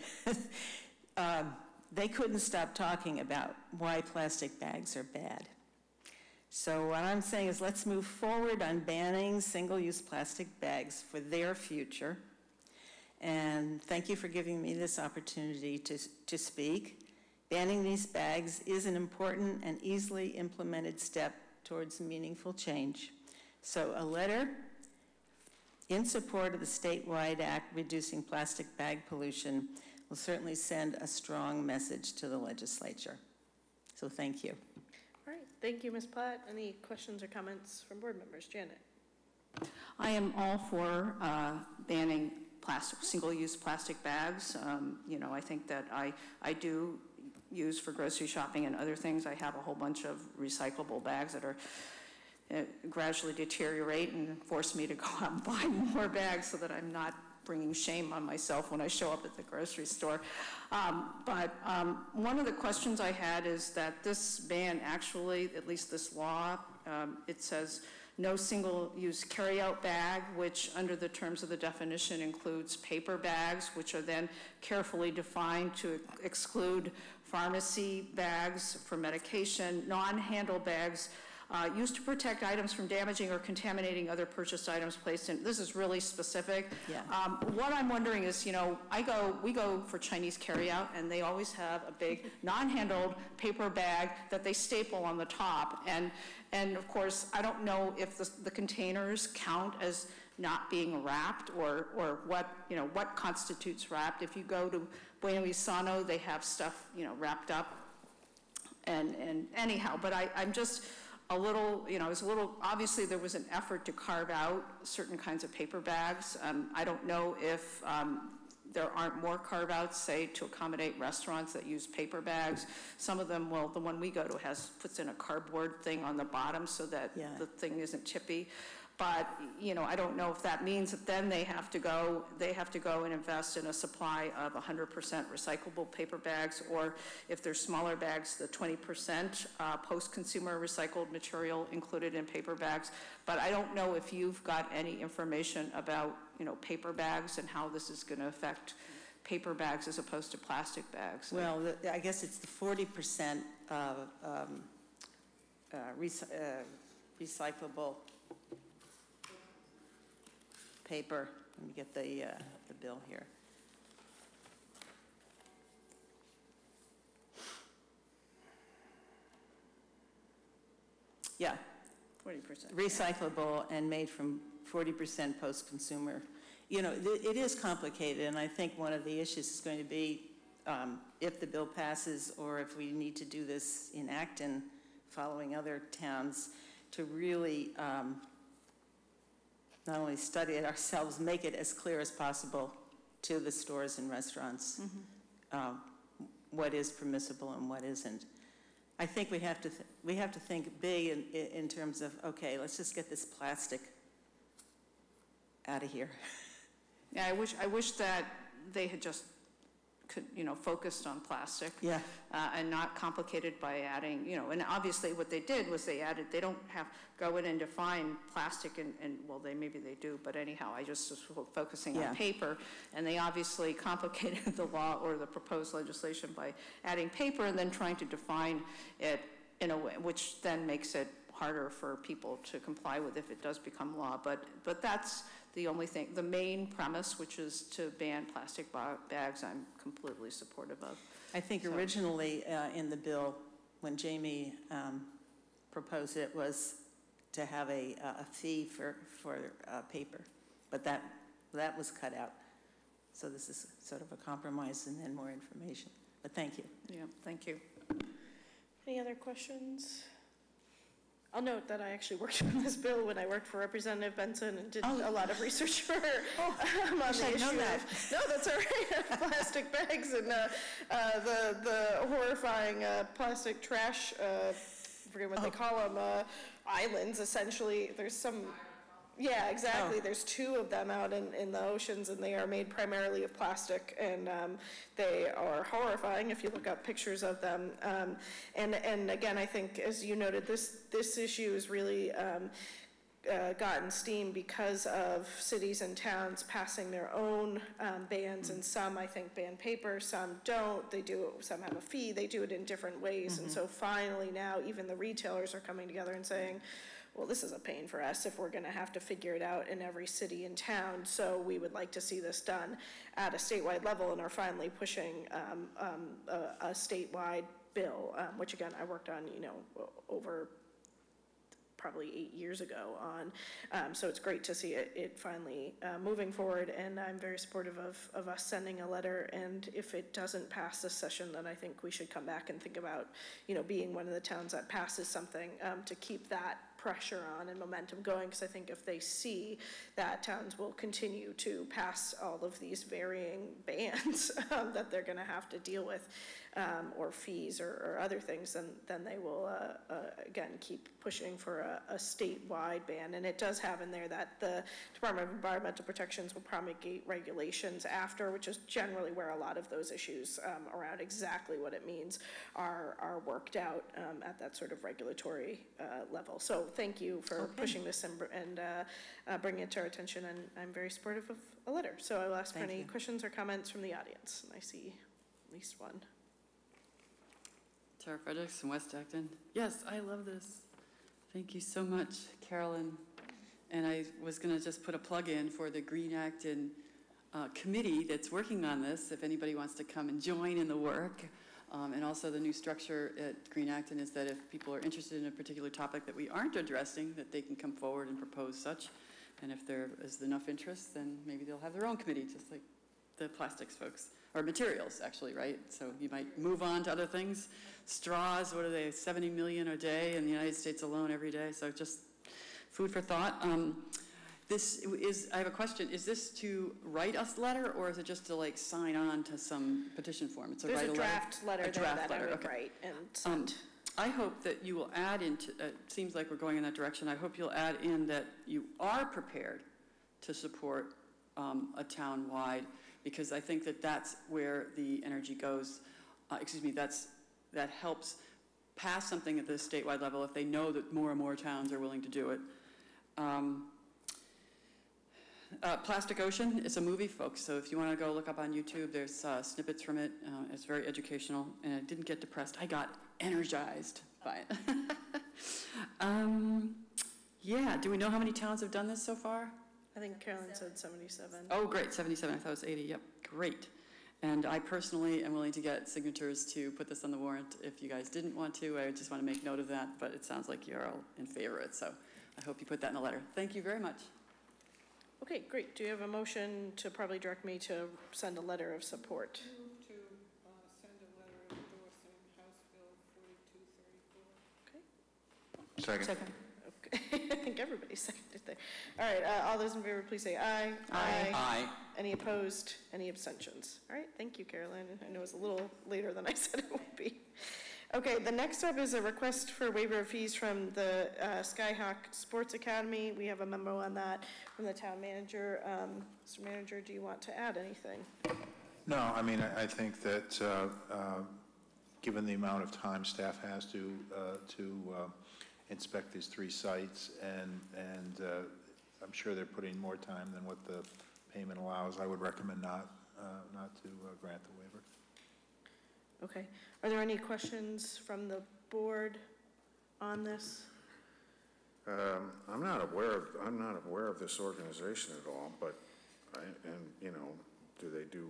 [SPEAKER 17] They couldn't stop talking about why plastic bags are bad. So what I'm saying is let's move forward on banning single-use plastic bags for their future. And thank you for giving me this opportunity to speak. Banning these bags is an important and easily implemented step towards meaningful change. So a letter in support of the statewide act reducing plastic bag pollution will certainly send a strong message to the legislature. So thank you.
[SPEAKER 1] All right, thank you, Ms. Platt. Any questions or comments from board members? Janet.
[SPEAKER 4] I am all for banning single-use plastic bags. I think that I do use for grocery shopping and other things. I have a whole bunch of recyclable bags that are gradually deteriorate and force me to go out and buy more bags so that I'm not bringing shame on myself when I show up at the grocery store. But one of the questions I had is that this ban actually, at least this law, it says no single-use carry-out bag, which under the terms of the definition includes paper bags, which are then carefully defined to exclude pharmacy bags for medication, non-handle bags used to protect items from damaging or contaminating other purchased items placed in. This is really specific.
[SPEAKER 17] Yeah.
[SPEAKER 4] What I'm wondering is, we go for Chinese carryout, and they always have a big non-handled paper bag that they staple on the top. And of course, I don't know if the containers count as not being wrapped, or what, what constitutes wrapped. If you go to Bueno y Sano, they have stuff, wrapped up. And anyhow, but I'm just a little, obviously there was an effort to carve out certain kinds of paper bags. I don't know if there aren't more carve-outs, say, to accommodate restaurants that use paper bags. Some of them, well, the one we go to puts in a cardboard thing on the bottom so that the thing isn't chippy. But, I don't know if that means that then they have to go and invest in a supply of 100% recyclable paper bags, or if they're smaller bags, the 20% post-consumer recycled material included in paper bags. But I don't know if you've got any information about, paper bags and how this is going to affect paper bags as opposed to plastic bags.
[SPEAKER 17] Well, I guess it's the 40% recyclable paper. Let me get the bill here. Yeah, 40%. Recyclable and made from 40% post-consumer. It is complicated, and I think one of the issues is going to be if the bill passes, or if we need to do this in Acton, following other towns, to really not only study it ourselves, make it as clear as possible to the stores and restaurants, what is permissible and what isn't. I think we have to think big in terms of, okay, let's just get this plastic out of here.
[SPEAKER 4] Yeah, I wish that they had just focused on plastic.
[SPEAKER 17] Yeah.
[SPEAKER 4] And not complicated by adding, and obviously what they did was they don't have go in and define plastic and well, maybe they do, but anyhow, I just was focusing on paper, and they obviously complicated the law or the proposed legislation by adding paper and then trying to define it in a way which then makes it harder for people to comply with if it does become law. But that's the only thing, the main premise, which is to ban plastic bags, I'm completely supportive of.
[SPEAKER 17] I think originally in the bill, when Jamie proposed it, was to have a fee for paper, but that was cut out. So this is sort of a compromise and then more information. But thank you.
[SPEAKER 4] Yeah, thank you.
[SPEAKER 1] Any other questions? I'll note that I actually worked on this bill when I worked for Representative Benson and did a lot of research for her on the issue of, no, that's all right, plastic bags and the horrifying plastic trash, I forget what they call them, islands, essentially. There's some, yeah, exactly. There's 2 of them out in the oceans, and they are made primarily of plastic, and they are horrifying if you look up pictures of them. And again, I think, as you noted, this issue has really gotten steam because of cities and towns passing their own bans, and some, I think, ban paper, some don't. They do it, some have a fee, they do it in different ways. And so finally now, even the retailers are coming together and saying, well, this is a pain for us if we're going to have to figure it out in every city and town, so we would like to see this done at a statewide level, and are finally pushing a statewide bill, which again, I worked on, over probably 8 years ago on. So it's great to see it finally moving forward, and I'm very supportive of us sending a letter, and if it doesn't pass this session, then I think we should come back and think about, being one of the towns that passes something to keep that pressure on and momentum going, because I think if they see that towns will continue to pass all of these varying bans that they're going to have to deal with, or fees or other things, then they will again keep pushing for a statewide ban. And it does have in there that the Department of Environmental Protections will promulgate regulations after, which is generally where a lot of those issues around exactly what it means are worked out at that sort of regulatory level. So thank you for pushing this and bringing it to our attention, and I'm very supportive of a letter. So I will ask for any questions or comments from the audience, and I see at least one.
[SPEAKER 2] Tara Fredericks from West Acton. Yes, I love this. Thank you so much, Carolyn. And I was going to just put a plug in for the Green Acton committee that's working on this, if anybody wants to come and join in the work. And also the new structure at Green Acton is that if people are interested in a particular topic that we aren't addressing, that they can come forward and propose such. And if there is enough interest, then maybe they'll have their own committee, just like the plastics folks, or materials, actually, right? So you might move on to other things. Straws, what are they, 70 million a day in the United States alone every day, so just food for thought. I have a question, is this to write us a letter, or is it just to like sign on to some petition form? It's
[SPEAKER 1] There's a draft letter there that I would
[SPEAKER 2] okay.
[SPEAKER 1] write and send.
[SPEAKER 2] I hope that you will add into, it seems like we're going in that direction, I hope you'll add in that you are prepared to support a town-wide, because I think that that's where the energy goes, that helps pass something at the statewide level if they know that more and more towns are willing to do it. Plastic Ocean, it's a movie, folks, so if you want to go look up on YouTube, there's snippets from it. It's very educational, and I didn't get depressed. I got energized by it. Yeah, do we know how many towns have done this so far?
[SPEAKER 1] I think Carolyn said 77.
[SPEAKER 2] Oh, great, 77, I thought it was 80, yep, great. And I personally am willing to get signatures to put this on the warrant. If you guys didn't want to, I just want to make note of that, but it sounds like you're all in favor of it, so I hope you put that in a letter. Thank you very much.
[SPEAKER 1] Okay, great. Do you have a motion to probably direct me to send a letter of support?
[SPEAKER 10] Move to send a letter endorsing House Bill 4234.
[SPEAKER 1] Okay.
[SPEAKER 5] Second.
[SPEAKER 1] Okay. I think everybody seconded there. All right, all those in favor, please say aye.
[SPEAKER 11] Aye. Aye.
[SPEAKER 1] Any opposed? Any abstentions? All right, thank you, Caroline. I know it was a little later than I said it would be. Okay, the next up is a request for waiver of fees from the Skyhawk Sports Academy. We have a memo on that from the town manager. Mr. Manager, do you want to add anything?
[SPEAKER 6] No, I mean, I think that given the amount of time staff has to inspect these 3 sites, and I'm sure they're putting more time than what the payment allows, I would recommend not to grant the waiver.
[SPEAKER 1] Okay. Are there any questions from the board on this?
[SPEAKER 5] I'm not aware of this organization at all, but do they do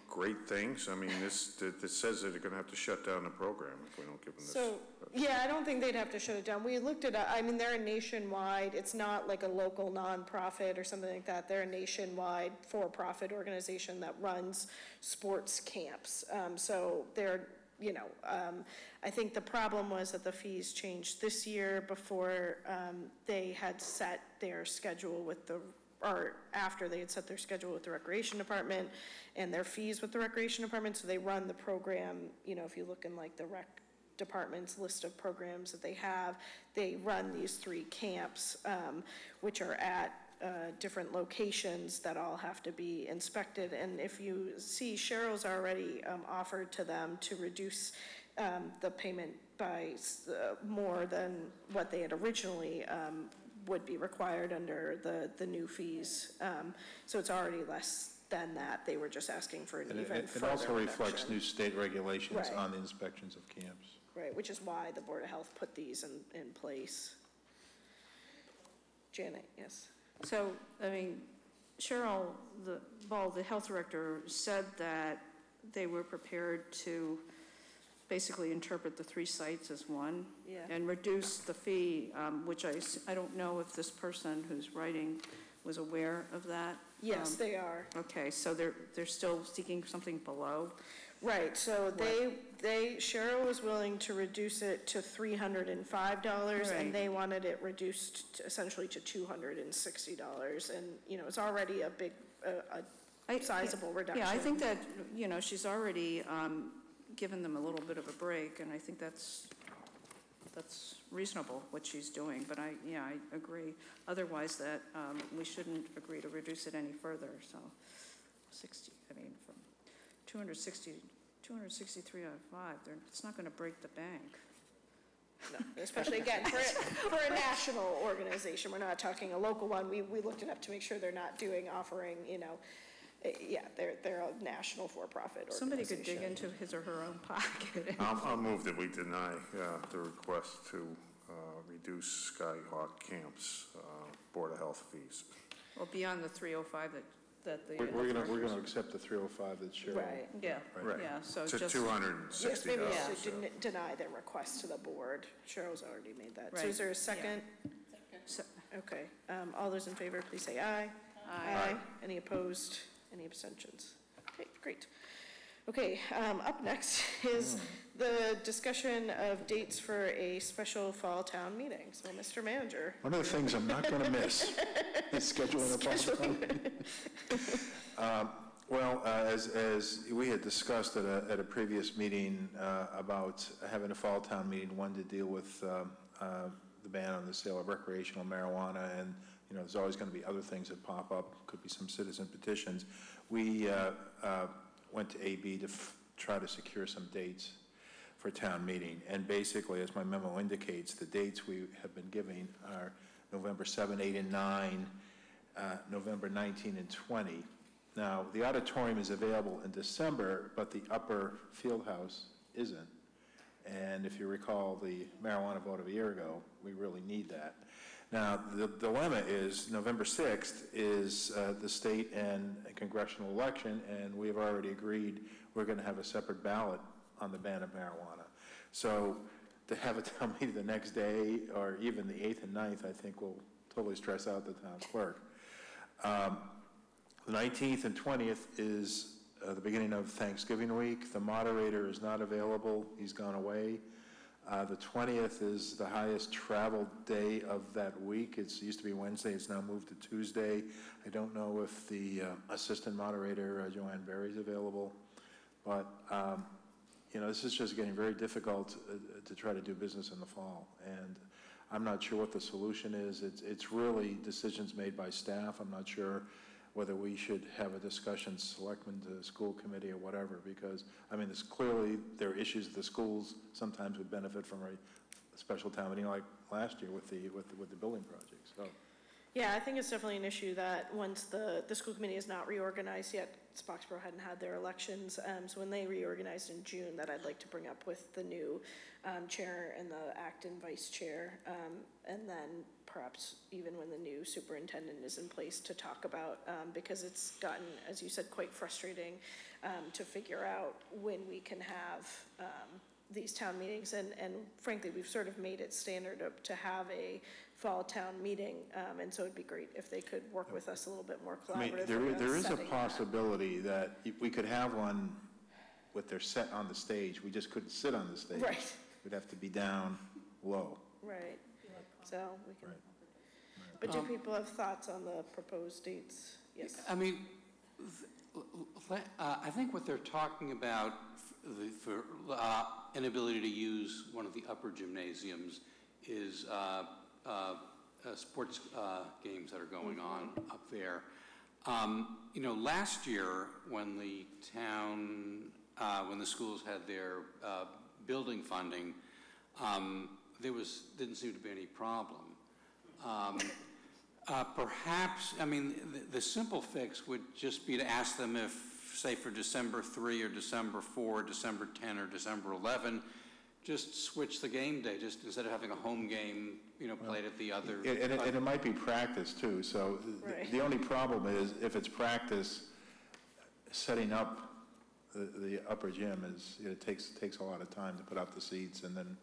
[SPEAKER 5] great things? I mean, this says that they're going to have to shut down the program if we don't give them this.
[SPEAKER 1] So, yeah, I don't think they'd have to shut it down. We looked at, I mean, they're a nationwide, it's not like a local nonprofit or something like that. They're a nationwide for-profit organization that runs sports camps. So they're, I think the problem was that the fees changed this year before they had set their schedule with or after they had set their schedule with the recreation department and their fees with the recreation department. So they run the program, if you look in like the rec department's list of programs that they have, they run these 3 camps, which are at different locations that all have to be inspected. And if you see, Cheryl's already offered to them to reduce the payment by more than what they had originally would be required under the new fees. So it's already less than that. They were just asking for an even further
[SPEAKER 6] It also reflects
[SPEAKER 1] reduction.
[SPEAKER 6] new state regulations
[SPEAKER 1] Right.
[SPEAKER 6] on the inspections of camps.
[SPEAKER 1] Right, which is why the Board of Health put these in place. Janet, yes.
[SPEAKER 4] So, I mean, Cheryl, the health director, said that they were prepared to basically interpret the 3 sites as one.
[SPEAKER 1] Yeah.
[SPEAKER 4] And reduce the fee, which I don't know if this person who's writing was aware of that.
[SPEAKER 1] Yes, they are.
[SPEAKER 4] Okay, so they're still seeking something below?
[SPEAKER 1] Right, so Cheryl was willing to reduce it to $305,
[SPEAKER 4] Right.
[SPEAKER 1] and they wanted it reduced essentially to $260. And, it's already a big, sizable reduction.
[SPEAKER 4] Yeah, I think that, she's already given them a little bit of a break, and I think that's reasonable, what she's doing. But I agree. Otherwise, that we shouldn't agree to reduce it any further, so 60, from 263 out of 5, it's not going to break the bank.
[SPEAKER 1] No, especially again, for a national organization. We're not talking a local one. We looked it up to make sure they're not offering, they're a national for-profit organization.
[SPEAKER 4] Somebody could dig into his or her own pocket.
[SPEAKER 5] I'll move that we deny the request to reduce Skyhawk Camp's Board of Health fees.
[SPEAKER 4] Well, beyond the 305 that the...
[SPEAKER 6] We're going to accept the 305 that Cheryl...
[SPEAKER 1] Right.
[SPEAKER 4] Yeah,
[SPEAKER 5] Right.
[SPEAKER 4] yeah, so
[SPEAKER 5] To
[SPEAKER 4] just...
[SPEAKER 5] $260.
[SPEAKER 1] Yes, maybe to deny their request to the board. Cheryl's already made that. So
[SPEAKER 4] Right.
[SPEAKER 1] is there a second?
[SPEAKER 10] Second.
[SPEAKER 1] Okay, all those in favor, please say aye. Aye. Any opposed? Any abstentions? Okay, great. Okay, up next is the discussion of dates for a special fall town meeting. So, Mr. Manager.
[SPEAKER 6] One of the things I'm not going to miss is scheduling a fall town meeting. Well, as we had discussed at a previous meeting about having a fall town meeting, one to deal with the ban on the sale of recreational marijuana, and there's always going to be other things that pop up. Could be some citizen petitions. We went to AB to try to secure some dates for town meeting, and basically, as my memo indicates, the dates we have been giving are November 7, 8, and 9, November 19 and 20. Now, the auditorium is available in December, but the upper field house isn't. And if you recall the marijuana vote of a year ago, we really need that. Now, the dilemma is November 6th is the state and congressional election, and we've already agreed we're going to have a separate ballot on the ban of marijuana. So to have a town meeting the next day, or even the 8th and 9th, I think will totally stress out the town clerk. The 19th and 20th is the beginning of Thanksgiving week. The moderator is not available. He's gone away. The 20th is the highest travel day of that week. It used to be Wednesday. It's now moved to Tuesday. I don't know if the assistant moderator, Joanne Berry, is available. But, this is just getting very difficult to try to do business in the fall. And I'm not sure what the solution is. It's really decisions made by staff. I'm not sure whether we should have a discussion, selectmen to the school committee or whatever, because, there's clearly, there are issues that the schools sometimes would benefit from a special town meeting like last year with the building project, so.
[SPEAKER 1] Yeah, I think it's definitely an issue that once the school committee is not reorganized yet, Spoxborough hadn't had their elections, so when they reorganized in June, that I'd like to bring up with the new chair and the Acton vice chair, and then perhaps even when the new superintendent is in place to talk about, because it's gotten, as you said, quite frustrating to figure out when we can have these town meetings, and frankly, we've sort of made it standard to have a fall town meeting, and so it'd be great if they could work with us a little bit more collaboratively.
[SPEAKER 6] There is a possibility that we could have one with their set on the stage. We just couldn't sit on the stage.
[SPEAKER 1] Right.
[SPEAKER 6] We'd have to be down low.
[SPEAKER 1] Right. So we can. Right. But do people have thoughts on the proposed dates? Yes.
[SPEAKER 11] I think what they're talking about for inability to use one of the upper gymnasiums is sports games that are going on up there. Last year when the town, when the schools had their building funding, didn't seem to be any problem. Perhaps, the simple fix would just be to ask them if, say, for December 3 or December 4, December 10 or December 11, just switch the game day, just instead of having a home game, played at the other.
[SPEAKER 6] And it might be practice too, so
[SPEAKER 1] right.
[SPEAKER 6] The only problem is if it's practice, setting up the upper gym it takes a lot of time to put out the seats, and then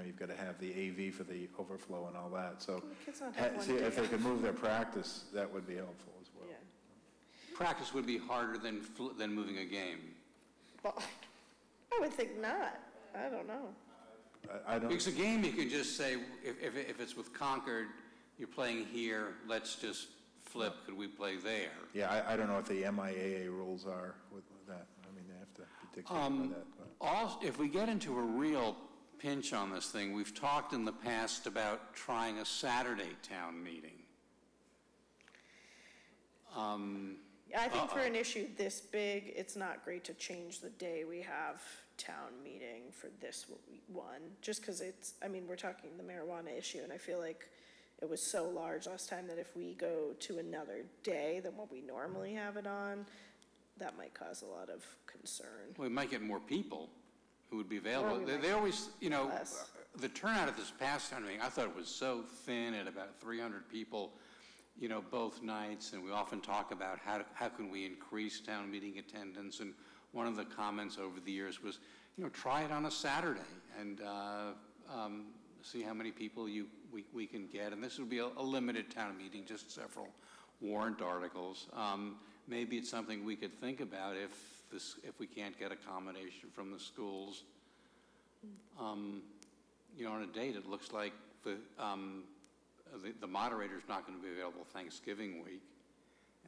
[SPEAKER 6] you've got to have the AV for the overflow and all that. So if they could move their practice, that would be helpful as well.
[SPEAKER 1] Yeah.
[SPEAKER 11] Practice would be harder than moving a game.
[SPEAKER 1] Well, I would think not. I don't know.
[SPEAKER 6] I don't.
[SPEAKER 11] Because a game, you could just say, if it's with Concord, you're playing here, let's just flip, could we play there?
[SPEAKER 6] Yeah, I don't know what the MIAA rules are with that. They have to be dictated by that.
[SPEAKER 11] Also, if we get into a real pinch on this thing, we've talked in the past about trying a Saturday town meeting.
[SPEAKER 1] I think for an issue this big, it's not great to change the day we have town meeting for this one, just because we're talking the marijuana issue, and I feel like it was so large last time that if we go to another day than what we normally have it on, that might cause a lot of concern.
[SPEAKER 11] Well, we might get more people who would be available. They always, the turnout at this past town meeting, I thought it was so thin at about 300 people, both nights, and we often talk about how can we increase town meeting attendance, and one of the comments over the years was, try it on a Saturday, and see how many people we can get. And this will be a limited town meeting, just several warrant articles. Maybe it's something we could think about if we can't get accommodation from the schools. You know, on a date, it looks like the moderator's not going to be available Thanksgiving week.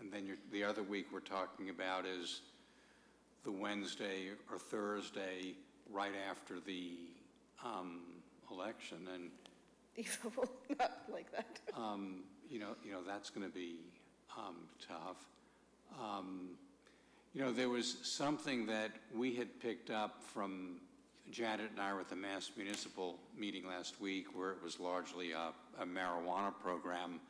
[SPEAKER 11] And then the other week we're talking about is the Wednesday or Thursday right after the election. And
[SPEAKER 1] not like that.
[SPEAKER 11] you know, that's going to be tough. You know, there was something that we had picked up from Janet and I were at the Mass Municipal meeting last week, where it was largely a marijuana program.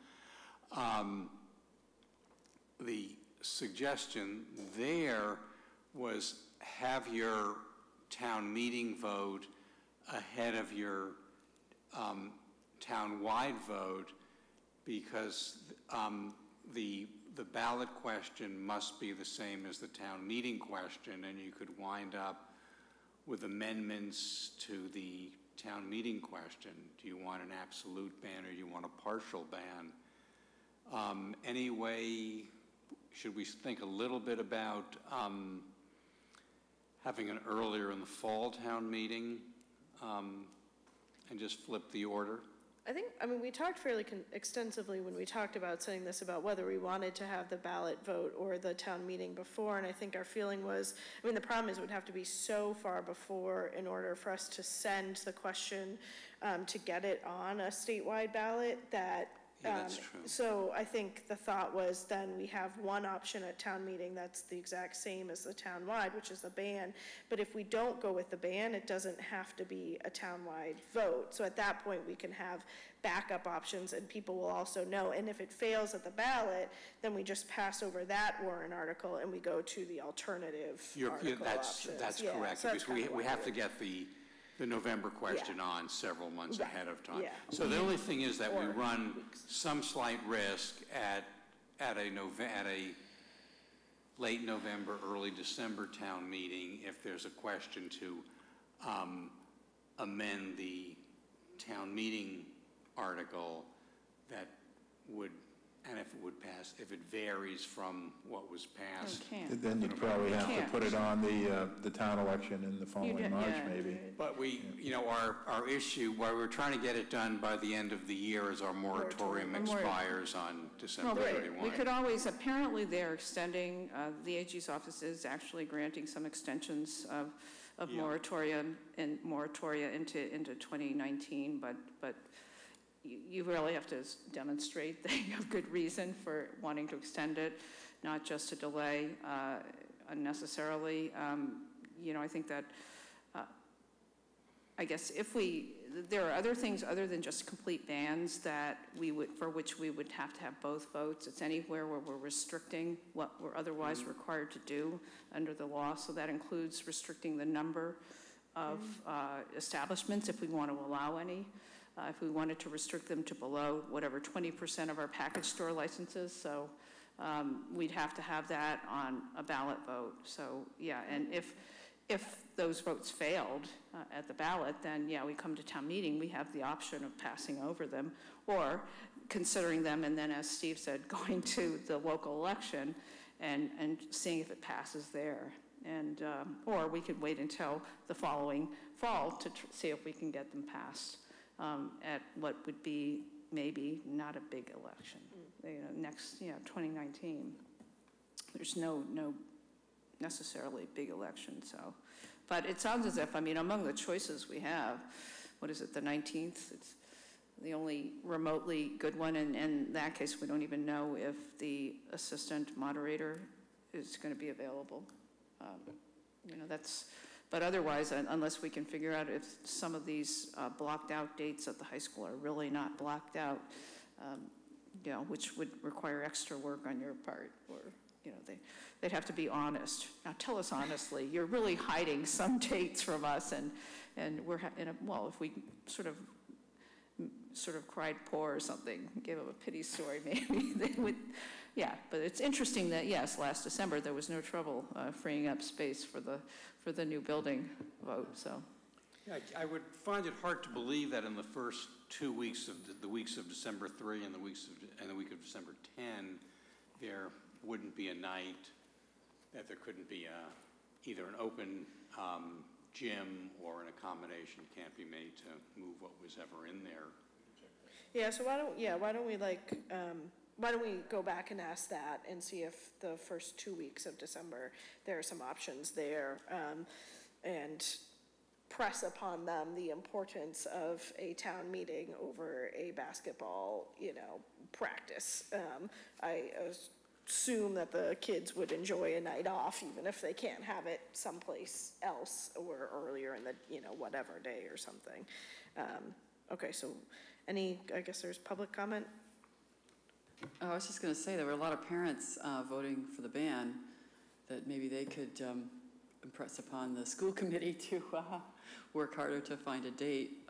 [SPEAKER 11] The suggestion there was have your town meeting vote ahead of your town-wide vote, because the ballot question must be the same as the town meeting question, and you could wind up with amendments to the town meeting question. Do you want an absolute ban or do you want a partial ban? Anyway, should we think a little bit about having an earlier in the fall town meeting and just flip the order?
[SPEAKER 1] I mean, we talked fairly extensively when we talked about setting this about whether we wanted to have the ballot vote or the town meeting before, and I think our feeling was, I mean, the problem is it would have to be so far before in order for us to send the question to get it on a statewide ballot that
[SPEAKER 11] that's true.
[SPEAKER 1] So I think the thought was then we have one option at town meeting that's the exact same as the townwide, which is the ban. But if we don't go with the ban, it doesn't have to be a townwide vote. So at that point, we can have backup options and people will also know. And if it fails at the ballot, then we just pass over that warrant article and we go to the alternative article options.
[SPEAKER 11] That's correct.
[SPEAKER 1] So
[SPEAKER 11] because we have to get the November question on several months ahead of time.
[SPEAKER 1] Yeah.
[SPEAKER 11] So the only thing is that we run some slight risk at a late November, early December town meeting if there's a question to amend the town meeting article that would, and if it would pass, if it varies from what was passed.
[SPEAKER 6] Then you'd probably have to put it on the town election in the following March, maybe.
[SPEAKER 11] But you know, our issue, why we're trying to get it done by the end of the year is our moratorium expires on December 31.
[SPEAKER 4] We could always, apparently they're extending, the AG's office is actually granting some extensions of moratoria into 2019, but you really have to demonstrate that you have good reason for wanting to extend it, not just to delay unnecessarily. You know, I think that, I guess there are other things other than just complete bans that for which we would have to have both votes. It's anywhere where we're restricting what we're otherwise required to do under the law. So that includes restricting the number of establishments if we want to allow any. If we wanted to restrict them to below whatever 20% of our package store licenses, so we'd have to have that on a ballot vote. So yeah, and if those votes failed at the ballot, then yeah, we come to town meeting, we have the option of passing over them or considering them, and then as Steve said, going to the local election and seeing if it passes there. And or we could wait until the following fall to see if we can get them passed. At what would be maybe not a big election, next 2019. There's no necessarily big election. So, but it sounds as if, I mean, among the choices we have, what is it, the 19th? It's the only remotely good one, and in that case, we don't even know if the assistant moderator is going to be available. You know, that's. But otherwise, unless we can figure out if some of these blocked out dates at the high school are really not blocked out, you know, which would require extra work on your part, or, you know, they'd have to be honest. Now, tell us honestly, you're really hiding some dates from us, and we're well, if we sort of cried poor or something, gave them a pity story, maybe they would. Yeah, but it's interesting that, yes, last December there was no trouble freeing up space for the new building vote, so.
[SPEAKER 11] Yeah, I would find it hard to believe that in the first 2 weeks of the weeks of December 3 and the week of December 10, there wouldn't be a night, that there couldn't be either an open gym or an accommodation can't be made to move what was ever in there.
[SPEAKER 1] Yeah, so why don't we go back and ask that and see if the first 2 weeks of December, there are some options there, and press upon them the importance of a town meeting over a basketball, practice. I assume that the kids would enjoy a night off, even if they can't have it someplace else or earlier in the, whatever day or something. Okay, so I guess there's public comment?
[SPEAKER 2] Oh, I was just going to say there were a lot of parents voting for the ban, that maybe they could impress upon the school committee to work harder to find a date.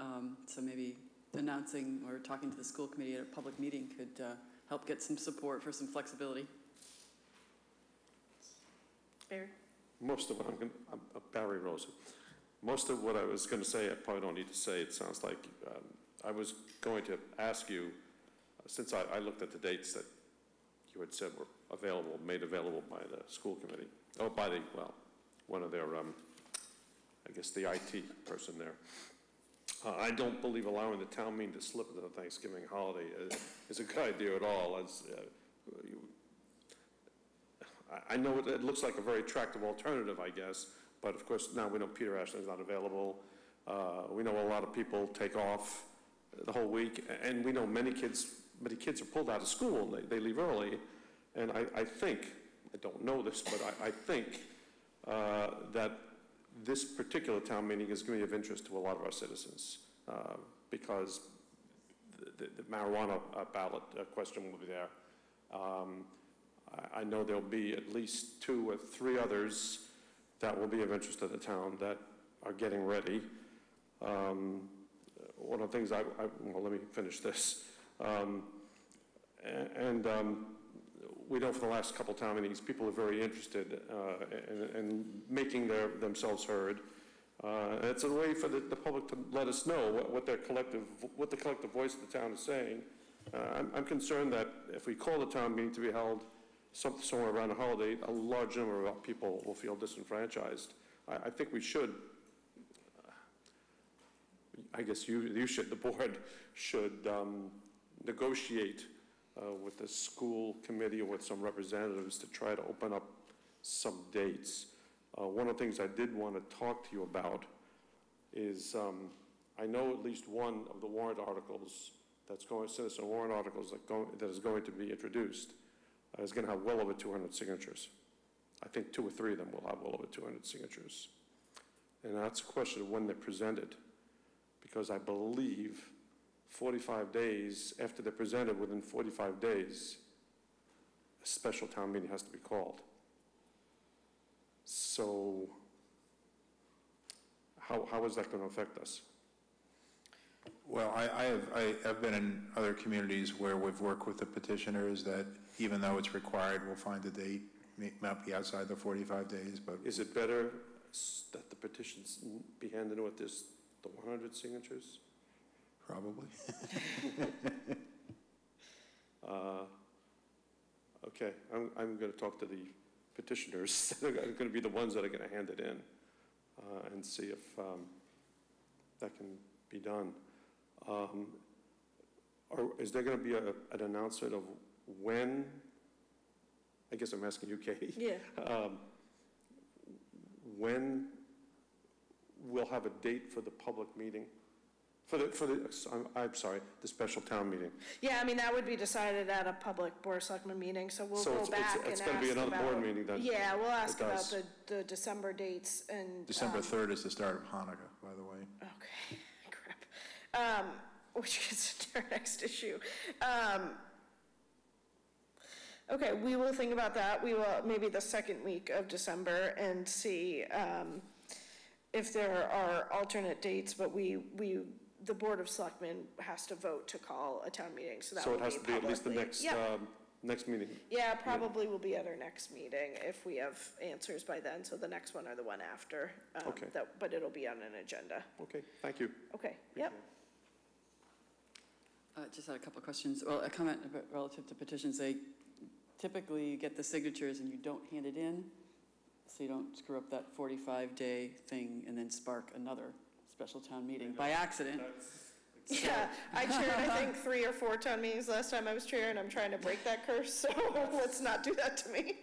[SPEAKER 2] So maybe announcing or talking to the school committee at a public meeting could help get some support for some flexibility.
[SPEAKER 1] Barry?
[SPEAKER 15] Most of what Barry Rosen. Most of what I was going to say, I probably don't need to say. It sounds like I was going to ask you, since I looked at the dates that you had said were available, made available by the school committee, one of their, I guess the IT person there. I don't believe allowing the town meeting to slip into the Thanksgiving holiday is a good idea at all. I know it looks like a very attractive alternative, I guess, but of course now we know Peter Ashton's not available. We know a lot of people take off the whole week, and we know many kids are pulled out of school and they leave early. And I think, I don't know this, but I think that this particular town meeting is going to be of interest to a lot of our citizens because the marijuana ballot question will be there. I know there'll be at least 2 or 3 others that will be of interest to the town that are getting ready. One of the things well, let me finish this. We know for the last couple town meetings, people are very interested in making themselves heard. And it's a way for the public to let us know what the collective voice of the town is saying. I'm concerned that if we call the town meeting to be held somewhere around a holiday, a large number of people will feel disenfranchised. I think we should, I guess you should, the board should negotiate with the school committee or with some representatives to try to open up some dates. One of the things I did want to talk to you about is I know at least one of the warrant articles citizen warrant articles that is going to be introduced is going to have well over 200 signatures. I think 2 or 3 of them will have well over 200 signatures. And that's a question of when they're presented, because I believe 45 days after they're presented, within 45 days, a special town meeting has to be called. So how is that going to affect us?
[SPEAKER 6] Well, I've been in other communities where we've worked with the petitioners that even though it's required, we'll find a date, may not be outside the 45 days, but...
[SPEAKER 15] Is it better that the petitions be handed in with the 100 signatures?
[SPEAKER 6] Probably.
[SPEAKER 15] Okay, I'm going to talk to the petitioners. They're going to be the ones that are going to hand it in and see if that can be done. Is there going to be an announcement of when? I guess I'm asking you, Katie.
[SPEAKER 1] Yeah.
[SPEAKER 15] When we'll have a date for the public meeting? I'm sorry, the special town meeting.
[SPEAKER 1] Yeah, I mean, that would be decided at a public Board of Selectmen meeting, so we'll go back and ask about...
[SPEAKER 15] It's going to be another board meeting then?
[SPEAKER 1] Yeah, we'll ask about the December dates and...
[SPEAKER 6] December 3rd is the start of Hanukkah, by the way.
[SPEAKER 1] Okay, crap. Which gets into our next issue. Okay, we will think about that. We will, maybe the second week of December, and see if there are alternate dates, but the Board of Selectmen has to vote to call a town meeting, so that will be
[SPEAKER 15] So it has to be at least the next Next meeting?
[SPEAKER 1] Yeah, probably will be at our next meeting if we have answers by then, so the next one or the one after.
[SPEAKER 15] Okay.
[SPEAKER 1] But it'll be on an agenda.
[SPEAKER 15] Okay, thank you.
[SPEAKER 1] Okay, yep.
[SPEAKER 2] Just had a couple of questions. Well, a comment relative to petitions. They typically get the signatures and you don't hand it in, so you don't screw up that 45-day thing and then spark another special town meeting by accident.
[SPEAKER 1] Yeah, I chaired, I think, 3 or 4 town meetings last time I was chair, and I'm trying to break that curse, so let's not do that to me.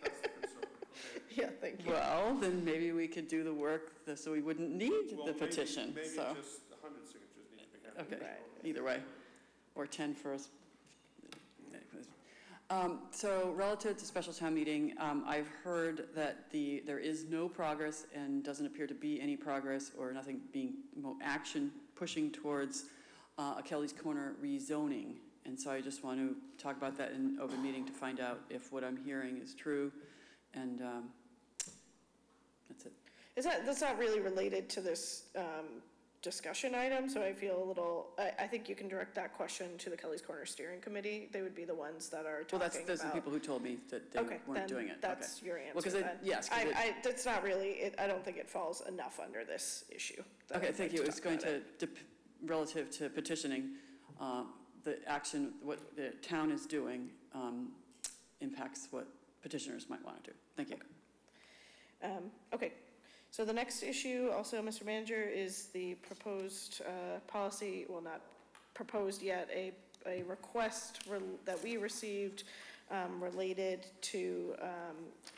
[SPEAKER 1] Yeah, thank you.
[SPEAKER 2] Well, then maybe we could do the work so we wouldn't need the petition.
[SPEAKER 15] Maybe
[SPEAKER 2] so.
[SPEAKER 15] just 100 signatures need to be handed.
[SPEAKER 2] Okay,
[SPEAKER 1] Right.
[SPEAKER 2] either way, or 10 for us. So relative to special town meeting, I've heard that there is no progress and doesn't appear to be any progress or nothing being action pushing towards a Kelly's Corner rezoning. And so I just want to talk about that in open meeting to find out if what I'm hearing is true. And that's it.
[SPEAKER 1] That's not really related to this discussion item, so I feel a little, I think you can direct that question to the Kelly's Corner Steering Committee. They would be the ones that are talking about.
[SPEAKER 2] Well, there's the people who told me that they weren't doing it.
[SPEAKER 1] That's your answer.
[SPEAKER 2] Well, because yes.
[SPEAKER 1] That's not really, I don't think it falls enough under this issue.
[SPEAKER 2] Okay, thank you. It's going to, relative to petitioning, the action, what the town is doing impacts what petitioners might want to do. Thank you.
[SPEAKER 1] Okay. So the next issue, also, Mr. Manager, is the proposed policy, well, not proposed yet, a request that we received related to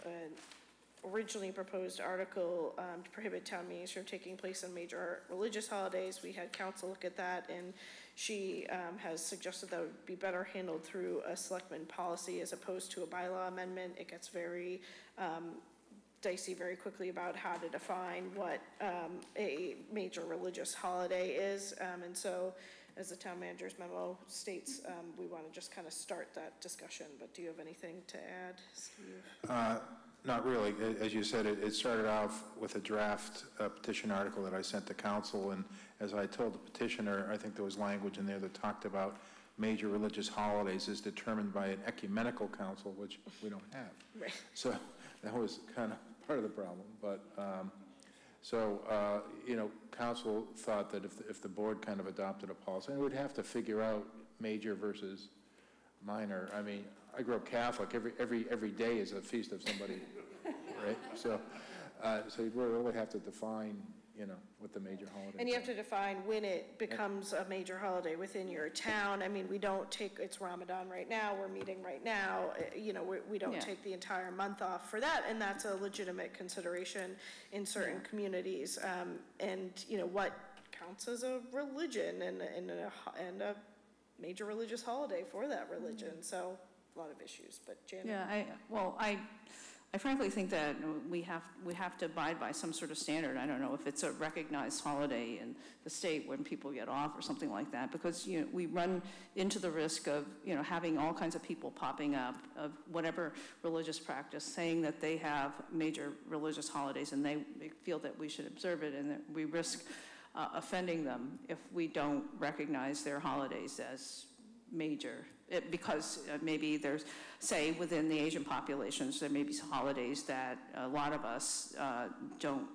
[SPEAKER 1] an originally proposed article to prohibit town meetings from taking place on major religious holidays. We had counsel look at that, and she has suggested that would be better handled through a selectman policy as opposed to a bylaw amendment. It gets very dicey very quickly about how to define what a major religious holiday is. And so, as the town manager's memo states, we want to just kind of start that discussion. But do you have anything to add, Steve?
[SPEAKER 6] Not really. As you said, it started off with a draft petition article that I sent to council, and as I told the petitioner, I think there was language in there that talked about major religious holidays as determined by an ecumenical council, which we don't have.
[SPEAKER 1] Right.
[SPEAKER 6] So that was kind of part of the problem. But council thought that if the board kind of adopted a policy, and we'd have to figure out major versus minor. I mean, I grew up Catholic. Every day is a feast of somebody, right? So you really have to define, what the major holiday.
[SPEAKER 1] And you have to define when it becomes a major holiday within your town. I mean, we don't take, it's Ramadan right now, we're meeting right now, we don't take the entire month off for that, and that's a legitimate consideration in certain communities. And what counts as a religion and a major religious holiday for that religion. So a lot of issues, but Janet.
[SPEAKER 4] Yeah, I frankly think that we have to abide by some sort of standard. I don't know if it's a recognized holiday in the state when people get off or something like that, because we run into the risk of having all kinds of people popping up of whatever religious practice saying that they have major religious holidays and they feel that we should observe it, and that we risk offending them if we don't recognize their holidays as major. Because maybe there's, say, within the Asian populations, there may be some holidays that a lot of us don't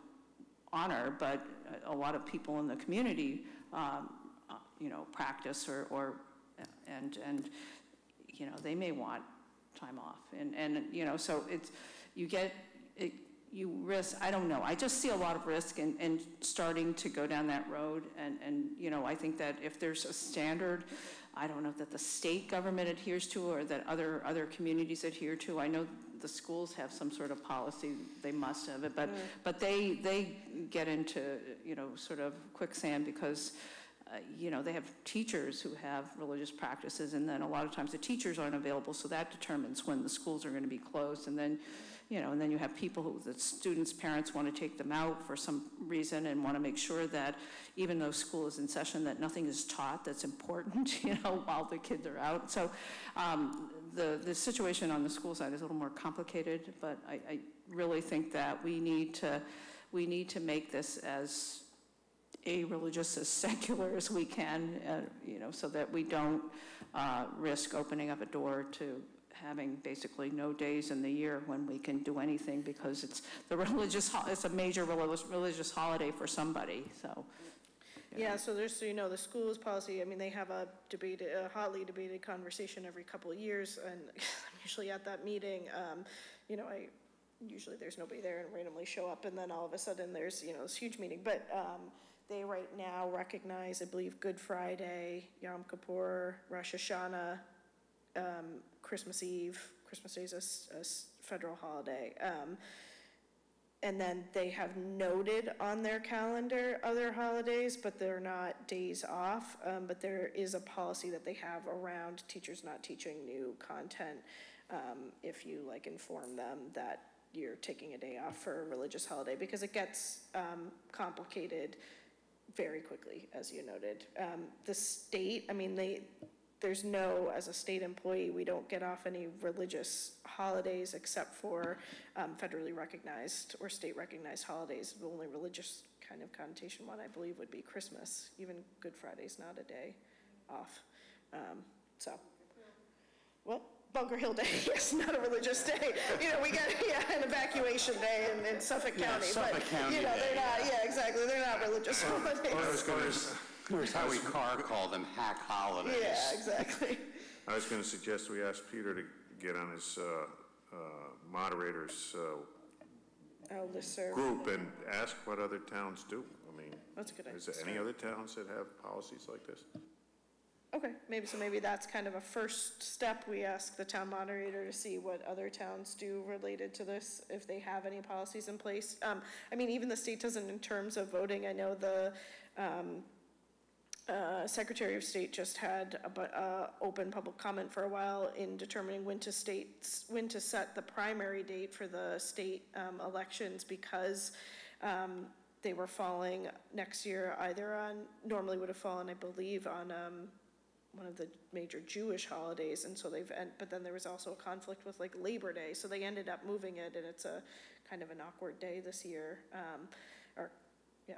[SPEAKER 4] honor, but a lot of people in the community, practice and they may want time off, and so it's you risk. I don't know. I just see a lot of risk in starting to go down that road, and I think that if there's a standard, I don't know that the state government adheres to or that other communities adhere to. I know the schools have some sort of policy, they must have it, but they get into sort of quicksand because they have teachers who have religious practices, and then a lot of times the teachers aren't available, so that determines when the schools are going to be closed, and then and then you have people who, the students' parents want to take them out for some reason and want to make sure that even though school is in session, that nothing is taught that's important, while the kids are out. So the situation on the school side is a little more complicated, but I really think that we need to make this as a-religious, as secular as we can, so that we don't risk opening up a door to having basically no days in the year when we can do anything because it's it's a major religious holiday for somebody, so.
[SPEAKER 1] Yeah, so there's, so you know, the school's policy, I mean, they have a hotly debated conversation every couple of years, and I'm usually at that meeting. You know, usually there's nobody there and randomly show up, and then all of a sudden there's, you know, this huge meeting. But they right now recognize, I believe, Good Friday, Yom Kippur, Rosh Hashanah, Christmas Eve. Christmas Day is a federal holiday. And then they have noted on their calendar other holidays, but they're not days off. But there is a policy that they have around teachers not teaching new content if you like inform them that you're taking a day off for a religious holiday, because it gets complicated very quickly, as you noted. The state, I mean, there's no, as a state employee, we don't get off any religious holidays except for federally recognized or state recognized holidays. The only religious kind of connotation one, I believe, would be Christmas. Even Good Friday's not a day off. Well, Bunker Hill Day, yes, not a religious day. You know, we got an evacuation day in Suffolk County.
[SPEAKER 11] Suffolk County
[SPEAKER 1] you know, they're not, exactly, they're not religious holidays.
[SPEAKER 11] Or as Howie Carr called them, hack holidays.
[SPEAKER 1] Yeah, exactly.
[SPEAKER 5] I was going to suggest we ask Peter to get on his moderator's group and ask what other towns do. I mean,
[SPEAKER 1] that's a good idea.
[SPEAKER 5] Is there any other towns that have policies like this?
[SPEAKER 1] Okay, maybe that's kind of a first step. We ask the town moderator to see what other towns do related to this, if they have any policies in place. I mean, even the state doesn't in terms of voting. I know the Secretary of State just had open public comment for a while in determining when to set the primary date for the state elections, because they were falling next year either on, normally would have fallen, I believe, on one of the major Jewish holidays, and so but then there was also a conflict with like Labor Day, so they ended up moving it, and it's a kind of an awkward day this year,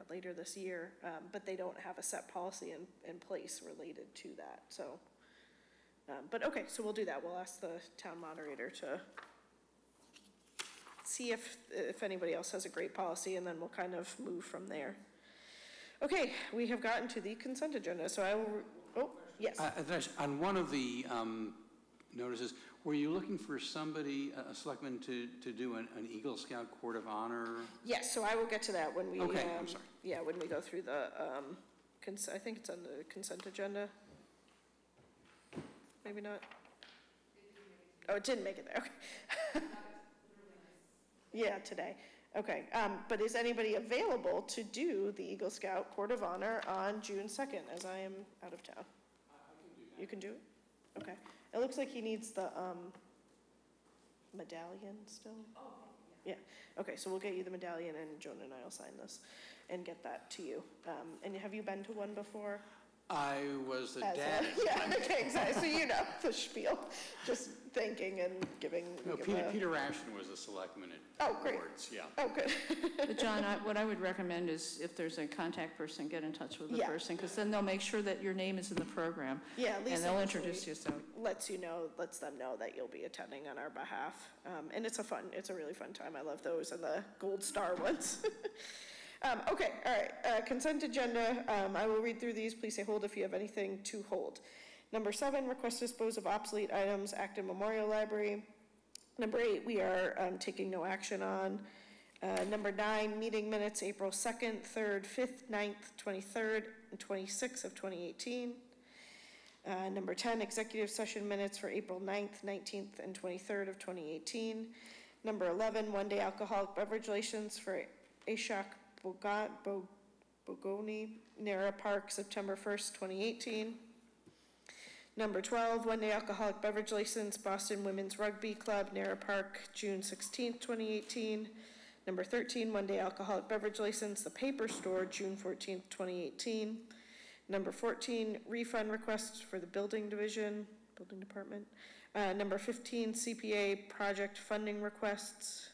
[SPEAKER 1] later this year, but they don't have a set policy in place related to that, so. But okay, so we'll do that. We'll ask the town moderator to see if anybody else has a great policy, and then we'll kind of move from there. Okay, we have gotten to the consent agenda, so I will, yes.
[SPEAKER 11] On one of the notices, were you looking for somebody, a selectman, to do an Eagle Scout Court of Honor?
[SPEAKER 1] Yes, so I will get to that when we,
[SPEAKER 11] okay, I'm sorry.
[SPEAKER 1] Yeah, when we go through the, I think it's on the consent agenda. Maybe not. Oh, it didn't make it there, okay. Yeah, today. Okay, but is anybody available to do the Eagle Scout Court of Honor on June 2nd, as I am out of town? You can do it? Okay. It looks like he needs the medallion still. Oh, yeah. Okay, so we'll get you the medallion, and Joan and I will sign this and get that to you. And have you been to one before?
[SPEAKER 11] I was the dad.
[SPEAKER 1] Yeah, okay, exactly. So you know the spiel. Just thanking and giving.
[SPEAKER 11] No, Peter Ashton was the selectman at Awards, yeah.
[SPEAKER 1] Oh, good.
[SPEAKER 4] But John, what I would recommend is if there's a contact person, get in touch with the person, because then they'll make sure that your name is in the program.
[SPEAKER 1] Yeah, Lisa,
[SPEAKER 4] and they'll introduce you. So
[SPEAKER 1] lets them know that you'll be attending on our behalf. And it's a really fun time. I love those and the gold star ones. Okay, all right, consent agenda. I will read through these. Please say hold if you have anything to hold. Number 7, request to dispose of obsolete items, Acton Memorial Library. Number 8, we are taking no action on. Number 9, meeting minutes, April 2nd, 3rd, 5th, 9th, 23rd, and 26th of 2018. Number 10, executive session minutes for April 9th, 19th, and 23rd of 2018. Number 11, one-day alcoholic beverage license for Ashok Bogoni, Nara Park, September 1st, 2018. Number 12, one-day alcoholic beverage license, Boston Women's Rugby Club, Nara Park, June 16th, 2018. Number 13, one-day alcoholic beverage license, The Paper Store, June 14th, 2018. Number 14, refund requests for the building department. Number 15, CPA project funding requests.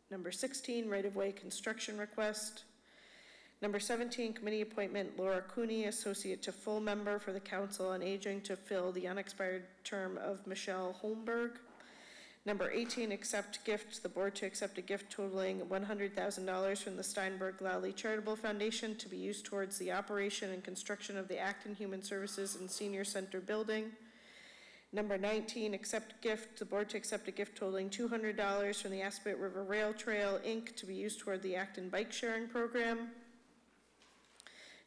[SPEAKER 1] Number 16, right-of-way construction request. Number 17, committee appointment, Laura Cooney, associate to full member for the Council on Aging to fill the unexpired term of Michelle Holmberg. Number 18, accept gift, the board to accept a gift totaling $100,000 from the Steinberg-Lowley Charitable Foundation to be used towards the operation and construction of the Acton Human Services and Senior Center building. Number 19, accept gift, the board to accept a gift totaling $200 from the Aspet River Rail Trail, Inc. to be used toward the Acton Bike Sharing Program.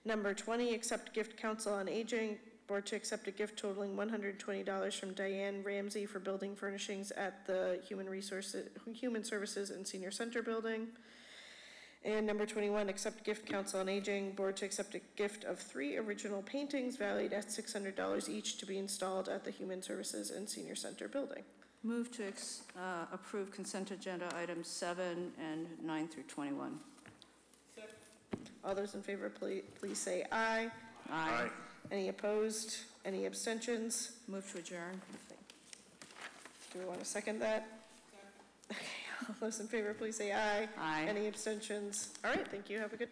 [SPEAKER 1] Number 20, accept gift, Council on Aging, board to accept a gift totaling $120 from Diane Ramsey for building furnishings at the Human Services and Senior Center building. And number 21, accept gift, Council on Aging, board to accept a gift of 3 original paintings valued at $600 each to be installed at the Human Services and Senior Center building.
[SPEAKER 4] Move to approve consent agenda items 7 and 9 through 21.
[SPEAKER 1] All those in favor, please say aye.
[SPEAKER 6] Aye.
[SPEAKER 1] Any opposed? Any abstentions?
[SPEAKER 4] Move to adjourn.
[SPEAKER 1] Do we want to second that? Okay, all those in favor, please say aye.
[SPEAKER 4] Aye.
[SPEAKER 1] Any abstentions? All right, thank you. Have a good